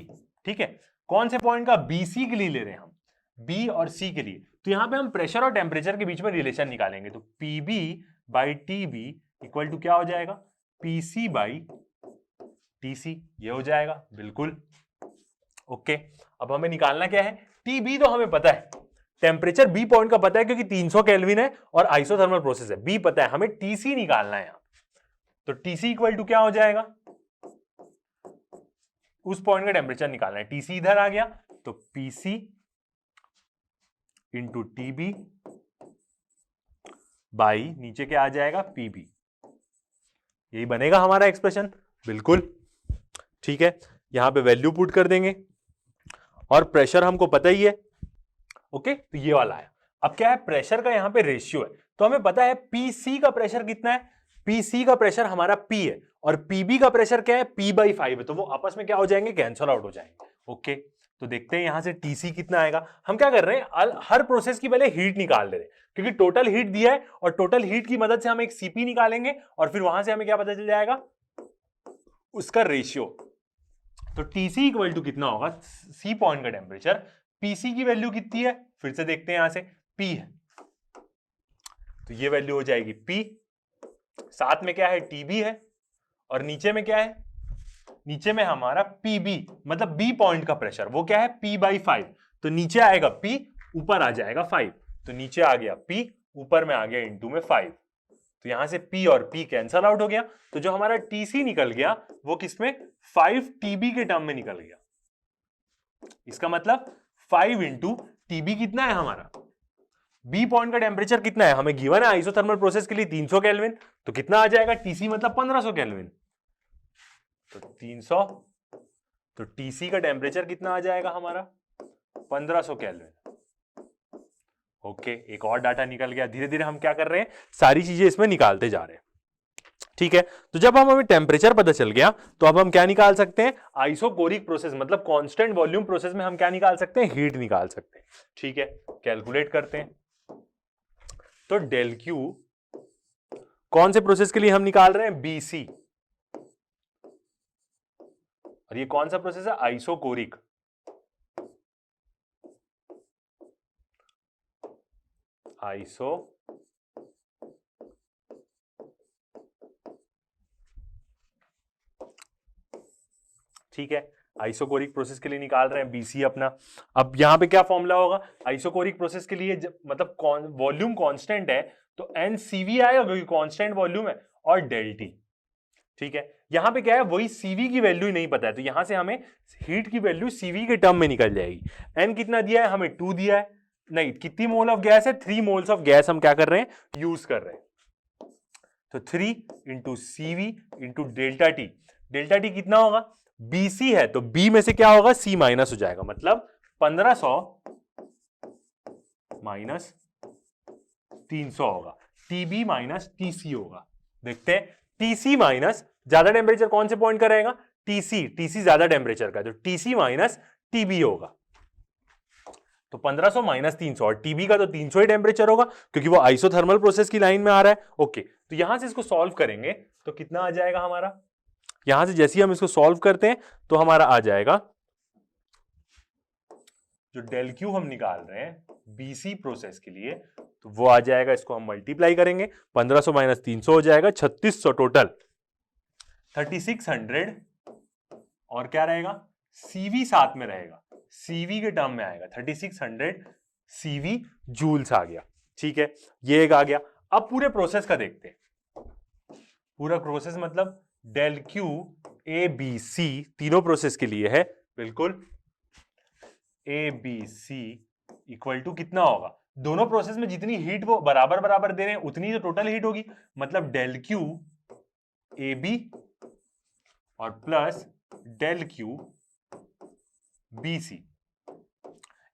ठीक है, कौन से पॉइंट का, BC के लिए ले रहे हैं हम, B और C के लिए। तो यहां पे हम प्रेशर और टेम्परेचर के बीच में रिलेशन निकालेंगे। तो PB by TB equal to क्या हो जाएगा, PC बाई TC। ये हो जाएगा बिल्कुल ओके। अब हमें निकालना क्या है, TB तो हमें पता है, टेम्परेचर B पॉइंट का पता है क्योंकि 300 केल्विन है और आइसोथर्मल प्रोसेस है, B पता है, हमें TC निकालना है। तो TC इक्वल टू क्या हो जाएगा, उस पॉइंट का टेम्परेचर निकालना है। TC इधर आ गया तो PC इंटू TB बाई नीचे क्या आ जाएगा, PB। यही बनेगा हमारा एक्सप्रेशन। बिल्कुल ठीक है, यहां पे वैल्यू पुट कर देंगे और प्रेशर हमको पता ही है। ओके, तो ये वाला है। अब क्या है, प्रेशर का यहां पे रेशियो है, तो हमें पता है PC का प्रेशर कितना है, PC का प्रेशर हमारा P है और PB का प्रेशर क्या है, P बाई 5 है। तो वो आपस में क्या हो जाएंगे, कैंसल आउट हो जाएंगे। ओके, तो देखते हैं यहां से TC कितना आएगा। हम क्या कर रहे हैं, हर प्रोसेस की पहले हीट निकाल दे रहे हैं क्योंकि टोटल हीट दिया है और टोटल हीट की मदद से हम एक CP निकालेंगे और फिर वहां से हमें क्या पता चल जाएगा, उसका रेशियो। तो TC इक्वल टू कितना होगा, C पॉइंट का टेम्परेचर, PC की वैल्यू कितनी है, फिर से देखते हैं यहां से, P है तो ये वैल्यू हो जाएगी P, साथ में क्या है, TB है और नीचे में क्या है, नीचे में हमारा PB मतलब B पॉइंट का प्रेशर, वो क्या है, P बाई 5। तो नीचे आएगा P, ऊपर आ जाएगा 5। तो नीचे आ गया P, ऊपर में आ गया इंटू में 5। तो यहां से P और P कैंसल आउट हो गया। तो जो हमारा TC निकल गया वो किसमें, 5 TB के टर्म में निकल गया। इसका मतलब 5 इंटू TB कितना है हमारा, B पॉइंट का टेम्परेचर कितना है हमें गिवन है आइसोथर्मल प्रोसेस के लिए 300 केल्विन। तो कितना आ जाएगा, TC मतलब 1500 केल्विन। तो 300, तो TC का टेम्परेचर कितना आ जाएगा हमारा, 1500 केल्विन। ओके, एक और डाटा निकल गया। धीरे धीरे हम क्या कर रहे हैं, सारी चीजें इसमें निकालते जा रहे हैं। ठीक है, तो जब हमें टेम्परेचर पता चल गया तो अब हम क्या निकाल सकते हैं, आइसोकोरिक प्रोसेस मतलब कांस्टेंट वॉल्यूम प्रोसेस में हम क्या निकाल सकते हैं, हीट निकाल सकते हैं। ठीक है, कैलकुलेट करते हैं। तो डेल क्यू कौन से प्रोसेस के लिए हम निकाल रहे हैं, BC, और ये कौन सा प्रोसेस है, आइसोकोरिक। ठीक है, आइसोकोरिक प्रोसेस के लिए निकाल रहे हैं BC अपना। अब यहां पे क्या फॉर्मूला होगा, आइसोकोरिक प्रोसेस के लिए मतलब वॉल्यूम कांस्टेंट है तो NCV आएगा क्योंकि कांस्टेंट वॉल्यूम है, और डेल T। ठीक है, यहां पे क्या है, वही CV की वैल्यू ही नहीं पता है तो यहां से हमें हीट की वैल्यू CV के टर्म में निकल जाएगी। N कितना दिया है हमें, 2 दिया है, नहीं कितनी मोल ऑफ गैस है, 3 मोल्स ऑफ गैस हम क्या कर रहे हैं, यूज कर रहे हैं। तो 3 into CV into delta T, delta T कितना होगा, BC है तो B में से क्या होगा, C माइनस हो जाएगा, मतलब 1500 माइनस 300 होगा, TB माइनस TC होगा। देखते हैं, TC माइनस ज्यादा टेम्परेचर कौन से पॉइंट का रहेगा, TC ज्यादा टेम्परेचर का, तो TC माइनस TB होगा। तो 1500 माइनस 300 और TB का तो 300 ही टेम्परेचर होगा क्योंकि वो आइसोथर्मल प्रोसेस की लाइन में आ रहा है। ओके, तो यहां से इसको सॉल्व करेंगे तो कितना आ जाएगा हमारा, यहां से जैसे ही हम इसको सॉल्व करते हैं तो हमारा आ जाएगा, जो डेल क्यू हम निकाल रहे हैं BC प्रोसेस के लिए तो वो आ जाएगा, इसको हम मल्टीप्लाई करेंगे, 1500 माइनस 300 हो जाएगा 3600, टोटल 3600 और क्या रहेगा, CV साथ में रहेगा, CV के टर्म में आएगा, 3600 CV जूल्स आ गया। ठीक है, ये एक आ गया। अब पूरे प्रोसेस का देखते हैं, पूरा प्रोसेस मतलब डेल क्यू ABC तीनों प्रोसेस के लिए है, बिल्कुल ABC इक्वल टू कितना होगा, दोनों प्रोसेस में जितनी हीट वो बराबर बराबर दे रहे हैं उतनी तो टोटल हीट होगी, मतलब डेल क्यू AB और प्लस डेल क्यू BC,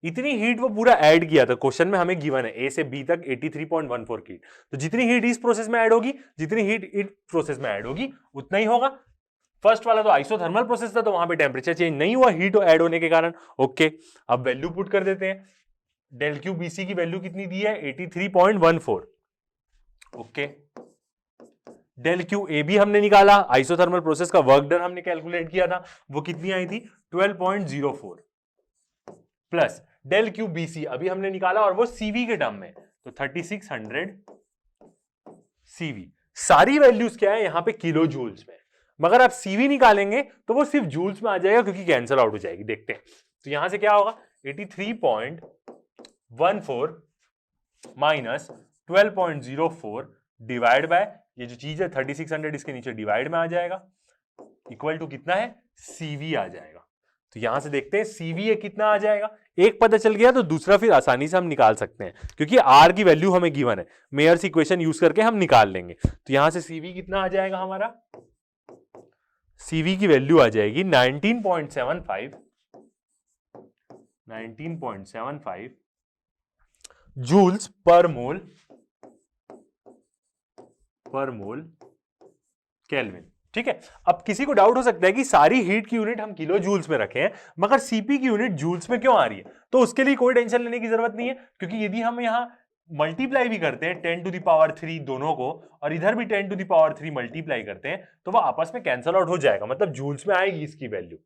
इतनी हीट वो पूरा ऐड किया था। क्वेश्चन में हमें गिवन है A से B तक 83.14 की, तो जितनी हीट इस प्रोसेस में ऐड होगी, जितनी हीट इस प्रोसेस में ऐड होगी उतना ही होगा। फर्स्ट वाला तो आइसोथर्मल प्रोसेस था, तो वहां पे टेम्परेचर चेंज नहीं हुआ हीट ऐड होने के कारण। ओके, अब वैल्यू पुट कर देते हैं। डेल क्यू बीसी की वैल्यू कितनी दी है? 83.14। Okay, del Q A B हमने निकाला, आइसोथर्मल प्रोसेस का वर्क डन हमने कैलकुलेट किया था, वो कितनी आई थी? 12.04 प्लस डेल क्यू बीसी अभी हमने निकाला और वो सीवी के टर्म में, तो 3600 सीवी। सारी वैल्यूज क्या है यहां पे? किलो जूल्स में। मगर आप सीवी निकालेंगे तो वो सिर्फ जूल्स में आ जाएगा क्योंकि कैंसिल आउट हो जाएगी। देखते हैं, तो यहां से क्या होगा? 83.14 माइनस 12.04 डिवाइड बाय ये जो चीज है 3600 इसके नीचे डिवाइड में आ जाएगा, इक्वल टू कितना है? सीवी आ जाएगा। तो यहां से देखते हैं सीवी ये कितना आ जाएगा। एक पता चल गया तो दूसरा फिर आसानी से हम निकाल सकते हैं क्योंकि आर की वैल्यू हमें गिवन है, मेयर्स इक्वेशन यूज करके हम निकाल लेंगे। तो यहां से सीवी कितना आ जाएगा हमारा? सीवी की वैल्यू आ जाएगी 19.75 जूल्स पर मोल केल्विन। ठीक है, अब किसी को डाउट हो सकता है कि सारी हीट की यूनिट हम किलो जूल्स में रखे हैं मगर सीपी की यूनिट जूल्स में क्यों आ रही है? तो उसके लिए कोई टेंशन लेने की जरूरत नहीं है, क्योंकि यदि हम यहां मल्टीप्लाई भी करते हैं 10 टू द पावर 3 दोनों को और इधर भी 10 टू द पावर 3 मल्टीप्लाई करते हैं तो वो आपस में कैंसल आउट हो जाएगा, मतलब जूल्स में आएगी इसकी वैल्यू।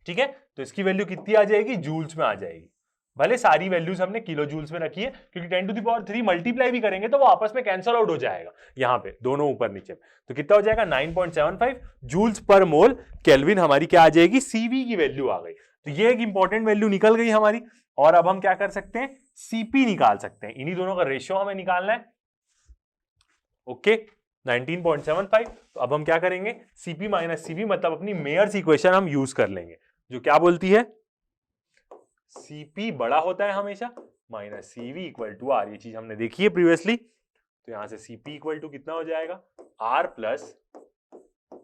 ठीक है, तो इसकी वैल्यू कितनी आ जाएगी? जूल्स में आ जाएगी। भले सारी वैल्यूज हमने किलो जूल्स में रखी है क्योंकि 10 टू द पावर 3 मल्टीप्लाई भी करेंगे तो वो आपस में कैंसल आउट हो जाएगा यहां पे दोनों ऊपर नीचे। तो कितना हो जाएगा? 9.75 जूल्स पर मोल केल्विन हमारी क्या आ जाएगी? सीवी की वैल्यू आ गई। तो ये एक इंपॉर्टेंट वैल्यू निकल गई हमारी। और अब हम क्या कर सकते हैं? सीपी निकाल सकते हैं, इन्हीं दोनों का रेशियो हमें निकालना है। ओके, 19.75। तो अब हम क्या करेंगे? सीपी माइनस सीवी मतलब अपनी मेयर्स इक्वेशन हम यूज कर लेंगे जो क्या बोलती है? सीपी बड़ा होता है हमेशा minus CV equal to R. ये चीज हमने देखी है प्रीवियसली। तो यहां से सीपी इक्वल टू कितना हो जाएगा? आर प्लस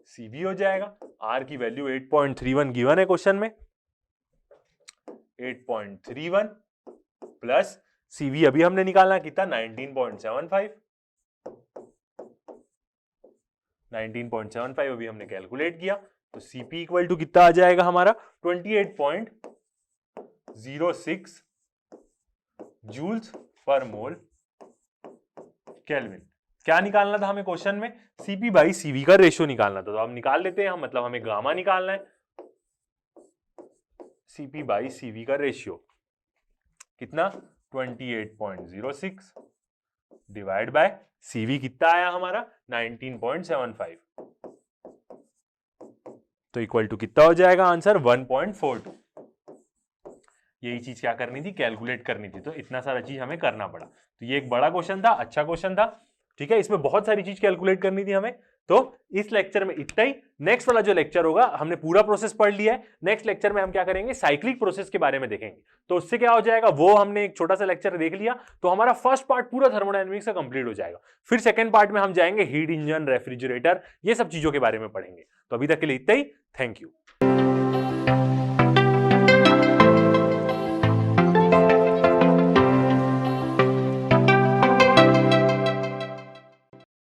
सीवी हो जाएगा। आर की वैल्यू 8.31 गिवन है क्वेश्चन में, 8.31 प्लस सीवी अभी हमने निकालना कितना? 19.75। 19.75 अभी हमने कैलकुलेट किया, तो सीपी इक्वल टू कितना आ जाएगा हमारा? 28.06 जूल्स पर मोल केल्विन। क्या निकालना था हमें क्वेश्चन में? सीपी बाई सीवी का रेशियो निकालना था, तो हम निकाल लेते हैं। हम मतलब हमें गामा निकालना है। सीपी बाई सीवी का रेशियो कितना? 28.06 डिवाइड बाय सीवी कितना आया हमारा? 19.75। तो इक्वल टू कितना हो जाएगा आंसर? 1.42। यही चीज क्या करनी थी? कैलकुलेट करनी थी। तो इतना सारा चीज हमें करना पड़ा। तो ये एक बड़ा क्वेश्चन था, अच्छा क्वेश्चन था। ठीक है, इसमें बहुत सारी चीज कैलकुलेट करनी थी हमें। तो इस लेक्चर में इतना ही। नेक्स्ट वाला जो लेक्चर होगा, हमने पूरा प्रोसेस पढ़ लिया है। नेक्स्ट लेक्चर में हम क्या करेंगे? साइक्लिक प्रोसेस के बारे में देखेंगे। तो उससे क्या हो जाएगा? वो हमने एक छोटा सा लेक्चर देख लिया तो हमारा फर्स्ट पार्ट पूरा थर्मोडायनेमिक्स का कंप्लीट हो जाएगा। फिर सेकंड पार्ट में हम जाएंगे हीट इंजन, रेफ्रिजरेटर, ये सब चीजों के बारे में पढ़ेंगे। तो अभी तक के लिए इतना ही। Thank you.